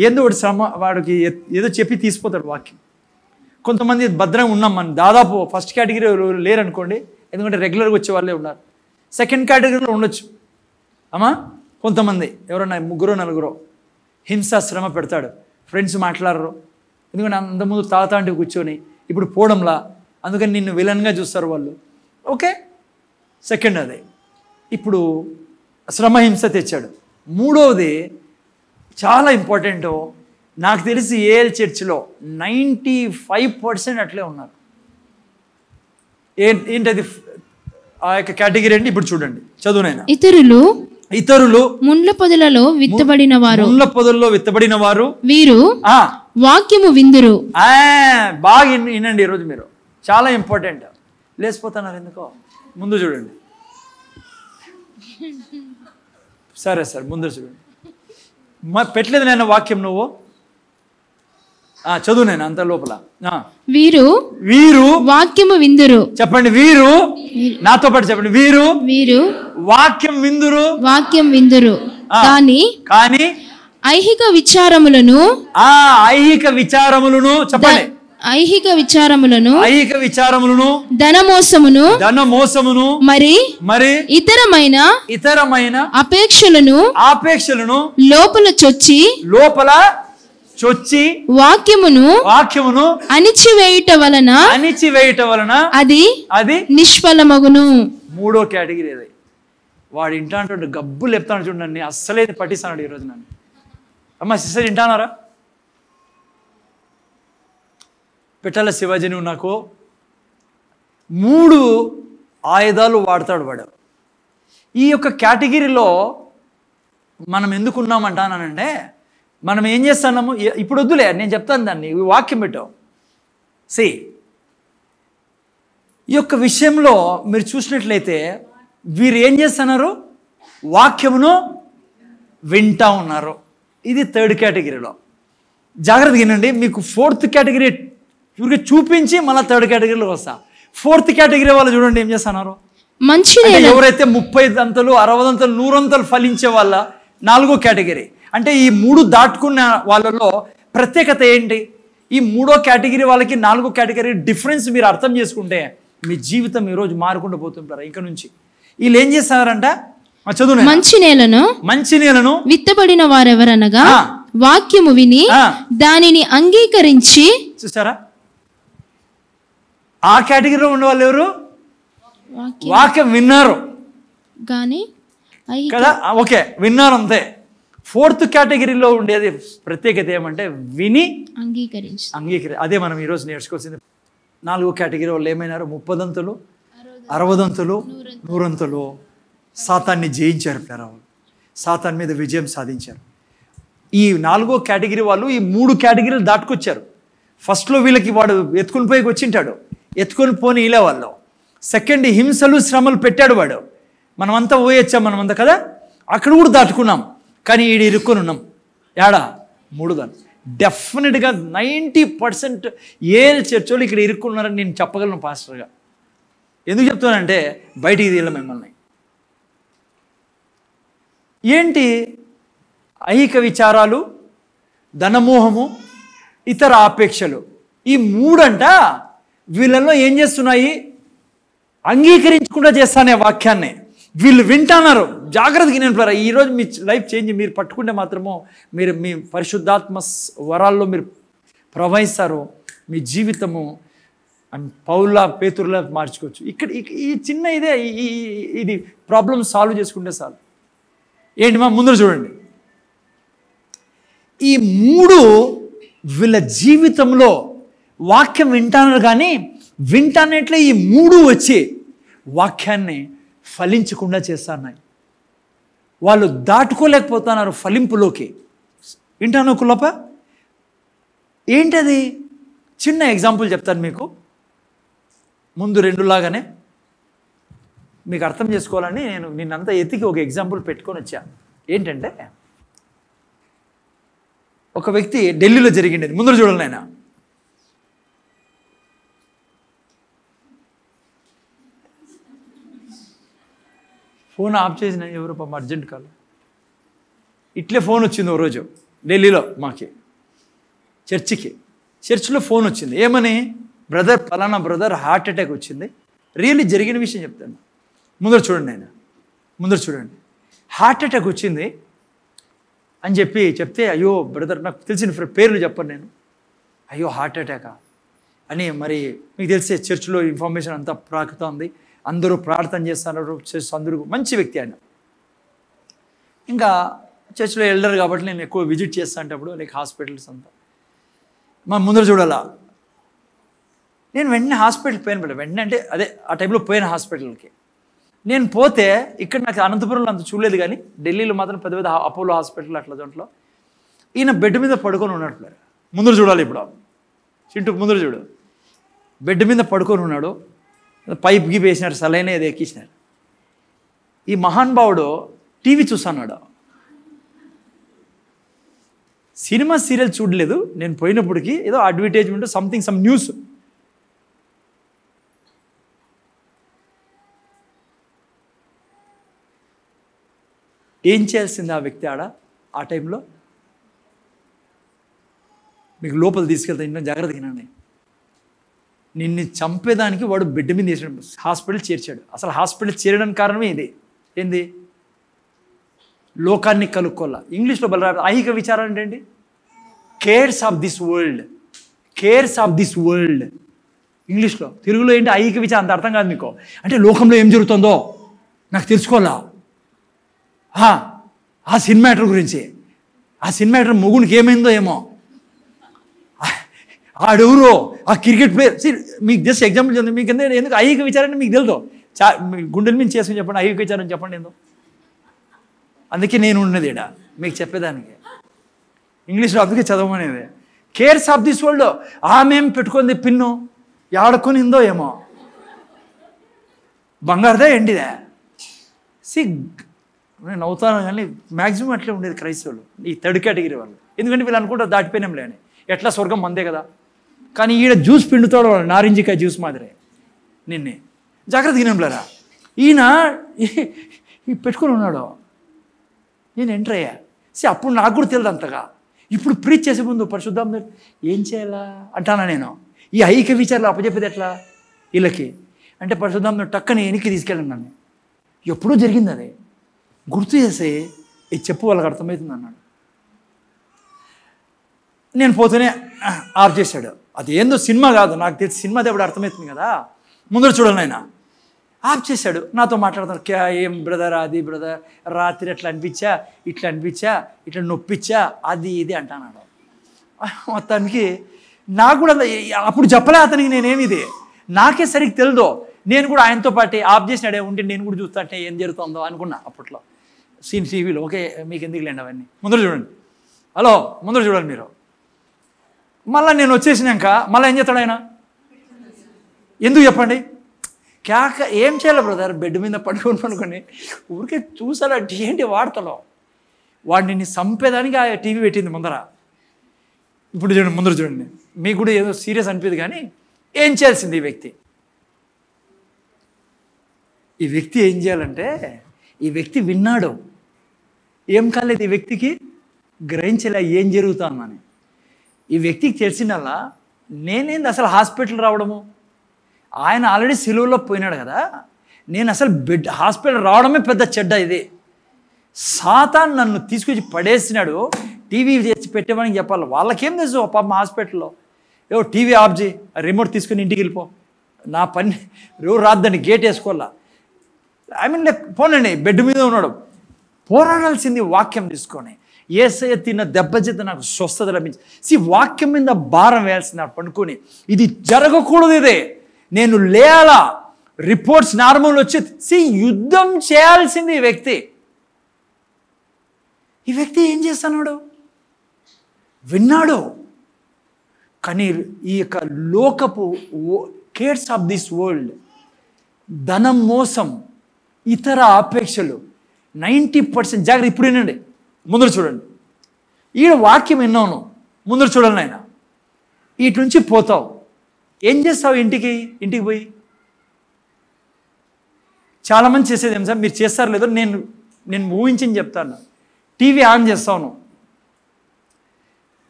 A: ఏదో ఒకటి వాడికి ఏదో చెప్పి తీసిపోతాడు వాక్యం. కొంతమంది భద్రంగా ఉన్నాం మనం, దాదాపు ఫస్ట్ కేటగిరీ లేరనుకోండి, ఎందుకంటే రెగ్యులర్గా వచ్చే వాళ్ళే ఉన్నారు. సెకండ్ కేటగిరీలో ఉండొచ్చు అమ్మా. కొంతమంది ఎవరన్నా 3-4 హింస శ్రమ పెడతాడు, ఫ్రెండ్స్ మాట్లాడరు, ఎందుకంటే అంతకుముందు తాతాంటి కూర్చొని ఇప్పుడు పోవడంలా, అందుకని నిన్ను విలన్గా చూస్తారు వాళ్ళు. ఓకే, సెకండ్ అదే. ఇప్పుడు శ్రమ హింస తెచ్చాడు. 3వది చాలా ఇంపార్టెంట్. నాకు తెలిసి ఏఎల్ చర్చిలో 95% అట్లే ఉన్నారు. ఏంటది ఆ యొక్క కేటగిరీ అండి? ఇప్పుడు చూడండి, చదువునైనా. ఇతరులు ముండ్ల పొదలలో విత్తబడిన వారు వీరు వాక్యము విందురు. బాగా వినండి ఈరోజు మీరు, చాలా ఇంపార్టెంట్. లేచిపోతున్నారు ఎందుకో? ముందు చూడండి. సరే ముందు చూడండి. పెట్టలేదు నేను వాక్యం, నువ్వు చదువు. నేను అంత లోపల
B: వీరు వాక్యము విందురు.
A: చెప్పండి, వీరు నాతో పాటు చెప్పండి. వీరు వాక్యం విందురు కానీ
B: ఐహిక విచారములను
A: చెప్పండి, ఐహిక విచారములను ధనమోసమును మరి ఇతరమైన అపేక్షలను లోపల చొచ్చి వాక్యమును అణిచివేయుట వలన అది నిష్ఫలమగును. మూడో కేటగిరీ అది. వాడు ఇంటా అంటాడు, గబ్బులు చెప్తాను చూడండి, అస్సలే పట్టిస్తాడు ఈరోజు నన్ను. అమ్మ సిస్టర్ వింటానారా? పెట్టాల శివాజీ, నువ్వు నాకు 3 ఆయుధాలు వాడతాడు వాడు. ఈ యొక్క కేటగిరీలో మనం ఎందుకు ఉన్నామంటానంటే, మనం ఏం చేస్తున్నాము ఇప్పుడు? వద్దులే, నేను చెప్తాను దాన్ని, వాక్యం పెట్టావు. ఈ యొక్క విషయంలో మీరు చూసినట్లయితే వీరు ఏం చేస్తున్నారు? వాక్యమును వింటా ఉన్నారు. ఇది 3rd కేటగిరీలో. జాగ్రత్తగా వినండి, మీకు 4th కేటగిరీ చూపించి మళ్ళీ 3rd కేటగిరీలో వస్తా. 4th కేటగిరీ వాళ్ళు చూడండి ఏం చేస్తున్నారు. ఎవరైతే 30 అంతలు 60 అంతలు 100 అంతలు ఫలించే వాళ్ళ 4వ కేటగిరీ. అంటే ఈ 3 దాటుకున్న వాళ్ళలో ప్రత్యేకత ఏంటి? ఈ 3వ కేటగిరీ వాళ్ళకి 4వ కేటగిరీ డిఫరెన్స్ మీరు అర్థం చేసుకుంటే మీ జీవితం ఈరోజు మారుకుంటూ పోతుంటారు. ఇంకా నుంచి వీళ్ళు ఏం చేస్తారంట? చదువు. మంచి నేలను విత్తబడిన వారెవరనగా వాక్యము విని దానిని అంగీకరించి. చూసారా? ఆ కేటగిరీలో ఉన్న వాళ్ళు ఎవరు? వాక్యం విన్నారు కానీ కదా, ఓకే, విన్నారు అంతే. 4th కేటగిరీలో ఉండేది ప్రత్యేకత ఏమంటే విని అంగీకరించి. అదే మనం ఈరోజు నేర్చుకోవాల్సింది. 4వ కేటగిరీ వాళ్ళు ఏమైనారు? 30 అంతలు 60 అంతలు 100 అంతలు సాతాన్ని జయించారు. సాతాన్ మీద విజయం సాధించారు. ఈ 4వ కేటగిరీ వాళ్ళు ఈ 3 కేటగిరీలు దాటుకొచ్చారు. ఫస్ట్లో వీళ్ళకి వాడు ఎత్తుకొని పోయి వచ్చింటాడు, ఎత్తుకొని పోని ఇలా వాళ్ళు. సెకండ్ హింసలు శ్రమలు పెట్టాడు వాడు. మనమంతా పోయొచ్చాం, మనమంతా కదా, అక్కడ కూడా దాటుకున్నాం. కానీ ఈడు ఇరుక్కొని ఉన్నాం. ఏడా? 3 దాన్ని. డెఫినెట్గా 90% ఏ చర్చలు ఇక్కడ ఇరుక్కున్నారని నేను చెప్పగలను పాస్టర్గా. ఎందుకు చెప్తున్నానంటే బయటికి తీయాలి మిమ్మల్ని. ఏంటి? ఐహిక విచారాలు, ధనమోహము, ఇతర ఆపేక్షలు. ఈ 3 అంట వీళ్ళల్లో ఏం చేస్తున్నాయి? అంగీకరించకుండా చేస్తానే వాక్యాన్ని. వీళ్ళు వింటున్నారు. జాగ్రత్తగా నేను ఈరోజు మీ లైఫ్ చేంజ్ మీరు పట్టుకుంటే మాత్రము మీరు మీ పరిశుద్ధాత్మ వరాల్లో మీరు ప్రవహిస్తారు. మీ జీవితము పౌల పేతురులా మార్చుకోవచ్చు. ఇక్కడ ఈ చిన్న ఇదే ఇది ప్రాబ్లమ్ సాల్వ్ చేసుకుంటే చాలు. ఏంటి మా ముందర చూడండి. ఈ 3 వీళ్ళ జీవితంలో వాక్యం వింటాన్నారు, కానీ వింటానట్లే ఈ 3 వచ్చి వాక్యాన్ని ఫలించకుండా చేస్తున్నాయి. వాళ్ళు దాటుకోలేకపోతున్నారు ఫలింపులోకి. వింటాను కులప ఏంటది? చిన్న ఎగ్జాంపుల్ చెప్తాను మీకు. ముందు 2 లాగానే మీకు అర్థం చేసుకోవాలని నేను నిన్నంతా ఎత్తికి ఒక ఎగ్జాంపుల్ పెట్టుకొని వచ్చాను. ఏంటంటే ఒక వ్యక్తి ఢిల్లీలో జరిగింది. ముందర చూడాలి నాయన. ఫోన్ ఆఫ్ చేసిన ఎవరు పాపం అర్జెంట్ కాల్. ఇట్లే ఫోన్ వచ్చింది ఓ రోజు ఢిల్లీలో మాకి చర్చ్లో ఫోన్ వచ్చింది. ఏమని? బ్రదర్, పలానా బ్రదర్ హార్ట్ అటాక్ వచ్చింది. రియల్లీ జరిగిన విషయం చెప్తాను. ముందర చూడండి ఆయన, ముందర చూడండి. హార్ట్ అటాక్ వచ్చింది అని చెప్తే అయ్యో బ్రదర్, నాకు తెలిసిన పేర్లు చెప్పను నేను. అయ్యో హార్ట్ అటాకా అని. మరి మీకు తెలిసే చర్చ్లో ఇన్ఫర్మేషన్ అంతా ప్రాకుతుంది. అందరూ ప్రార్థన చేస్తున్నారు. అందరూ మంచి వ్యక్తి ఆయన. ఇంకా చర్చ్లో ఎల్డర్ కాబట్టి నేను ఎక్కువ విజిట్ చేస్తాంటప్పుడు లైక్ హాస్పిటల్స్ అంతా మా ముందర చూడాలా. నేను వెంటనే హాస్పిటల్కి పోయిన వెంటనే అంటే అదే ఆ టైంలో పోయిన హాస్పిటల్కి. నేను పోతే ఇక్కడ నాకు అనంతపురంలో అంత చూడలేదు, కానీ ఢిల్లీలో మాత్రం పెద్ద పెద్ద అపోలో హాస్పిటల్ అట్లా దాంట్లో ఈయన బెడ్ మీద పడుకొని ఉన్నట్లు. ముందర చూడాలి ఇప్పుడు. చింటూ ముందర చూడు. బెడ్ మీద పడుకొని ఉన్నాడు. పైప్ గిప్ వేసినారు, సలైన ఏదో ఎక్కించినారు. ఈ మహానుభావుడు టీవీ చూస్తున్నాడు, సినిమా సీరియల్ చూడలేదు. నేను పోయినప్పటికీ ఏదో అడ్వర్టైజ్మెంట్ సంథింగ్ సమ్ న్యూస్. ఏం చేయాల్సింది ఆ వ్యక్తి ఆ టైంలో? మీకు లోపల తీసుకెళ్తా, ఇంకా జాగ్రత్తగా వినండి. నిన్ను చంపేదానికి వాడు బెడ్ మీద వేసాడు, హాస్పిటల్ చేర్చాడు. అసలు హాస్పిటల్ చేరడానికి కారణమే ఇది. ఏంది? లోకాన్ని కలుక్కోవాల. ఇంగ్లీష్లో బలరాదు ఐహిక విచారం అంటే ఏంటి? Cares of this world. Cares of this world ఇంగ్లీష్లో. తెలుగులో ఏంటి? ఐహిక విచారం. అంత అర్థం కాదు మీకు. అంటే లోకంలో ఏం జరుగుతుందో నాకు తెలుసుకోవాలా. ఆ సినిమా మ్యాటర్ గురించి, ఆ సినిమా మ్యాటర్ మొగునికి ఏమైందో ఏమో, ఆడెవరో ఆ క్రికెట్ ప్లేయర్. మీకు జస్ట్ ఎగ్జాంపుల్ చెప్తాను. మీకు ఎందుకు ఐహిక విచారాన్ని మీకు తెలుదో, గుండెల మీద చేసుకుని చెప్పండి. ఐహిక విచారం చెప్పండి ఏందో. అందుకే నేను ఉన్నది ఈడ మీకు చెప్పేదానికి. ఇంగ్లీష్లో అందుకే చదవమనేది. Cares of this world. ఆమెం పెట్టుకుంది పిన్ను, ఆడుకునిందో ఏమో, బంగారుదా ఎండిదా. నేను అవుతాను కానీ మ్యాక్సిమం అట్లే ఉండేది క్రైస్తవులు, ఈ థర్డ్ కేటగిరీ వాళ్ళు. ఎందుకంటే వీళ్ళు అనుకుంటారు దాటిపోయినాంలే అని, ఎట్లా స్వర్గం మందే కదా. కానీ ఈడ జ్యూస్ పిండుతాడు వాళ్ళు, నారింజికాయ జ్యూస్ మాదిరే. నిన్నే జాగ్రత్త గినంలేరా. ఈయన పెట్టుకుని ఉన్నాడు. నేను ఎంటర్ అయ్యా. అప్పుడు నాకు కూడా తెలియదు అంతగా. ఇప్పుడు ప్రీచ్ చేసే ముందు పరిశుద్ధాత్మ ఏం చేయాలా అంటానా నేను. ఈ ఐహిక విచారాలు అప్పచెప్పేది ఎట్లా వీళ్ళకి అంటే, పరిశుద్ధాత్మ టక్కని వెనక్కి తీసుకెళ్ళండి నన్ను. ఎప్పుడూ జరిగింది అది, గుర్తు చేసి ఇది చెప్పు వాళ్ళకి అర్థమవుతుంది అన్నాడు. నేను పోతూనే ఆఫ్ చేశాడు. అది ఏందో సినిమా కాదు నాకు తెలిసి, సినిమా దేవుడు అర్థమవుతుంది కదా, ముందర చూడాలి ఆయన. ఆఫ్ చేశాడు, నాతో మాట్లాడతాను. ఏం బ్రదర్, అది బ్రదర్, రాత్రి అట్లా అనిపించా, ఇట్లా అనిపించా, ఇట్లా నొప్పించా, అది ఇది అంటాన్నాడు. మొత్తానికి నాకు కూడా అప్పుడు చెప్పలే అతనికి నేనేమిది, నాకే సరిగ్గా తెలియదు. నేను కూడా ఆయనతో పాటు ఆఫ్ చేసినాడే ఉంటే నేను కూడా చూస్తా అంటే ఏం జరుగుతుందో అనుకున్నా అప్పట్లో. సీన్ టీవీలో. ఓకే మీకు ఎందుకు లేండి అవన్నీ, ముందర చూడండి. హలో ముందర చూడండి మీరు. మళ్ళీ నేను వచ్చేసినాక మళ్ళీ ఏం చేస్తాడు ఆయన? ఎందుకు చెప్పండి? క్యాక ఏం చేయాలి బ్రదర్, బెడ్ మీద పడుకొని ఊరికే చూసాడంటే ఏంటి వార్తలో, వాడిని చంపేదానికి ఆ టీవీ పెట్టింది ముందర. ఇప్పుడు చూడండి, ముందర చూడండి. మీకు కూడా ఏదో సీరియస్ అనిపించదు కానీ ఏం చేయాల్సింది ఈ వ్యక్తి ఏం చేయాలంటే, ఈ వ్యక్తి విన్నాడు, ఏం కాలేదు ఈ వ్యక్తికి, గ్రహించలే ఏం జరుగుతుందని. ఈ వ్యక్తికి తెలిసినల్లా నేనేంది అసలు హాస్పిటల్ రావడము, ఆయన ఆల్రెడీ సిలువలో పోయినాడు కదా, నేను అసలు హాస్పిటల్ రావడమే పెద్ద చెడ్డ. ఇది సాతాన్ నన్ను తీసుకొచ్చి పడేసినాడు. టీవీ తెచ్చి పెట్టేవానికి చెప్పాలి. వాళ్ళకేం తెలుసు పాపం హాస్పిటల్లో. టీవీ ఆఫ్ చేయి, రిమోట్ తీసుకుని ఇంటికి వెళ్ళిపో, నా పని ఎవరు రాద్దని గేట్ వేసుకోవాలా. పోనండి, బెడ్ మీద ఉన్నాడు. పోరాడాల్సింది వాక్యం తీసుకొని. యేసయ్య తిన్న దెబ్బ చేత నాకు స్వస్థత లభించి వాక్యం మీద భారం వేయాల్సింది పండుకొని. ఇది జరగకూడదు, ఇదే నేను లేయాలా, రిపోర్ట్స్ నార్మల్ వచ్చి యుద్ధం చేయాల్సింది ఈ వ్యక్తి ఏం చేస్తున్నాడు? విన్నాడు. కానీ ఈ యొక్క లోకపు కేర్స్ ఆఫ్ దిస్ వరల్డ్, ధనం, మోసం, ఇతర అపేక్షలు 90% జాగ్రత్త. ఇప్పుడు వినండి, ముందర చూడండి. ఈడ వాక్యం విన్నాను, ముందర చూడండి. ఆయన ఇటు నుంచి పోతావు, ఏం చేస్తావు? ఇంటికి పోయి చాలామంది చేసేది ఏం సార్, మీరు చేస్తారు లేదో నేను ఊహించని చెప్తాను. టీవీ ఆన్ చేస్తాను,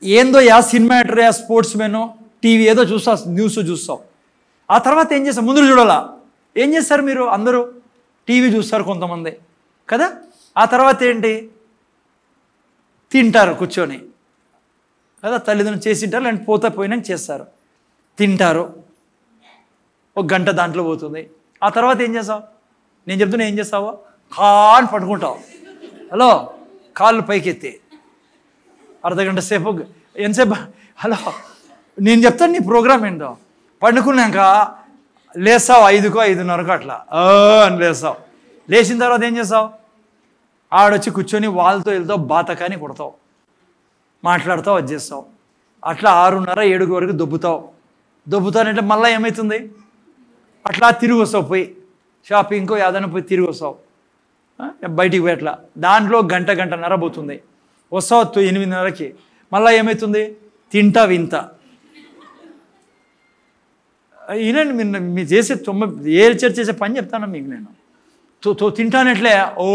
A: ఏందో యా సినిమా యాక్టర్, యా స్పోర్ట్స్ మెనో, టీవీ ఏదో చూస్తావు, న్యూస్ చూస్తావు. ఆ తర్వాత ఏం చేస్తావు? ముందర చూడాలా. ఏం చేస్తారు మీరు? అందరూ టీవీ చూస్తారు కొంతమంది కదా. ఆ తర్వాత ఏంటి? తింటారు కూర్చొని కదా, తల్లిదండ్రులు చేసి తింటారు, లేదంటే పోయినాక చేస్తారు. తింటారు, ఒక గంట దాంట్లో పోతుంది. ఆ తర్వాత ఏం చేస్తావు? నేను చెప్తున్నా, ఏం చేస్తావో అని పడుకుంటావు. హలో, కాళ్ళు పైకెత్తి అర్ధగంట సేపు, ఎంతసేపు? హలో, నేను చెప్తాను నీ ప్రోగ్రామ్ ఏంటో. పండుకున్నాక లేస్తావు 5కో 5:30కో అట్లా అని లేస్తావు. లేచిన తర్వాత ఏం చేస్తావు? ఆడొచ్చి కూర్చొని వాళ్ళతో వెళ్తావు, బాతకాని కొడతావు, మాట్లాడతావు, అది చేస్తావు. అట్లా 6:30 7 వరకు దొబ్బుతావు. దొబ్బుతానంటే మళ్ళీ ఏమవుతుంది? అట్లా తిరిగి వస్తావు, పోయి షాపింగ్కో ఏదైనా పోయి తిరిగి వస్తావు, బయటికి పోయి అట్లా దాంట్లో గంటన్నర పోతుంది. వస్తావు 8:30కి, మళ్ళీ ఏమవుతుంది, తింటా వింత. ఈయనండి మీరు చేసే ఏ చర్చ చేసే పని చెప్తాను మీకు నేను. తింటానట్లే ఓ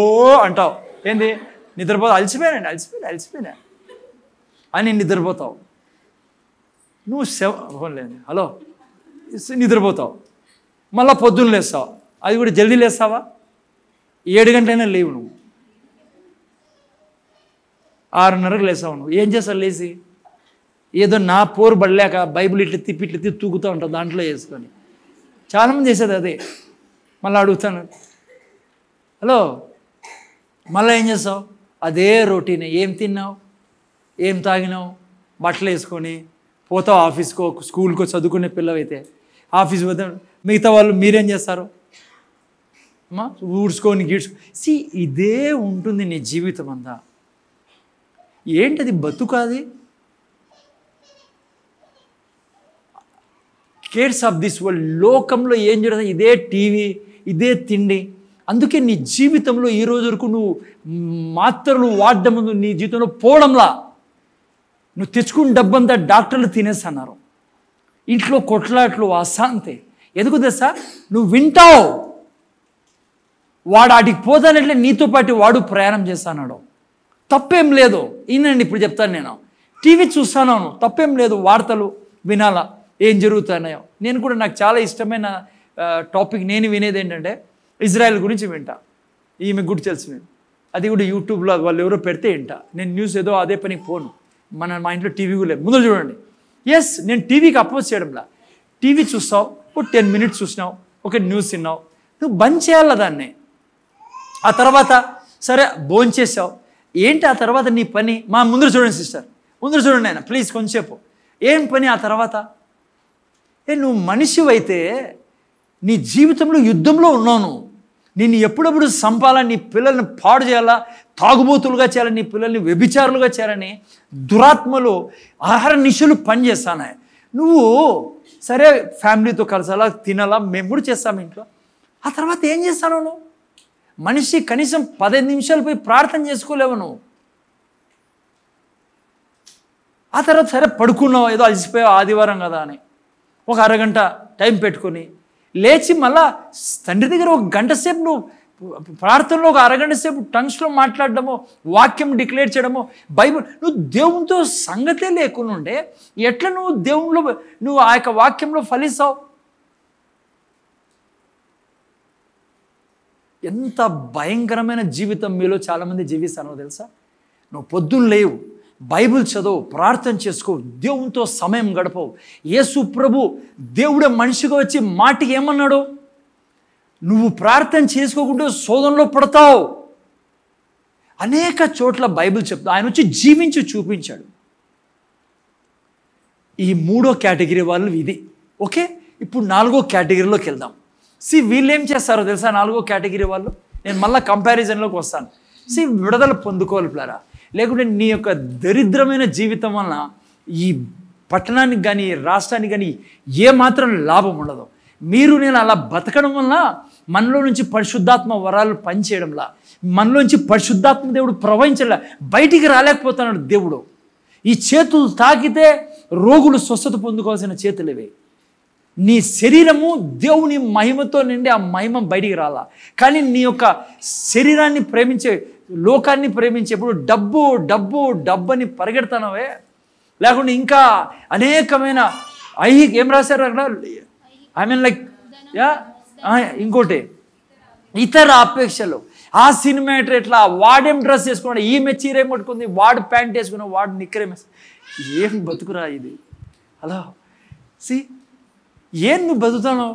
A: అంటావు, ఏంది నిద్రపోతావు, అలసిపోయినా అని నిద్రపోతావు. నువ్వు లేదు హలో నిద్రపోతావు, మళ్ళీ పొద్దున్న లేస్తావు. అది కూడా జల్దీ లేస్తావా? 7 గంటలైనా లేవు, నువ్వు 6:30కి లేస్తావు. నువ్వు ఏం చేస్తావు లేచి? ఏదో నా పోరు పడలేక బైబిల్ ఇట్లా తిప్పి తూగుతూ ఉంటావు దాంట్లో వేసుకొని. చాలామంది చేసేది అదే. మళ్ళీ అడుగుతాను, హలో మళ్ళీ ఏం చేస్తావు? అదే రొటీన్. ఏం తిన్నావు, ఏం తాగినావు, బట్టలు వేసుకొని పోతావు ఆఫీస్కో స్కూల్కో. చదువుకునే పిల్లవైతే ఆఫీస్ పోతే, మిగతా వాళ్ళు మీరేం చేస్తారు? అమ్మా ఊడ్చుకొని గీడ్చుకో. ఇదే ఉంటుంది నీ జీవితం అంతా. ఏంటది బతుకాది? Cares of this world. లోకంలో ఏం జరుగుతుంది? ఇదే టీవీ, ఇదే తిండి. అందుకే నీ జీవితంలో ఈ రోజు వరకు నువ్వు మాత్రలు వాడడం ముందు నీ జీవితంలో పోవడంలా. నువ్వు తెచ్చుకున్న డబ్బంతా డాక్టర్లు తినేస్తున్నారు. ఇంట్లో కొట్లాట్లు అశాంతి. ఎందుకు తెలుసా? నువ్వు వింటావు, వాడు ఆటికి పోతానట్లే నీతో పాటు వాడు ప్రయాణం చేస్తాడు. తప్పేం లేదు. ఈయనండి ఇప్పుడు చెప్తాను నేను. టీవీ చూస్తాను, తప్పేం లేదు. వార్తలు వినాలా, ఏం జరుగుతున్నాయో. నేను కూడా నాకు చాలా ఇష్టమైన టాపిక్ నేను వినేది ఏంటంటే ఇజ్రాయెల్ గురించి వింటా. ఈమె గుడి తెలుసు నేను. అది కూడా యూట్యూబ్లో వాళ్ళు ఎవరో పెడితే వింటా. నేను న్యూస్ ఏదో అదే పనికి పోను. మా ఇంట్లో టీవీ కూడా లేదు. ముందు చూడండి. ఎస్, నేను టీవీకి అపోజ్ చేయడంలా. టీవీ చూస్తావు, ఒక 10 minutes చూసినావు, ఒక న్యూస్ విన్నావు, నువ్వు బంద్ చేయాల దాన్ని. ఆ తర్వాత సరే భోంచేసావు, ఏంటి ఆ తర్వాత నీ పని? మా ముందర చూడండి సిస్టర్, ముందర చూడండి ఆయన ప్లీజ్ కొంచెంసేపు. ఏం పని ఆ తర్వాత? నువ్వు మనిషివైతే నీ జీవితంలో యుద్ధంలో ఉన్నావు. నిన్ను ఎప్పుడప్పుడు సంపాలా, నీ పిల్లల్ని పాడు చేయాలా, తాగుబోతులుగా చేయాలని, నీ పిల్లల్ని వ్యభిచారులుగా చేయాలని దురాత్మలు ఆహార నిశలు పని చేస్తాను. నువ్వు సరే ఫ్యామిలీతో కలిసాలా, తినాలా, మేము కూడా చేస్తాము ఇంట్లో. ఆ తర్వాత ఏం చేస్తాను నువ్వు? మనిషి కనీసం 15 నిమిషాలు పోయి ప్రార్థన చేసుకోలేవు నువ్వు. ఆ తర్వాత సరే పడుకున్నావు, ఏదో అలసిపోయావు ఆదివారం కదా అని ఒక అరగంట టైం పెట్టుకొని లేచి మళ్ళా తండ్రి దగ్గర ఒక గంట సేపు నువ్వు ప్రార్థనలో ఒక అరగంట సేపు టంగ్స్లో మాట్లాడడము, వాక్యం డిక్లేర్ చేయడము, బైబిల్. నువ్వు దేవునితో సంగతే లేకుండా ఉండే ఎట్లా నువ్వు దేవునిలో నువ్వు ఆ యొక్క వాక్యంలో ఫలిస్తావు? ఎంత భయంకరమైన జీవితం మీలో చాలామంది జీవిస్తానో తెలుసా? నువ్వు పొద్దున్న లేవు, బైబిల్ చదువు, ప్రార్థన చేసుకో, దేవునితో సమయం గడపవు. యేసు ప్రభు దేవుడే మనిషిగా వచ్చి మాటికి ఏమన్నాడు? నువ్వు ప్రార్థన చేసుకోకుండా శోధనలో పడతావు. అనేక చోట్ల బైబిల్ చెప్తా. ఆయన వచ్చి జీవించి చూపించాడు. ఈ 3వ కేటగిరీ వాళ్ళు ఇది. ఓకే, ఇప్పుడు 4వ కేటగిరీలోకి వెళ్దాం. వీళ్ళు ఏం చేస్తారో తెలుసా? 4వ కేటగిరీ వాళ్ళు, నేను మళ్ళీ కంపారిజన్లోకి వస్తాను. విడుదల పొందుకోవాలి ప్లారా. లేకుంటే నీ యొక్క దరిద్రమైన జీవితం వలన ఈ పట్టణానికి కానీ రాష్ట్రానికి కానీ ఏమాత్రం లాభం ఉండదు. నేను అలా బతకడం వలన మనలో నుంచి పరిశుద్ధాత్మ వరాలు పనిచేయడంలా, మనలోంచి పరిశుద్ధాత్మ దేవుడు ప్రవహించలా, బయటికి రాలేకపోతున్నాడు దేవుడు. ఈ చేతులు తాకితే రోగులు స్వస్థత పొందుకోవాల్సిన చేతులు ఇవి. నీ శరీరము దేవుని మహిమతో నిండి ఆ మహిమ బయటికి రాలా. కానీ నీ యొక్క శరీరాన్ని ప్రేమించే, లోకాన్ని ప్రేమించేప్పుడు డబ్బు డబ్బు డబ్బు అని పరిగెడతానవే, లేకుంటే ఇంకా అనేకమైన ఏం రాశారు అక్కడ? లైక్ ఇంకోటి ఇతర అపేక్షలు. ఆ సినిమాటర్ ఎట్లా, వాడేం డ్రెస్ వేసుకున్నాడు, ఈమె చీర ఏం పట్టుకుంది, వాడు ప్యాంట్ వేసుకున్నాడు, వాడు నిక్కరేం ఏం బతుకురా ఇది? అలా ఏం నువ్వు బతుకుతావు?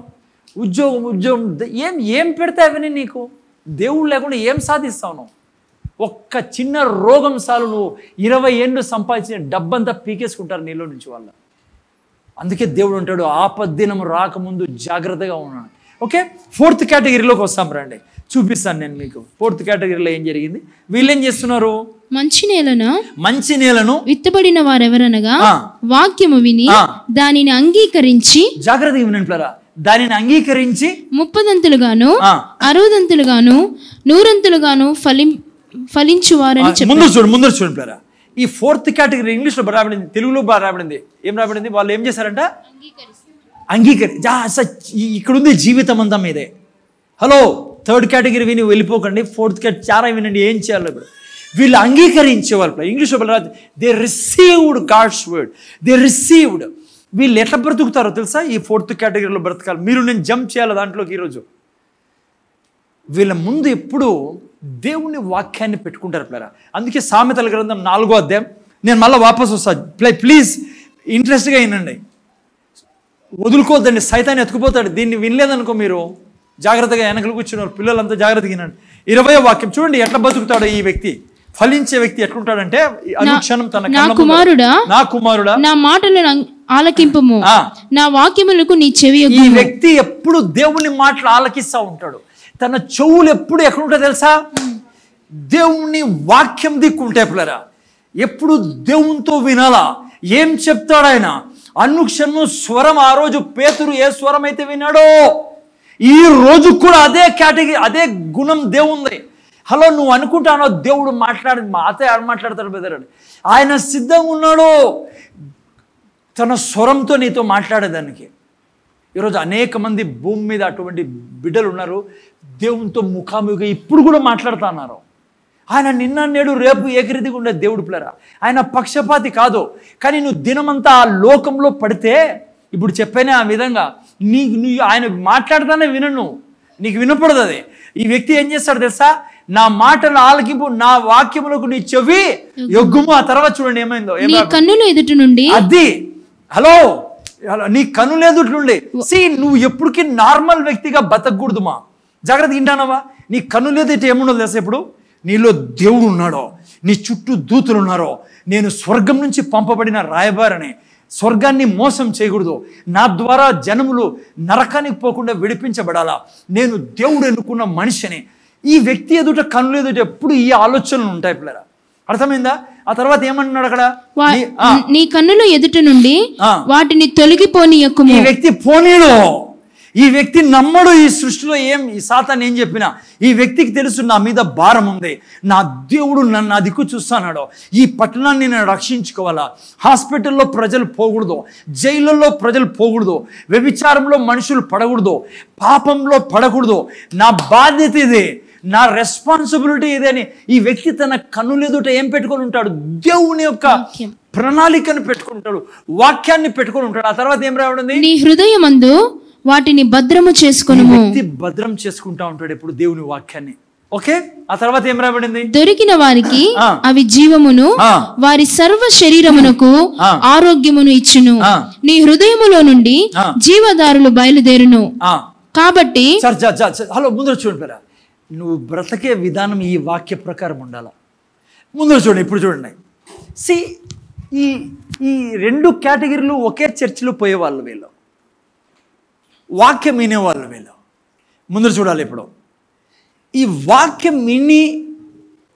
A: ఉద్యోగం ఏం పెడతావని నీకు? దేవుడు లేకుండా ఏం సాధిస్తావు నువ్వు? ఒక్క చిన్న రోగం సాలు నువ్వు 20 ఏళ్ళు సంపాదించిన డబ్బంతా పీకేసుకుంటారు నీలో నుంచి వాళ్ళు. అందుకే దేవుడు అంటాడు, ఆపద్దినం రాకముందు జాగ్రత్తగా ఉన్నాను. ఓకే, 4th కేటగిరీలోకి వస్తాం రండి, చూపిస్తాను నేను మీకు. 4th కేటగిరీలో ఏం జరిగింది? వీళ్ళు ఏం చేస్తున్నారు? మంచి నేలను విత్తబడిన వారెవరనగా వాక్యము విని దానిని అంగీకరించి. జాగ్రత్తగా వినండి ప్లరా, దానిని అంగీకరించి
B: 30 60 100 ఫలించువారని చెప్పారు.
A: ముందు చూడండి. ఈ 4th కేటగిరీ ఇంగ్లీష్లో రాబడింది, తెలుగులో రాబడింది. ఏం రాబడింది? వాళ్ళు ఏం చేశారంట? ఇక్కడ ఉంది జీవితం అంతా మీదే. హలో, 3rd కేటగిరీ విని వెళ్ళిపోకండి. 4th కేటగిరీ చాలా వినండి. ఏం చేయాలి ఇప్పుడు? వీళ్ళు అంగీకరించేవాళ్ళు. ఇంగ్లీష్లో they received God's word, they received. వీళ్ళు ఎట్లా బ్రతుకుతారో తెలుసా? ఈ 4th కేటగిరీలో బ్రతకాలి. మీరు నేను జంప్ చేయాలి దాంట్లోకి. ఈరోజు వీళ్ళ ముందు ఎప్పుడు దేవుని వాక్యాన్ని పెట్టుకుంటారు పిల్లరా. అందుకే సామెతల గ్రంథం 4వ అధ్యాయం, నేను మళ్ళీ వాపసు వస్తాను, ప్లీజ్ ఇంట్రెస్ట్గా వినండి, వదులుకోవద్దండి. సైతాన్ని ఎత్తుకుపోతాడు. దీన్ని వినలేదనుకో మీరు జాగ్రత్తగా వెనకలు కూర్చున్నారు పిల్లలంతా జాగ్రత్తగా వినండి. 20వ వాక్యం చూడండి ఎట్లా బతుకుతాడో ఈ వ్యక్తి. ఫలించే వ్యక్తి ఎట్లుంటాడంటే అనుక్షణం తన
B: నా కుమారుడా నా మాటలను ఆలకింపుము, నా వాక్యములకు నీ చెవి.
A: ఈ వ్యక్తి ఎప్పుడు దేవుని మాటలు ఆలకిస్తూ ఉంటాడు. తన చెవులు ఎప్పుడు ఎక్కడుంటాయి తెలుసా? దేవుని వాక్యం దిక్కుంటాయి పిల్లరా. ఎప్పుడు దేవునితో వినాలా, ఏం చెప్తాడు ఆయన. అనుక్షణం స్వరం. ఆ రోజు పేతురు ఏ స్వరం అయితే విన్నాడో ఈ రోజు కూడా అదే కేటగిరీ, అదే గుణం దేవుంది. హలో, నువ్వు అనుకుంటానో దేవుడు మాతో మాట్లాడతాడు బెదరాడు. ఆయన సిద్ధంగా ఉన్నాడు తన స్వరంతో నీతో మాట్లాడేదానికి. ఈరోజు అనేక మంది భూమి మీద అటువంటి బిడ్డలు ఉన్నారు, దేవునితో ముఖాముఖి ఇప్పుడు కూడా మాట్లాడుతున్నారు. ఆయన నిన్న నేడు రేపు ఏకరీతిగా ఉండే దేవుడు పిల్లరా. ఆయన పక్షపాతి కాదు. కానీ నువ్వు దినమంతా ఆ లోకంలో పడితే, ఇప్పుడు చెప్పానే ఆ విధంగా నీ ఆయన మాట్లాడుతానే వినను, నీకు వినపడదు అది. ఈ వ్యక్తి ఏం చేస్తాడు తెలుసా? నా మాటలు ఆలకింపు, నా వాక్యములకు నీ చెవి యొగ్గుము. ఆ తర్వాత చూడండి ఏమైందో.
B: కన్నుల ఎదుటి నుండి అది,
A: హలో, నీ కన్నుల ఎదుటి నుండి. నువ్వు ఎప్పటికీ నార్మల్ వ్యక్తిగా బతకూడదుమా. జాగ్రత్త వింటానవా? నీ కన్నుల ఎదుటి ఏముండదు తెలుసా? ఇప్పుడు నీలో దేవుడు ఉన్నాడో, నీ చుట్టూ దూతలు ఉన్నారో, నేను స్వర్గం నుంచి పంపబడిన రాయబారని, స్వర్గాన్ని మోసం చేయకూడదు, నా ద్వారా జనములు నరకానికి పోకుండా విడిపించబడాలా, నేను దేవుడు ఎన్నుకున్న మనిషిని. ఈ వ్యక్తి ఎదుట కన్నులు ఎదుట ఎప్పుడు ఈ ఆలోచనలు ఉంటాయి పిల్లరా. అర్థమైందా? ఆ తర్వాత ఏమంటున్నాడు అక్కడ?
B: నీ కన్నుల ఎదుట నుండి వాటిని తొలగిపోనీయకుము.
A: ఈ వ్యక్తి పోనీడు. ఈ వ్యక్తి నమ్మడు. ఈ సృష్టిలో ఈ సాతాను ఏం చెప్పినా ఈ వ్యక్తికి తెలుసు నా మీద భారం ఉంది, నా దేవుడు నన్ను నా దిక్కు చూస్తున్నాడు, ఈ పట్టణాన్ని నేను రక్షించుకోవాలా, హాస్పిటల్లో ప్రజలు పోకూడదు, జైళ్ళల్లో ప్రజలు పోకూడదు, వ్యభిచారంలో మనుషులు పడకూడదు, పాపంలో పడకూడదు, నా బాధ్యత ఇది, నా రెస్పాన్సిబిలిటీ ఇదే అని ఈ వ్యక్తి తన కన్నులెదుట ఏం పెట్టుకొని ఉంటాడు? దేవుని యొక్క ప్రణాళికను పెట్టుకుంటాడు, వాక్యాన్ని పెట్టుకొని ఉంటాడు. ఆ తర్వాత ఏం రావడం?
B: నీ హృదయమందు వాటిని భద్రము చేసుకును.
A: వ్యక్తి భద్రం చేసుకుంటా ఉంటాడు ఎప్పుడు దేవుని వాక్యాన్ని. ఓకే, ఆ తర్వాత ఏం రాబడింది?
B: దొరికిన వారికి అవి జీవమును వారి సర్వ శరీరమునకు ఆరోగ్యమును ఇచ్చును. నీ హృదయములో నుండి జీవదారులు బయలుదేరును. కాబట్టి
A: హలో, ముందు చూడండి, నువ్వు బ్రతకే విధానం ఈ వాక్య ప్రకారం ఉండాల. ముందు చూడండి, ఇప్పుడు చూడండి. ఈ 2 కేటగిరీలు ఒకే చర్చిలో పోయేవాళ్ళు, వీళ్ళు వాక్యం వినేవాళ్ళు, వీళ్ళు ముందు చూడాలి. ఇప్పుడు ఈ వాక్యం విని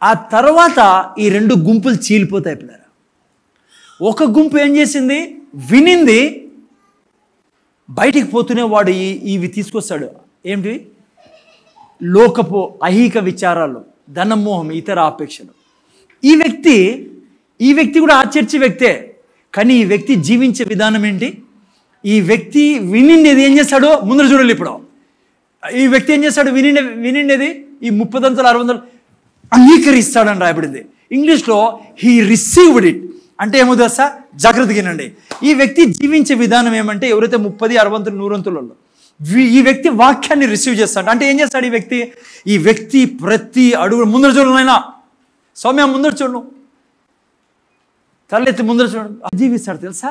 A: ఆ తర్వాత ఈ 2 గుంపులు చీలిపోతాయి పిల్లరా. ఒక గుంపు ఏం చేసింది? వినింది, బయటికి పోతూనే వాడు ఇవి తీసుకొస్తాడు. ఏంటి? లోకపు ఐహిక విచారాలు, ధనమోహం, ఇతర ఆపేక్షలు. ఈ వ్యక్తి కూడా ఆ చర్చి వ్యక్తే. కానీ ఈ వ్యక్తి జీవించే విధానం ఏంటి? ఈ వ్యక్తి వినిండేది ఏం చేస్తాడు? ముందర చూడాలి. ఇప్పుడు ఈ వ్యక్తి ఏం చేస్తాడు? వినిండేది ఈ 30 60 అంగీకరిస్తాడని రాయబడింది. ఇంగ్లీష్లో హీ రిసీవ్డ్ ఇట్ అంటే ఏమో తెలుసా? జాగ్రత్తగా వినండి. ఈ వ్యక్తి జీవించే విధానం ఏమంటే, ఎవరైతే 30 60 100 ఈ వ్యక్తి వాక్యాన్ని రిసీవ్ చేస్తాడు. అంటే ఏం చేస్తాడు ఈ వ్యక్తి ప్రతి అడుగు ముందర చూడనైనా సౌమ్య ముందర చూడను, తలెత్తి ముందర చూడను జీవిస్తాడు తెలుసా?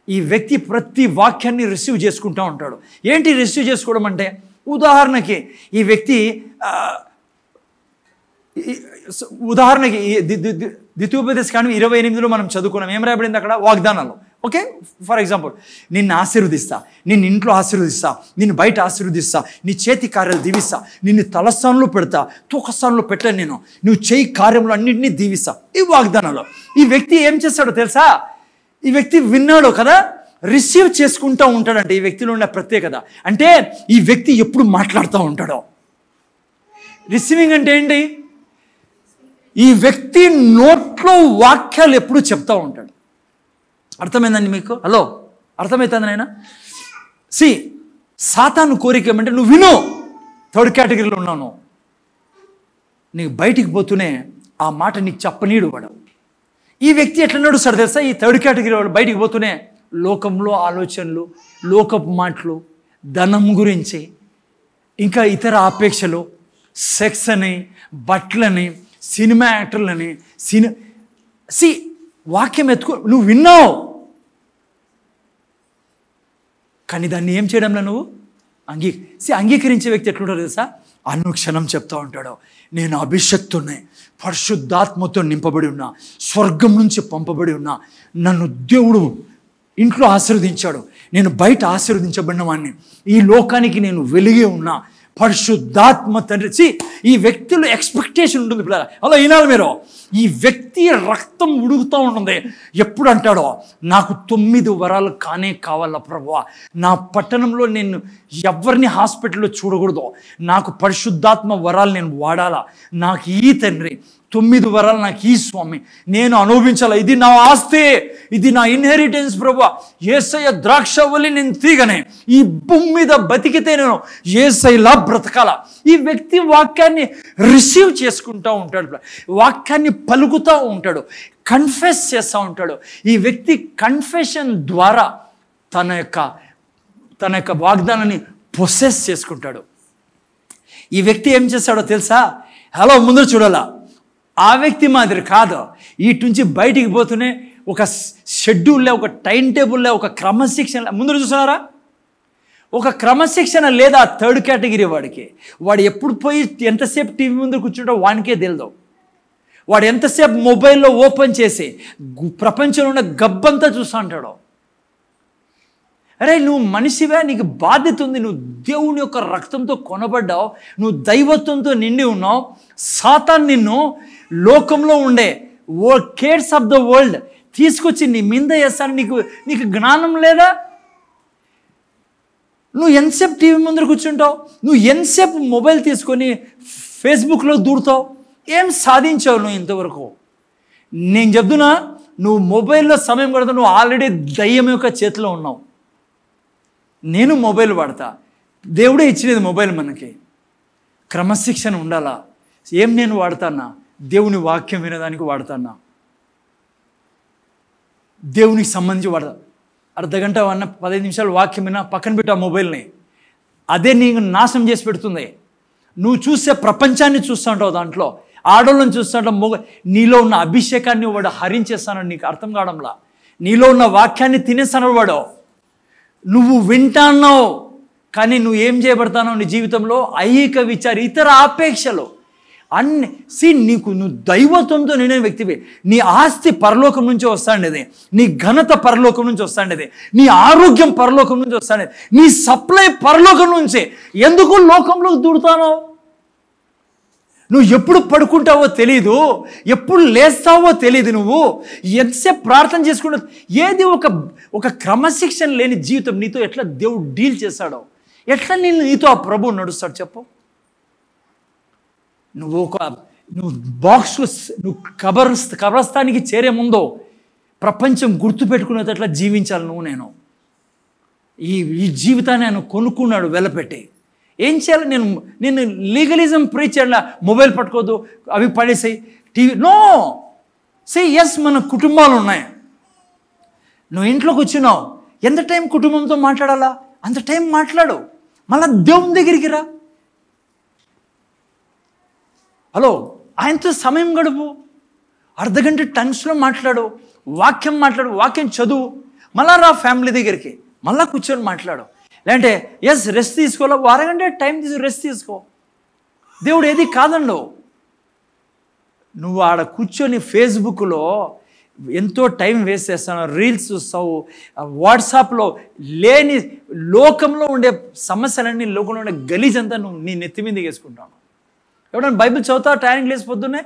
A: ఈ వ్యక్తి ప్రతి వాక్యాన్ని రిసీవ్ చేసుకుంటూ ఉంటాడు. ఏంటి రిసీవ్ చేసుకోవడం అంటే? ఉదాహరణకి ఈ వ్యక్తి ద్వితీయోపదేశ కాండం 28లో మనం చదువుకున్నాం. ఏం రాయబడింది అక్కడ? వాగ్దానాలు. ఓకే, ఫర్ ఎగ్జాంపుల్, నిన్ను ఆశీర్వదిస్తా, నిన్ను ఇంట్లో ఆశీర్వదిస్తా, నిన్ను బయట ఆశీర్వదిస్తా, నీ చేతి కార్యాలు దీవిస్తా, నిన్ను తలస్థానంలో పెడతా, తూకస్థానంలో పెట్టాను నేను, నువ్వు చేయి కార్యములు అన్నింటినీ దీవిస్తా. ఈ వాగ్దానాలు. ఈ వ్యక్తి ఏం చేస్తాడో తెలుసా? ఈ వ్యక్తి విన్నాడు కదా, రిసీవ్ చేసుకుంటూ ఉంటాడంటే ఈ వ్యక్తిలో ఉన్న ప్రత్యేకత. అంటే ఈ వ్యక్తి ఎప్పుడు మాట్లాడుతూ ఉంటాడో. రిసీవింగ్ అంటే ఏంటి? ఈ వ్యక్తి నోట్లో వాక్యాలు ఎప్పుడు చెప్తూ ఉంటాడు. అర్థమైందండి మీకు? హలో, అర్థమవుతుంది నాయన? సాతాను కోరిక ఏమంటే నువ్వు విను, థర్డ్ కేటగిరీలో ఉన్నాను, నీకు బయటికి పోతూనే ఆ మాట నీకు చెప్పనీడు వాడు. ఈ వ్యక్తి ఎట్లా నడుస్తాడు తెలుసా? ఈ థర్డ్ కేటగిరీ వాడు బయటికి పోతూనే లోకంలో ఆలోచనలు, లోకపు మాటలు, ధనం గురించి, ఇంకా ఇతర ఆపేక్షలు, సెక్స్ అని, బట్టలని, సినిమా యాక్టర్లని, వాక్యం ఎత్తుకో, నువ్వు విన్నావు కానీ దాన్ని ఏం చేయడంలో నువ్వు అంగీకరించే వ్యక్తి ఎట్లుంటాడు తెలుసా? అనుక్షణం చెప్తా ఉంటాడు, నేను అభిషక్తున్నే, పరిశుద్ధాత్మతో నింపబడి ఉన్నా, స్వర్గం నుంచి పంపబడి ఉన్నా, నన్ను దేవుడు ఇంట్లో ఆశీర్వదించాడు, నేను బయట ఆశీర్వదించబడిన వాడిని, ఈ లోకానికి నేను వెలిగే ఉన్నా, పరిశుద్ధాత్మ తండ్రి. ఈ వ్యక్తిలో ఎక్స్పెక్టేషన్ ఉంటుంది పిల్లల. అలా వినాలి మీరు. ఈ వ్యక్తి రక్తం ఉడుకుతూ ఉంటుంది. ఎప్పుడు అంటాడో, నాకు 9 వరాలు కావాలా ప్రభువా, నా పట్టణంలో నేను ఎవరిని హాస్పిటల్లో చూడకూడదు, నాకు పరిశుద్ధాత్మ వరాలు నేను వాడాలా, నాకు ఈ తండ్రి 9 వరాలు నాకు ఈ స్వామి, నేను అనుభవించాలా, ఇది నా ఆస్తి, ఇది నా ఇన్హెరిటెన్స్ ప్రభువా, యేసయ్య ద్రాక్షవల్లి నేను తీగనే ఈ భూమి మీద బతికితే నేను యేసయ్యలా బ్రతకాల. ఈ వ్యక్తి వాక్యాన్ని రిసీవ్ చేసుకుంటూ ఉంటాడు, వాక్యాన్ని పలుకుతూ ఉంటాడు, కన్ఫెస్ చేస్తూ ఉంటాడు. ఈ వ్యక్తి కన్ఫెషన్ ద్వారా తన యొక్క వాగ్దానాన్ని పొసెస్ చేసుకుంటాడు. ఈ వ్యక్తి ఏం చేస్తాడో తెలుసా? హలో, ముందు చూడాలా, ఆ వ్యక్తి మాదిరి కాదు. వీటి నుంచి బయటికి పోతూనే ఒక షెడ్యూల్లే, ఒక టైం టేబుల్లే, ఒక క్రమశిక్షణ ముందు చూస్తున్నారా? ఒక క్రమశిక్షణ లేదా థర్డ్ కేటగిరీ వాడికి. వాడు ఎప్పుడు పోయి ఎంతసేపు టీవీ ముందు కూర్చుంటో వానికే తెలియదు. వాడు ఎంతసేపు మొబైల్లో ఓపెన్ చేసి ప్రపంచంలో ఉన్న గబ్బంతా చూస్తూ ఉంటాడు. అరే, నువ్వు మనిషివే, నీకు బాధ్యత ఉంది, నువ్వు దేవుని యొక్క రక్తంతో కొనబడ్డావు, నువ్వు దైవత్వంతో నిండి ఉన్నావు. సాతాను నిన్ను లోకంలో ఉండే కేర్స్ ఆఫ్ ద వరల్డ్ తీసుకొచ్చి నీ మీద వేస్తాను. నీకు జ్ఞానం లేదా? నువ్వు ఎంతసేపు టీవీ ముందర కూర్చుంటావు, నువ్వు ఎంతసేపు మొబైల్ తీసుకొని ఫేస్బుక్లో దూరుతావు, ఏం సాధించావు నువ్వు ఇంతవరకు? నేను చెప్తున్నా, నువ్వు మొబైల్లో సమయం గడుపుతావు, నువ్వు ఆల్రెడీ దయ్యం యొక్క చేతిలో ఉన్నావు. నేను మొబైల్ వాడతా, దేవుడే ఇచ్చినది మొబైల్ మనకి. క్రమశిక్షణ ఉండాలా. ఏం నేను వాడతానా? దేవుని వాక్యం వినడానికి వాడతానా, దేవునికి సంబంధించి వాడతా. అర్ధగంట 15 నిమిషాలు వాక్యం విన్నా పక్కన పెట్టు ఆ మొబైల్ని. అదే నీకు నాశనం చేసి పెడుతుంది. నువ్వు చూసే ప్రపంచాన్ని చూస్తూ ఉంటావు, దాంట్లో ఆడోళ్ళని చూస్తూ ఉంటావు. నీలో ఉన్న అభిషేకాన్ని వాడు హరించేస్తాను, నీకు అర్థం కావడంలా. నీలో ఉన్న వాక్యాన్ని తినేస్తాను వాడు. నువ్వు వింటాన్నావు కానీ నువ్వు ఏం చేయబడతానో నీ జీవితంలో ఐహిక విచారి, ఇతర ఆపేక్షలు అన్ని. నువ్వు దైవత్వంతో నిండిన వ్యక్తివి. నీ ఆస్తి పరలోకం నుంచి వస్తాండేది, నీ ఘనత పరలోకం నుంచి వస్తాండేది, నీ ఆరోగ్యం పరలోకం నుంచి వస్తాండేది, నీ సప్లై పరలోకం నుంచి. ఎందుకు లోకంలోకి దూరుతానో? నువ్వు ఎప్పుడు పడుకుంటావో తెలీదు, ఎప్పుడు లేస్తావో తెలియదు, నువ్వు ఎంతసేపు ప్రార్థన చేసుకుంటా. ఏది ఒక క్రమశిక్షణ లేని జీవితం నీతో ఎట్లా దేవుడు డీల్ చేస్తాడో, ఎట్లా నీతో ఆ ప్రభువు నడుస్తాడు చెప్పు? నువ్వు బాక్స్లో నువ్వు కబరస్థానికి చేరే ముందో ప్రపంచం గుర్తుపెట్టుకునేటట్లా జీవించాలి నువ్వు. ఈ జీవితాన్ని ఆయన కొనుక్కున్నాడు వెలపెట్టి. ఏం చేయాలి? నేను లీగలిజం ప్రీచ్ చేయాల, మొబైల్ పట్టుకోవద్దు, అవి పడేసాయి, టీవీ నో. ఎస్, మన కుటుంబాలు ఉన్నాయి. నువ్వు ఇంట్లోకి వచ్చినావు, ఎంత టైం కుటుంబంతో మాట్లాడాలా అంత టైం మాట్లాడు. మళ్ళా దేవుని దగ్గరికి రా. హలో, ఆయనతో సమయం గడుపు. అర్ధగంట టంగ్స్లో మాట్లాడు, వాక్యం చదువు. మళ్ళా రా ఫ్యామిలీ దగ్గరికి, మళ్ళా కూర్చొని మాట్లాడు. లేదంటే ఎస్ రెస్ట్ తీసుకోవాలా, అరగంట టైం రెస్ట్ తీసుకో. దేవుడు ఏది కాదండు. నువ్వు ఆడ కూర్చొని ఫేస్బుక్లో ఎంతో టైం వేస్ట్ చేస్తావు, రీల్స్ చూస్తావు, వాట్సాప్లో లేని లోకంలో ఉండే సమస్యలన్నీ, లోకంలో ఉండే గలీజ్ అంతా నువ్వు నీ నెత్తి మీద వేసుకుంటావు. ఎవడన్నా బైబిల్ చదువుతావు టైంకి లేసి పొద్దున్నే?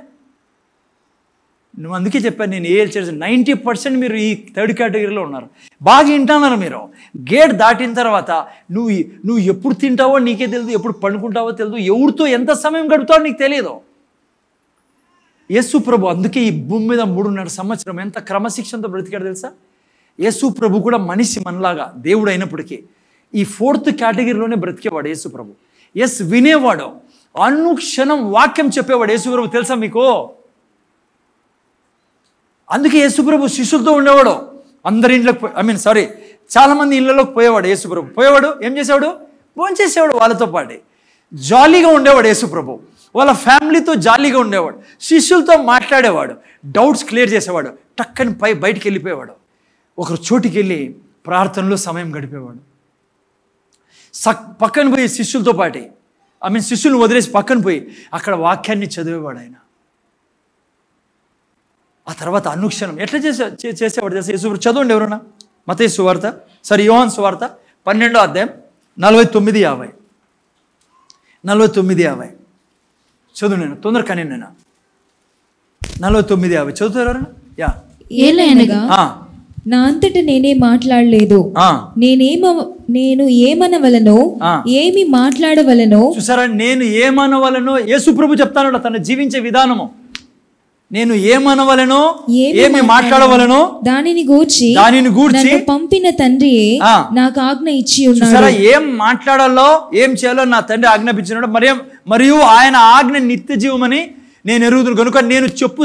A: నువ్వు అందుకే చెప్పాను నేను ఏఎల్ చర్చ్ 90% మీరు ఈ థర్డ్ కేటగిరీలో ఉన్నారు. బాగా వింటున్నారు మీరు. గేట్ దాటిన తర్వాత నువ్వు ఎప్పుడు తింటావో నీకే తెలియదు, ఎప్పుడు పండుకుంటావో తెలియదు, ఎవరితో ఎంత సమయం గడుపుతావో నీకు తెలియదు. యేసు ప్రభు అందుకే ఈ భూమి మీద 3.5 సంవత్సరం ఎంత క్రమశిక్షణతో బ్రతికాడు తెలుసా? యేసు ప్రభు కూడా మనిషి మనలాగా దేవుడు అయినప్పటికీ ఈ 4th కేటగిరీలోనే బ్రతికేవాడు యేసు ప్రభు. వినేవాడు, అనుక్షణం వాక్యం చెప్పేవాడు యేసు ప్రభు. తెలుసా మీకు? అందుకే యేసు ప్రభు శిష్యులతో ఉండేవాడు. అందరి ఇంట్లోకి చాలా మంది ఇళ్ళలోకి పోయేవాడు యేసు ప్రభు. పోయేవాడు, ఏం చేసేవాడు? భోంచేసేవాడు వాళ్ళతో పాటు. జాలీగా ఉండేవాడు యేసు ప్రభు. వాళ్ళ ఫ్యామిలీతో జాలీగా ఉండేవాడు. శిష్యులతో మాట్లాడేవాడు, డౌట్స్ క్లియర్ చేసేవాడు, టక్కని బయటికి వెళ్ళిపోయేవాడు. ఒకరు చోటికి వెళ్ళి ప్రార్థనలో సమయం గడిపేవాడు. పక్కన పోయి శిష్యులతో పాటు శిష్యులను వదిలేసి పక్కన పోయి అక్కడ వాక్యాన్ని చదివేవాడు ఆయన. ఆ తర్వాత అనుక్షణం ఎట్లా చేసేవాడు తెలుసా యేసు? చదవండి ఎవరన్నా మత్తయి సువార్త, యోహాను సువార్త 12వ అధ్యాయం 49-50. 49-50 చదువు. నేను తొందర కానీ నేను 49-50 చదువుతారు ఎవరన్నా?
B: ఏలయనగా
C: నా అంతట నేనే మాట్లాడలేదు, నేను ఏమనవలనో ఏమి మాట్లాడవలనో.
A: చూసారా, నేను ఏమనవలనో యేసు ప్రభు చెప్తాను తను జీవించే విధానము. నేను ఏమనవలనో ఏమి మాట్లాడవలనో దానిని గూర్చి
C: పంపిన తండ్రియే నాకు ఆజ్ఞ ఇచ్చి ఉన్నాడు.
A: ఏం మాట్లాడాలో ఏం చేయాలో నా తండ్రి ఆజ్ఞాపించినాడు. మరియు ఆయన ఆజ్ఞ నిత్య జీవమని నేను ఎరుగుదును కనుక నేను చెప్పు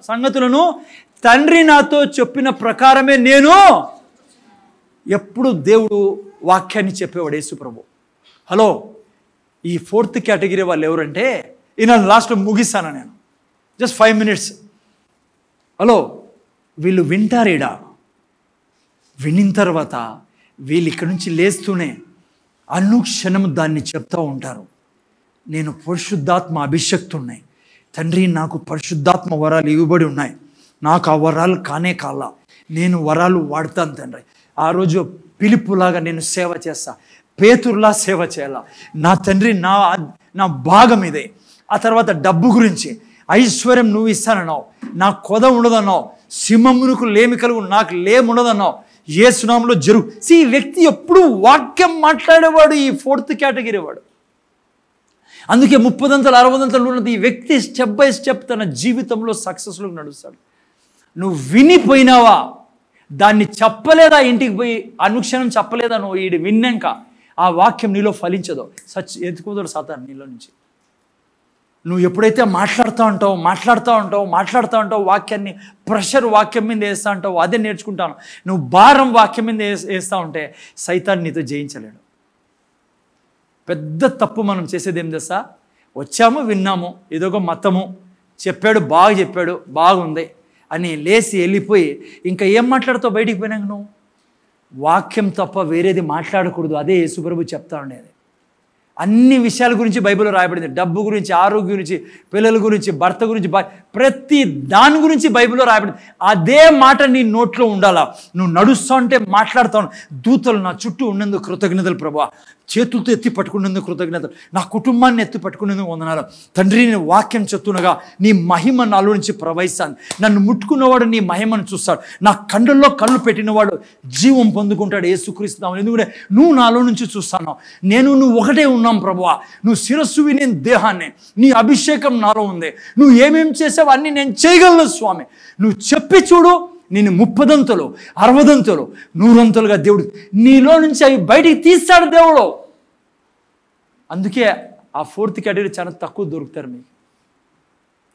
A: సంగతులను తండ్రి నాతో చెప్పిన ప్రకారమే నేను. ఎప్పుడు దేవుడు వాక్యాన్ని చెప్పేవాడు యేసు ప్రభు. హలో, ఈ 4th కేటగిరీ వాళ్ళు ఎవరంటే ఈయన లాస్ట్లో ముగిస్తాను నేను, జస్ట్ 5 minutes. హలో, వీళ్ళు వింటారేడా? వినిన తర్వాత వీళ్ళు ఇక్కడి నుంచి లేస్తూనే అనుక్షణం దాన్ని చెప్తూ ఉంటారు. నేను పరిశుద్ధాత్మ అభిషక్తున్నాయి తండ్రి, నాకు పరిశుద్ధాత్మ వరాలు ఇవ్వబడి ఉన్నాయి, నాకు ఆ వరాలు కానే కాలా, నేను వరాలు వాడతాను తండ్రి. ఆ రోజు పిలుపులాగా నేను సేవ చేస్తా, పేతురులా సేవ చేయాలా నా తండ్రి, నా భాగం ఇదే. ఆ తర్వాత డబ్బు గురించి, ఐశ్వర్యం నువ్వు ఇస్తానన్నావు, నాకు కొద ఉండదన్నావు, సింహమునకు లేమి కలుగు, నాకు లేమి ఉండదన్నావు, యేసు నామములో జరుగు. ఈ వ్యక్తి ఎప్పుడు వాక్యం మాట్లాడేవాడు, ఈ 4th కేటగిరీ వాడు. అందుకే 30 60 ఉన్నది ఈ వ్యక్తి స్టెప్ బై స్టెప్ తన జీవితంలో సక్సెస్లో నడుస్తాడు. నువ్వు వినిపోయినావా, దాన్ని చెప్పలేదా, ఇంటికి పోయి అనుక్షణం చెప్పలేదా, నువ్వు వీడు విన్నాక ఆ వాక్యం నీలో ఫలించదో ఎత్తుకోదాడు సాతాను నీలో నుంచి. నువ్వు ఎప్పుడైతే మాట్లాడుతూ ఉంటావు వాక్యాన్ని ప్రెషర్ వాక్యం మీద వేస్తూ ఉంటావు, అదే నేర్చుకుంటాను. నువ్వు భారం వాక్యం మీద వేస్తూ ఉంటే సైతాన్ని నీతో జయించలేడు. పెద్ద తప్పు మనం చేసేది ఏం తెలుసా? వచ్చాము, విన్నాము, ఇదొక మతము, చెప్పాడు, బాగా చెప్పాడు, బాగుంది అని లేచి వెళ్ళిపోయి ఇంకా ఏం మాట్లాడుతావు బయటికి పోయినాక? నువ్వు వాక్యం తప్ప వేరేది మాట్లాడకూడదు. అదే యేసుప్రభు చెప్తా ఉండేది. అన్ని విషయాల గురించి బైబిల్లో రాయబడింది. డబ్బు గురించి, ఆరోగ్యం గురించి, పిల్లల గురించి, భర్త గురించి, ప్రతి దాని గురించి బైబిల్లో రాయబడింది. అదే మాట నీ నోట్లో ఉండాలా. నువ్వు నడుస్తూ ఉంటే మాట్లాడుతావు, దూతలు నా చుట్టూ ఉన్నందుకు కృతజ్ఞతలు ప్రభువా, చేతులతో ఎత్తి పట్టుకునేందుకు కృతజ్ఞతలు, నా కుటుంబాన్ని ఎత్తి పట్టుకునేందుకు వందనాలు తండ్రి. నేను వాక్యం చెప్తుండగా నీ మహిమ నాలో నుంచి ప్రవహిస్తాను. నన్ను ముట్టుకున్నవాడు నీ మహిమను చూస్తాడు. నా కండల్లో కళ్ళు పెట్టినవాడు జీవం పొందుకుంటాడు. యేసుక్రీస్తు ఎందుకంటే నువ్వు నాలో నుంచి చూస్తాను. నువ్వు ఒకటే ఉన్నాం ప్రభువా. నువ్వు శిరస్సువి, నేను దేహాన్ని, నీ అభిషేకం నాలో ఉంది. నువ్వు ఏమేం చేసావు అన్నీ నేను చేయగలను స్వామి. నువ్వు చెప్పి చూడు, నేను 30 60 100 దేవుడు నీలో నుంచి అవి బయటికి తీస్తాడు దేవుడు. అందుకే ఆ 4th కేటగిరీ చాలా తక్కువ దొరుకుతారు మీకు.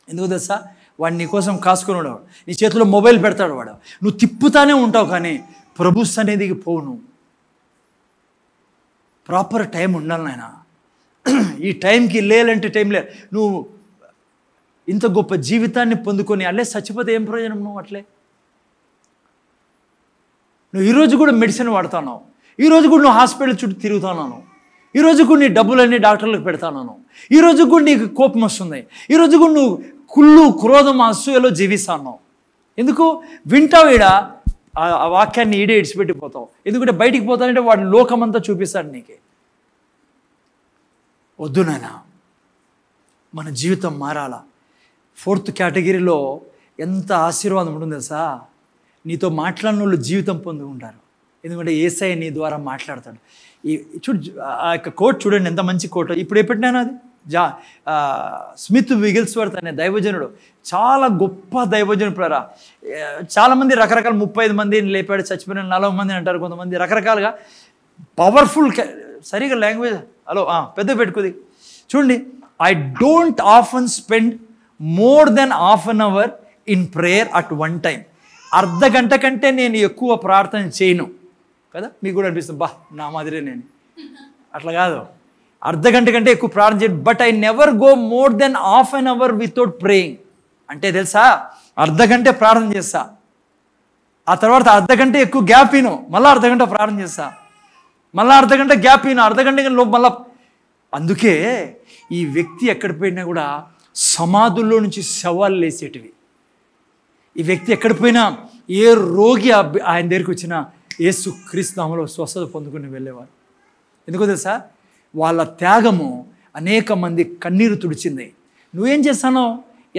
A: ఎందుకు తెలుసా? వాడు నీ కోసం కాసుకొని ఉండేవాడు, నీ చేతిలో మొబైల్ పెడతాడు వాడు, నువ్వు తిప్పుతానే ఉంటావు, కానీ ప్రభు సన్నిధికి పోవు. నువ్వు ప్రాపర్ టైం ఉండాలి నాయన. ఈ టైంకి లేలంటే టైం లే. నువ్వు ఇంత గొప్ప జీవితాన్ని పొందుకొని అట్లే చచ్చిపోతే ఏం ప్రయోజనం? నువ్వు అట్లే నువ్వు ఈరోజు కూడా మెడిసిన్ వాడుతున్నావు, ఈరోజు కూడా నువ్వు హాస్పిటల్ చుట్టూ తిరుగుతున్నాను, ఈరోజు కూడా నీ డబ్బులన్నీ డాక్టర్లకు పెడతాను, ఈరోజు కూడా నీకు కోపం వస్తుంది, ఈరోజు కూడా నువ్వు కుళ్ళు, క్రోధం, అసూయలో జీవిస్తున్నావు. ఎందుకు వింటావు? ఆ వాక్యాన్ని ఈడే ఇడిచిపెట్టిపోతావు. ఎందుకంటే బయటికి పోతానంటే వాడు లోకమంతా చూపిస్తాడు నీకే. వద్దు నాయన, మన జీవితం మారాలా. 4th కేటగిరీలో ఎంత ఆశీర్వాదం ఉంటుంది తెలుసా? నీతో మాట్లాడిన వాళ్ళు జీవితం పొందుకుంటారు. ఎందుకంటే యేసయ్య నీ ద్వారా మాట్లాడతాడు. ఈ చూడు, ఆ యొక్క కోట్ చూడండి, ఎంత మంచి కోట్. ఇప్పుడు ఎప్పటినైనా అది స్మిత్ విగిల్స్వర్త్ అనే దైవజనుడు, చాలా గొప్ప దైవజనుడు. చాలామంది రకరకాల 35 మందిని లేపాడు, చచ్చిపోయిన 40 మందిని అంటారు కొంతమంది, రకరకాలుగా పవర్ఫుల్. సరిగా లాంగ్వేజ్ పెద్ద పెట్టుకుంది. చూడండి, I don't often spend more than half an hour in prayer at one time. అర్ధ గంట కంటే నేను ఎక్కువ ప్రార్థన చేయను కదా. మీకు కూడా అనిపిస్తుంది, నా మాదిరే నేను, అట్లా కాదు, అర్ధ గంట కంటే ఎక్కువ ప్రార్థన చేయను. But I never go more than half an hour without praying. అంటే తెలుసా, అర్ధ గంటే ప్రార్థన చేస్తా, ఆ తర్వాత అర్ధ గంట ఎక్కువ గ్యాప్ ఇను, మళ్ళీ అర్ధ గంట ప్రార్థన చేస్తా, మళ్ళీ అర్ధ గంట గ్యాప్ ఇను, అర్ధ గంట మళ్ళా. అందుకే ఈ వ్యక్తి ఎక్కడ పోయినా కూడా సమాధుల్లో నుంచి శవాలు లేసేటివి. ఈ వ్యక్తి ఎక్కడ పోయినా, ఏ రోగి ఆయన దగ్గరికి వచ్చినా యేసు క్రీస్తు నామములో స్వస్థత పొందుకుని వెళ్ళేవారు. ఎందుకో తెలుసా, వాళ్ళ త్యాగము అనేక మంది కన్నీరు తుడిచింది. నువ్వేం చేస్తానో,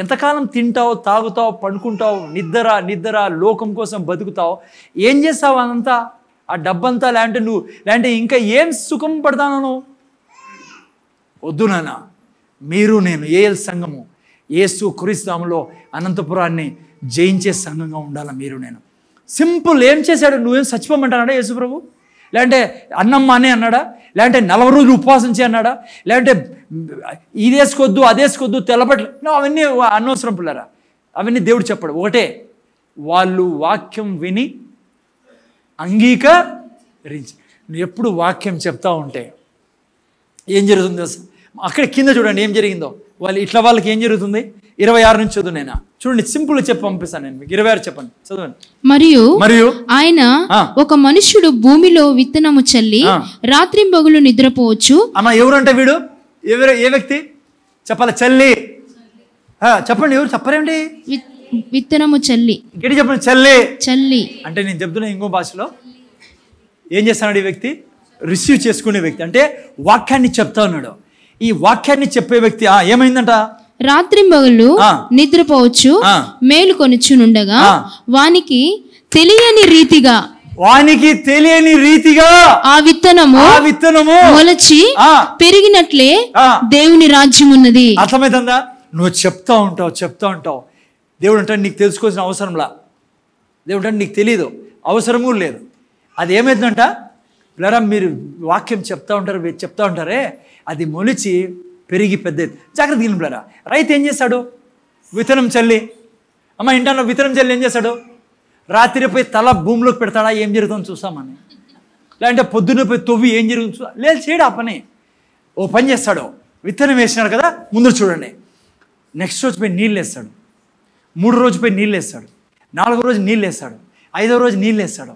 A: ఎంతకాలం తింటావు, తాగుతావు, పండుకుంటావు, నిద్ర లోకం కోసం బతుకుతావు, ఏం చేస్తావు అదంతా, ఆ డబ్బంతా, లేదంటే ఇంకా ఏం సుఖం పడతాను నువ్వు? వద్దు నాన్న, మీరు నేను ఏఎల్ సంఘము యేసు క్రీస్తు నామములో అనంతపురాన్ని జయించే సంఘంగా ఉండాలి. మీరు నేను సింపుల్. ఏం చేశాడు? నువ్వేం చచ్చిపోమంటాడా యేసు ప్రభు? లేదంటే అన్నం మానే అన్నాడా? లేదంటే 40 రోజులు ఉపవాసం చేయ అన్నాడా? లేదంటే ఇదేసుకోవద్దు అదేసుకోవద్దు తెల్లబట్టలు, అవన్నీ అనవసరం పిల్లరా, అవన్నీ దేవుడు చెప్పాడు. ఒకటే, వాళ్ళు వాక్యం విని అంగీకరించి. నువ్వు ఎప్పుడు వాక్యం చెప్తా ఉంటే ఏం జరుగుతుందో అక్కడ కింద చూడండి ఏం జరిగిందో. వాళ్ళకి ఏం జరుగుతుంది? 26 నుంచి చదువు. నేను చూడండి, సింపుల్ చెప్పి పంపిస్తాను నేను మీకు. 26 చెప్పండి, చదవండి.
B: మరియు ఆయన ఒక మనుష్యుడు భూమిలో విత్తనము చల్లి రాత్రింబగలు నిద్రపోవచ్చు.
A: అమ్మ, ఎవరంటే వీడు? ఏ వ్యక్తి చెప్పాలి? చల్లి. చెప్పండి, ఎవరు చెప్పరేంటి?
B: విత్తనము చల్లి.
A: గట్టి చెప్పండి. చల్లి అంటే నేను చెప్తున్నా ఇంకో భాషలో. ఏం చేస్తున్నాడు ఈ వ్యక్తి? రిసీవ్ చేసుకునే వ్యక్తి, అంటే వాక్యాన్ని చెప్తా ఉన్నాడు. ఈ వాక్యాన్ని చెప్పే వ్యక్తి ఏమైందంట?
B: రాత్రింబగళ్ళు నిద్రపోవచ్చు, మేలుకొనుచునుండగా వానికి తెలియని రీతిగా ఆ విత్తనము మొలచి పెరిగినట్లే దేవుని రాజ్యం ఉన్నది.
A: అర్థమైందా? నువ్వు చెప్తా ఉంటావు. దేవుడు అంటే నీకు తెలుసుకోవాల్సిన అవసరంలా, దేవుడు అంటే నీకు తెలియదు, అవసరము లేదు. అది ఏమైందంట? పిల్లరా, మీరు వాక్యం చెప్తా ఉంటారే, అది మొలిచి పెరిగి పెద్ద. జాగ్రత్త పిల్లరా. రైతు ఏం చేస్తాడు? విత్తనం చల్లి, అమ్మ ఇంటాను, విత్తనం చల్లి ఏం చేస్తాడు? రాత్రి పోయి తల భూమిలోకి పెడతాడా? ఏం జరుగుతుందో చూస్తామని. లేదంటే పొద్దున్న పోయి తవ్వి ఏం జరుగుతుందో లేదు, చేయడు ఆ పని. ఓ పని చేస్తాడు, విత్తనం వేసినాడు కదా, ముందు చూడండి. నెక్స్ట్ రోజు పోయి నీళ్ళు వేస్తాడు, 3వ రోజు పోయి నీళ్ళు వేస్తాడు, 4వ రోజు నీళ్ళు వేస్తాడు, 5వ రోజు నీళ్ళు వేస్తాడు.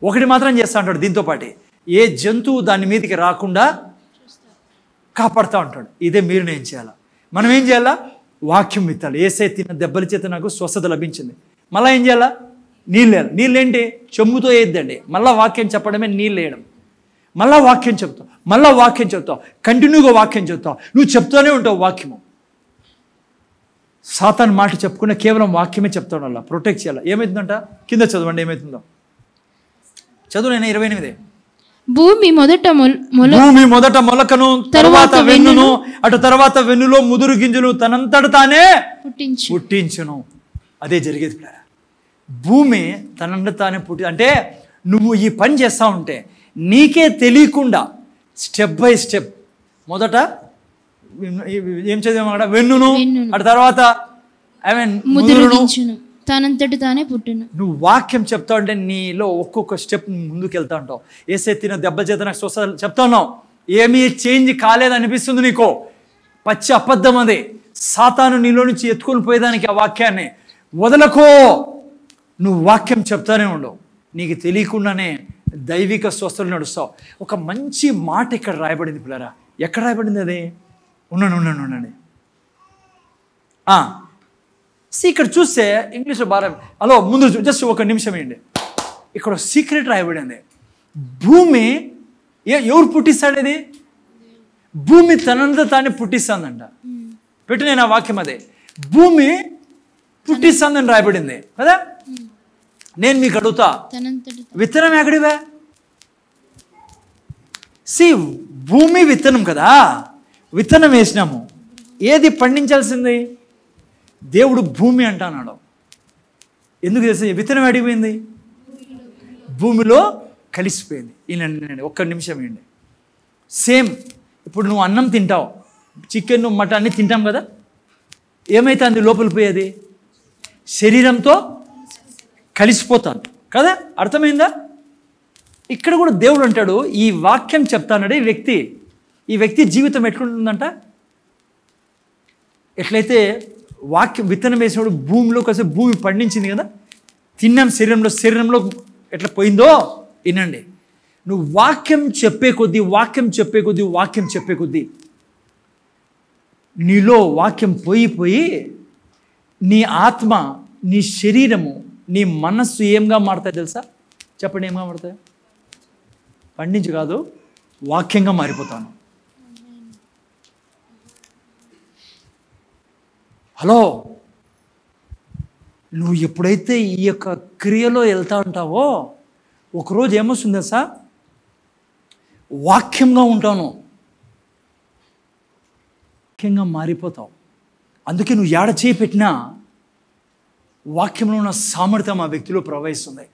A: ఒకటి మాత్రం చేస్తూ ఉంటాడు, దీంతో పాటు ఏ జంతువు దాని మీదకి రాకుండా కాపాడుతూ ఉంటాడు. ఇదే మీరు నేను చేయాలా? మనం ఏం చేయాలా? వాక్యం విత్తాలి. ఏసై తిన్న దెబ్బల చేత నాకు స్వస్థత లభించింది. మళ్ళీ ఏం చేయాలా? నీళ్ళు వేయాలి. నీళ్ళు ఏంటి? చెంబుతో వేయద్దండి, మళ్ళీ వాక్యం చెప్పడమే నీళ్ళు వేయడం. మళ్ళీ వాక్యం చెప్తావు, కంటిన్యూగా వాక్యం చెప్తావు, నువ్వు చెప్తూనే ఉంటావు వాక్యము. సాతాను మాట చెప్పుకున్న కేవలం వాక్యమే చెప్తాడు. అలా ప్రొటెక్ట్ చేయాలి. ఏమవుతుందంట? కింద చదవండి ఏమవుతుందో. చదువు నేను 28.
B: భూమి మొదట మొలకను, తర్వాత వెన్నును, అటు తర్వాత వెన్నులో ముదురు గింజలు తనంతట తానే పుట్టించును. అదే జరిగేది. భూమి తనంతట తానే అంటే నువ్వు ఈ పని చేస్తా ఉంటే నీకే తెలియకుండా స్టెప్ బై స్టెప్ మొదట ఏం చదివామక్కడ? వెన్నును, అటు తర్వాత తనంతటి తానే పుట్టును.
A: నువ్వు వాక్యం చెప్తా ఉంటే నీలో ఒక్కొక్క స్టెప్ ముందుకు వెళ్తా ఉంటావు. ఏసై తిన దెబ్బ చేత నాకు స్వస్థత చెప్తా ఉన్నావు, ఏమీ చేంజ్ కాలేదనిపిస్తుంది నీకో, పచ్చి అబద్ధం అది. సాతాను నీలో నుంచి ఎత్తుకొని పోయేదానికి ఆ వాక్యాన్ని వదలకో. నువ్వు వాక్యం చెప్తానే ఉండవు, నీకు తెలియకుండానే దైవిక స్వస్థలు నడుస్తావు. ఒక మంచి మాట ఇక్కడ రాయబడింది పిల్లరా. ఎక్కడ రాయబడింది అది? ఉండండి. ఇక్కడ చూస్తే ఇంగ్లీష్లో బాగా, హలో ముందు జస్ట్ ఒక నిమిషం ఏంటి, ఇక్కడ సీక్రెట్ రాయబడింది. భూమి ఎవరు పుట్టిస్తాడు? ఇది భూమి తనంత తానే పుట్టిస్తుందంట. పెట్టు నేను ఆ వాక్యం అదే. భూమి పుట్టిస్తుందని రాయబడింది కదా. నేను మీకు అడుగుతా, విత్తనం ఎక్కడివే? భూమి విత్తనం కదా, విత్తనం వేసినాము, ఏది పండించాల్సింది? దేవుడు భూమి అంటున్నాడు. ఎందుకు తెలుసు? విత్తనం అడిగిపోయింది, భూమిలో కలిసిపోయింది. ఈయనండి ఒక్క నిమిషం ఏంటి, సేమ్ ఇప్పుడు నువ్వు అన్నం తింటావు, చికెన్ మటన్ అన్ని తింటాం కదా, ఏమైతే అంది లోపల పోయేది? శరీరంతో కలిసిపోతాను కదా, అర్థమైందా? ఇక్కడ కూడా దేవుడు అంటాడు, ఈ వాక్యం చెప్తానడే ఈ వ్యక్తి జీవితం ఎట్లుంటుందంట, ఎట్లయితే వాక్యం విత్తనం వేసినప్పుడు భూమిలో కాసేపు భూమి పండించింది కదా, తిన్నాం శరీరంలో ఎట్లా పోయిందో వినండి. నువ్వు వాక్యం చెప్పే కొద్దీ నీలో వాక్యం పోయి నీ ఆత్మ, నీ శరీరము, నీ మనస్సు ఏంగా మారుతాయి తెలుసా? చెప్పండి, ఏంగా మారుతాయి? పండించి కాదు, వాక్యంగా మారిపోతాను. హలో, నువ్వు ఎప్పుడైతే ఈ యొక్క క్రియలో వెళ్తా ఉంటావో ఒకరోజు ఏమొస్తుంది తెలుసా? వాక్యంగా ఉంటాను, వాక్యంగా మారిపోతావు. అందుకే నువ్వు ఏడ చేయి పెట్టినా వాక్యంలో ఉన్న సామర్థ్యం ఆ వ్యక్తిలో ప్రవహిస్తుంది.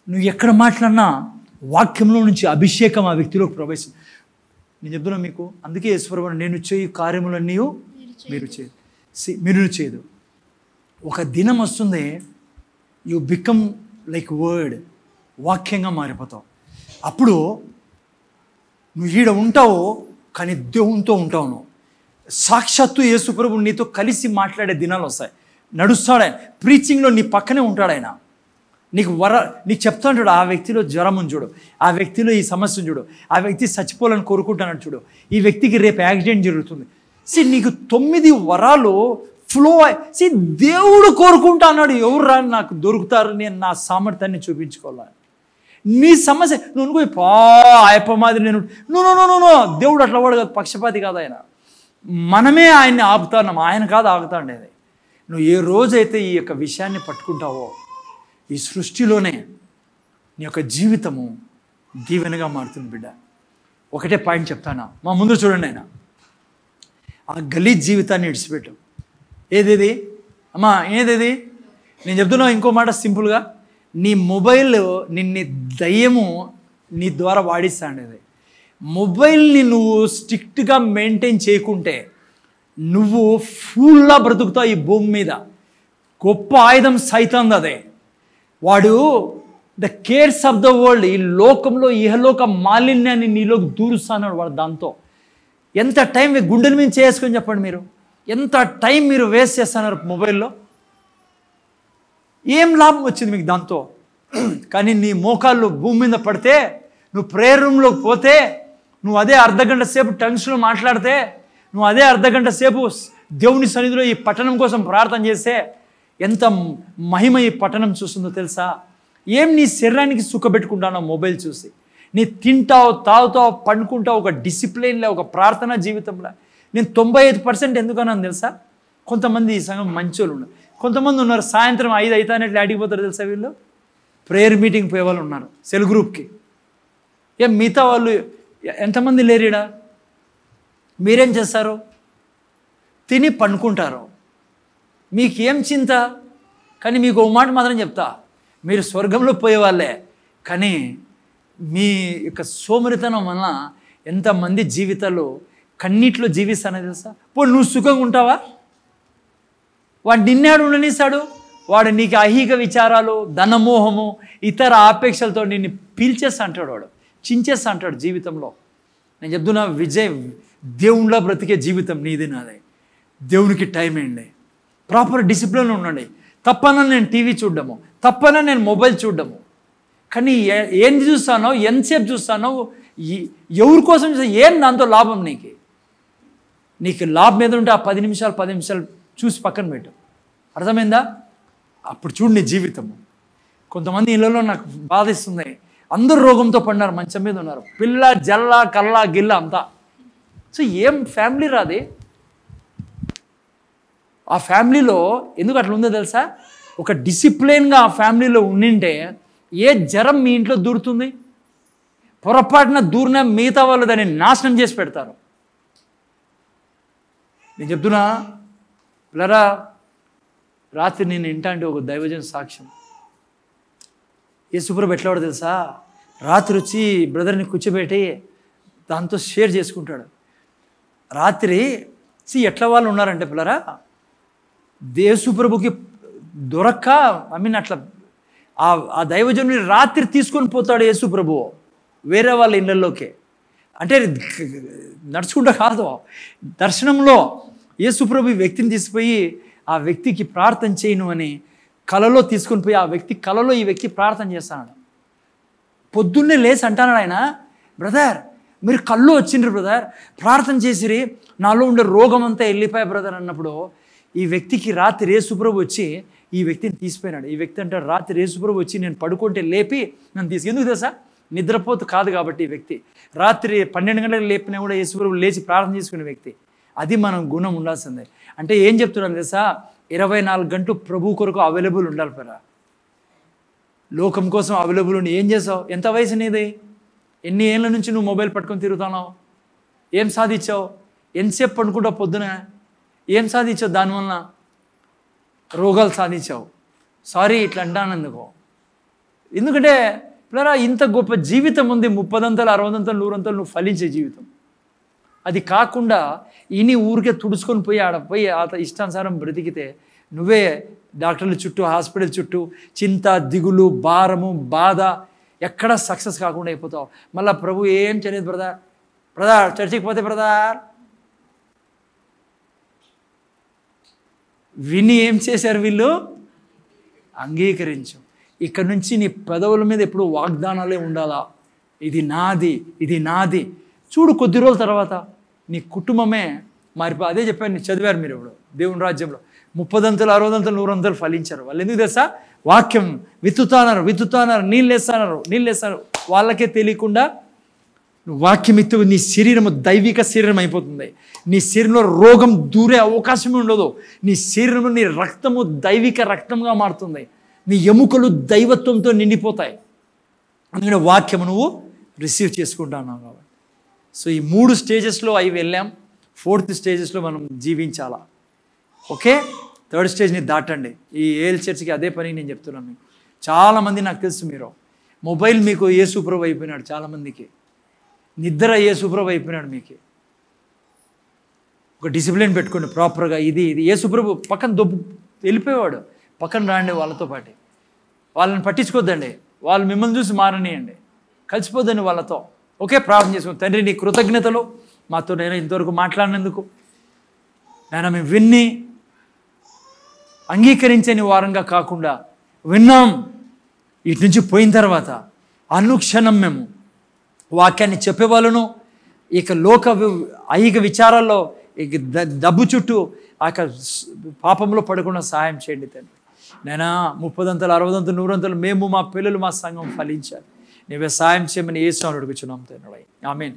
A: నువ్వు ఎక్కడ మాట్లాడినా వాక్యంలో నుంచి అభిషేకం ఆ వ్యక్తిలోకి ప్రవేశిస్తుంది. నేను చెప్తున్నా మీకు, అందుకే యేసుప్రభువు నేను చేయు కార్యములన్నీ మీరు చేయదు. ఒక దినం వస్తుంది, యు బికమ్ లైక్ వర్డ్, వాక్యంగా మారిపోతావు. అప్పుడు నువ్వు ఈడ ఉంటావు, కానీ దేవునితో ఉంటావు. నువ్వు సాక్షాత్తు యేసుప్రభువు నీతో కలిసి మాట్లాడే దినాలు వస్తాయి. నడుస్తాడు ఆయన, ప్రీచింగ్లో నీ పక్కనే ఉంటాడు ఆయన. నీకు చెప్తా ఉంటాడు, ఆ వ్యక్తిలో జ్వరం ఉంది చూడు, ఆ వ్యక్తిలో ఈ సమస్య చూడు, ఆ వ్యక్తి చచ్చిపోవాలని కోరుకుంటున్నాడు చూడు, ఈ వ్యక్తికి రేపు యాక్సిడెంట్ జరుగుతుంది. నీకు 9 వరాలు ఫ్లో దేవుడు కోరుకుంటా అన్నాడు. ఎవరు రా నాకు దొరుకుతారు, నేను నా సామర్థ్యాన్ని చూపించుకోవాలి. నీ సమస్య నువ్వు ఆయప్ప మాదిరి నేను నో దేవుడు అట్లా వాడు కాదు, పక్షపాతి కాదు ఆయన. మనమే ఆయన్ని ఆపుతున్నాం, ఆయన కాదు ఆగుతాండేది. నువ్వు ఏ రోజైతే ఈ యొక్క విషయాన్ని పట్టుకుంటావో ఈ సృష్టిలోనే నీ యొక్క జీవితము దీవెనగా మారుతుంది బిడ్డ. ఒకటే పాయింట్ చెప్తానా, మా ముందు చూడండి. ఆయన ఆ గలీజ్ జీవితాన్ని విడిచిపెట్టు. ఏదేది అమ్మా, ఏదేది నేను చెప్తున్నా. ఇంకో మాట సింపుల్గా, నీ మొబైల్ నిన్ను దయ్యము నీ ద్వారా వాడిస్తాండేది. మొబైల్ని నువ్వు స్ట్రిక్ట్గా మెయింటైన్ చేయకుంటే నువ్వు ఫుల్లా బ్రతుకుతావు ఈ భూమి మీద. గొప్ప ఆయుధం సైతాన్ అదే. వాడు the cares of the world, ఈ లోకంలో ఇహలోక మాలిన్యాన్ని నీలోకి దూరుస్తాడు వాడు. దాంతో ఎంత టైం గుండెల మీద చేసుకొని చెప్పండి మీరు, ఎంత టైం మీరు వేస్ట్ చేస్తున్నారు మొబైల్లో. ఏం లాభం వచ్చింది మీకు దాంతో? కానీ నీ మోకాళ్ళు భూమి మీద పడితే, నువ్వు ప్రేయర్ రూమ్లోకి పోతే, నువ్వు అదే అర్ధగంట సేపు టంగ్స్లో మాట్లాడితే, నువ్వు అదే అర్ధగంట సేపు దేవుని సన్నిధిలో ఈ పట్టణం కోసం ప్రార్థన చేస్తే ఎంత మహిమ ఈ పట్టణం చూస్తుందో తెలుసా? ఏం నీ శరీరానికి సుఖపెట్టుకుంటానో మొబైల్ చూసి? నీ తింటావు, తాగుతావు, పండుకుంటావు, ఒక డిసిప్లిన్లో, ఒక ప్రార్థన జీవితంలో. నేను 95% ఎందుకన్నాను తెలుసా? కొంతమంది ఈ సంఘం మంచోళ్ళు ఉన్నారు, కొంతమంది ఉన్నారు సాయంత్రం 5 అవుతానట్లు ఆడిపోతారు తెలుసా? వీళ్ళు ప్రేయర్ మీటింగ్ పోయే వాళ్ళు ఉన్నారు, సెల్ గ్రూప్కి. మిగతా వాళ్ళు ఎంతమంది లేరీడా? మీరేం చేస్తారు? తిని పండుకుంటారు. మీకేం చింత? కానీ మీకు ఒక మాట మాత్రం చెప్తా, మీరు స్వర్గంలో పోయేవాళ్ళే, కానీ మీ యొక్క సోమరితనం వలన ఎంతమంది జీవితాలు కన్నీటిలో జీవిస్తానో తెలుసా? నువ్వు సుఖంగా ఉంటావా? వాడు నిన్నాడు ఉండనిస్తాడు. వాడు నీకు ఐహిక విచారాలు, ధనమోహము, ఇతర ఆపేక్షలతో నిన్ను పీల్చేస్తా అంటాడు, వాడు చించేస్తా అంటాడు జీవితంలో. నేను చెప్తున్నా, దేవుళ్ళ బ్రతికే జీవితం నీది నాదే. దేవునికి టైం వేయండి, ప్రాపర్ డిసిప్లిన్ ఉండండి. తప్పన నేను టీవీ చూడడము, తప్పన నేను మొబైల్ చూడడము, కానీ ఏంది చూస్తానో, ఎంతసేపు చూస్తానో, ఎవరి కోసం చూస్తా, ఏం దాంతో లాభం? నీకు లాభం మీద ఉంటే ఆ 10 నిమిషాలు చూసి పక్కన పెట్టు. అర్థమైందా? అప్పుడు చూడు నీ జీవితము. కొంతమంది ఇళ్ళలో నాకు బాధిస్తుంది, అందరూ రోగంతో పడినారు, మంచం మీద ఉన్నారు, పిల్ల జల్ల కల్లా గిల్ల అంతా. ఏం ఫ్యామిలీ రాది? ఆ ఫ్యామిలీలో ఎందుకు అట్లా ఉందో తెలుసా? ఒక డిసిప్లిన్గా ఆ ఫ్యామిలీలో ఉండింటే ఏ జ్వరం మీ ఇంట్లో దూరుతుంది? పొరపాటున దూరిన మిగతా వాళ్ళు దాన్ని నాశనం చేసి పెడతారు. నేను చెప్తున్నా పిల్లరా, రాత్రి నేను ఇంటంటే ఒక దైవజన సాక్ష్యం. యేసుప్రభు ఎట్లా తెలుసా? రాత్రి వచ్చి బ్రదర్ని కూర్చోబెట్టి దాంతో షేర్ చేసుకుంటాడు. రాత్రి ఎట్లా వాళ్ళు ఉన్నారంటే పిల్లరా, యేసుప్రభుకి దొరక్క అట్లా ఆ దైవజనుని రాత్రి తీసుకొని పోతాడు యేసుప్రభు వేరే వాళ్ళ ఇళ్ళల్లోకి. అంటే నడుచుకుంటా కాదు, దర్శనంలో యేసుప్రభు ఈ వ్యక్తిని తీసుకుపోయి ఆ వ్యక్తికి ప్రార్థన చేయను అని కలలో తీసుకొని పోయి ఆ వ్యక్తి కలలో ఈ వ్యక్తి ప్రార్థన చేస్తాడు. పొద్దున్నే లేచి అంటాడు ఆయన, బ్రదర్ మీరు కళ్ళు వచ్చిండ్రు బ్రదర్, ప్రార్థన చేసిరి, నాలో ఉండే రోగం అంతా వెళ్ళిపోయా బ్రదర్ అన్నప్పుడు ఈ వ్యక్తికి రాత్రి యేసుప్రభు వచ్చి ఈ వ్యక్తిని తీసిపోయినాడు. ఈ వ్యక్తి అంటాడు, రాత్రి యేసుప్రభు వచ్చి నేను పడుకుంటే లేపి నన్ను ఎందుకు తెలుసా? నిద్రపోతు కాదు కాబట్టి ఈ వ్యక్తి రాత్రి 12 గంటలకు లేపినా కూడా యేసుప్రభు లేచి ప్రార్థన చేసుకునే వ్యక్తి. అది మనం గుణం ఉండాల్సిందే. అంటే ఏం చెప్తున్నాను తెలుసా? 24 గంటలు ప్రభు కొరకు అవైలబుల్ ఉండాలి పరా. లోకం కోసం అవైలబుల్ ఉండి ఏం చేసావు? ఎంత వయసు నీది? ఎన్ని ఏళ్ళ నుంచి నువ్వు మొబైల్ పట్టుకొని తిరుగుతున్నావు? ఏం సాధించావు? ఎంతసేపు పడుకుంటావు పొద్దున? ఏం సాధించావు? దానివల్ల రోగాలు సాధించావు. సారీ ఇట్లా అంటానందుకు. ఎందుకంటే పిల్లరా, ఇంత గొప్ప జీవితం ఉంది, 30 60 100 నువ్వు ఫలించే జీవితం. అది కాకుండా ఇని ఊరికే తుడుచుకొని పోయి ఆడపోయి ఇష్టానుసారం బ్రతికితే నువ్వే డాక్టర్ల చుట్టూ హాస్పిటల్ చుట్టూ చింత దిగులు భారము బాధ ఎక్కడ సక్సెస్ కాకుండా అయిపోతావు. మళ్ళీ ప్రభు ఏం చేయలేదు బ్రదర్ చర్చికి పోతే బ్రదర్ విని ఏం చేశారు వీళ్ళు? అంగీకరించు. ఇక్కడ నుంచి నీ పెదవుల మీద ఎప్పుడు వాగ్దానాలే ఉండాలా, ఇది నాది ఇది నాది. చూడు కొద్ది రోజుల తర్వాత నీ కుటుంబమే మారిపో. అదే చెప్పాను, చదివారు మీరు ఇప్పుడు దేవుని రాజ్యంలో 30 60 100 ఫలించారు. వాళ్ళు ఎందుకు తెలుసా? వాక్యం విత్తుతాన్నారు నీళ్ళు వేస్తాన్నారు. వాళ్ళకే తెలియకుండా వాక్యం ఎత్తు నీ శరీరము దైవిక శరీరం అయిపోతుంది. నీ శరీరంలో రోగం దూరే అవకాశమే ఉండదు. నీ శరీరము నీ రక్తము దైవిక రక్తంగా మారుతుంది. నీ ఎముకలు దైవత్వంతో నిండిపోతాయి. అందుకని వాక్యము నువ్వు రిసీవ్ చేసుకుంటున్నావు కాబట్టి. సో ఈ 3 స్టేజెస్లో అవి వెళ్ళాం. 4th స్టేజెస్లో మనం జీవించాలా. Okay, 3rd స్టేజ్ని దాటండి. ఈ ఏల్ చర్చికి అదే పని నేను చెప్తున్నాను మీకు. చాలామంది నాకు తెలుసు, మీరు మొబైల్ మీకు యేసుప్రభు అయిపోయినాడు. చాలామందికి నిద్ర యేసుప్రభు అయిపోయినాడు. మీకు ఒక డిసిప్లిన్ పెట్టుకోండి ప్రాపర్గా. ఇది యేసుప్రభు పక్కన వెళ్ళిపోయేవాడు. పక్కన రాండి వాళ్ళతో పాటు. వాళ్ళని పట్టించుకోద్దండి, వాళ్ళు మిమ్మల్ని చూసి మారనియండి, కలిసిపోద్దండి వాళ్ళతో. ఓకే, ప్రార్థన చేసుకోండి. తండ్రి నీ కృతజ్ఞతలు మాతో నేను ఇంతవరకు మాట్లాడినందుకు. నేను మేము విన్ని అంగీకరించని వారంగా కాకుండా విన్నాం. ఇటు నుంచి పోయిన తర్వాత అనుక్షణం మేము వాక్యాన్ని చెప్పేవాళ్ళను. ఇక ఐక విచారాల్లో ఇక డబ్బు చుట్టూ ఆ పాపంలో పడకుండా సహాయం చేయండి తండ్రి. నైనా 30 60 100 మేము మా పిల్లలు మా సంఘం ఫలించాలి. నువ్వే సాయం చేయమని యేసు నామములో అడుగుచున్నాం తండ్రి. ఆమేన్.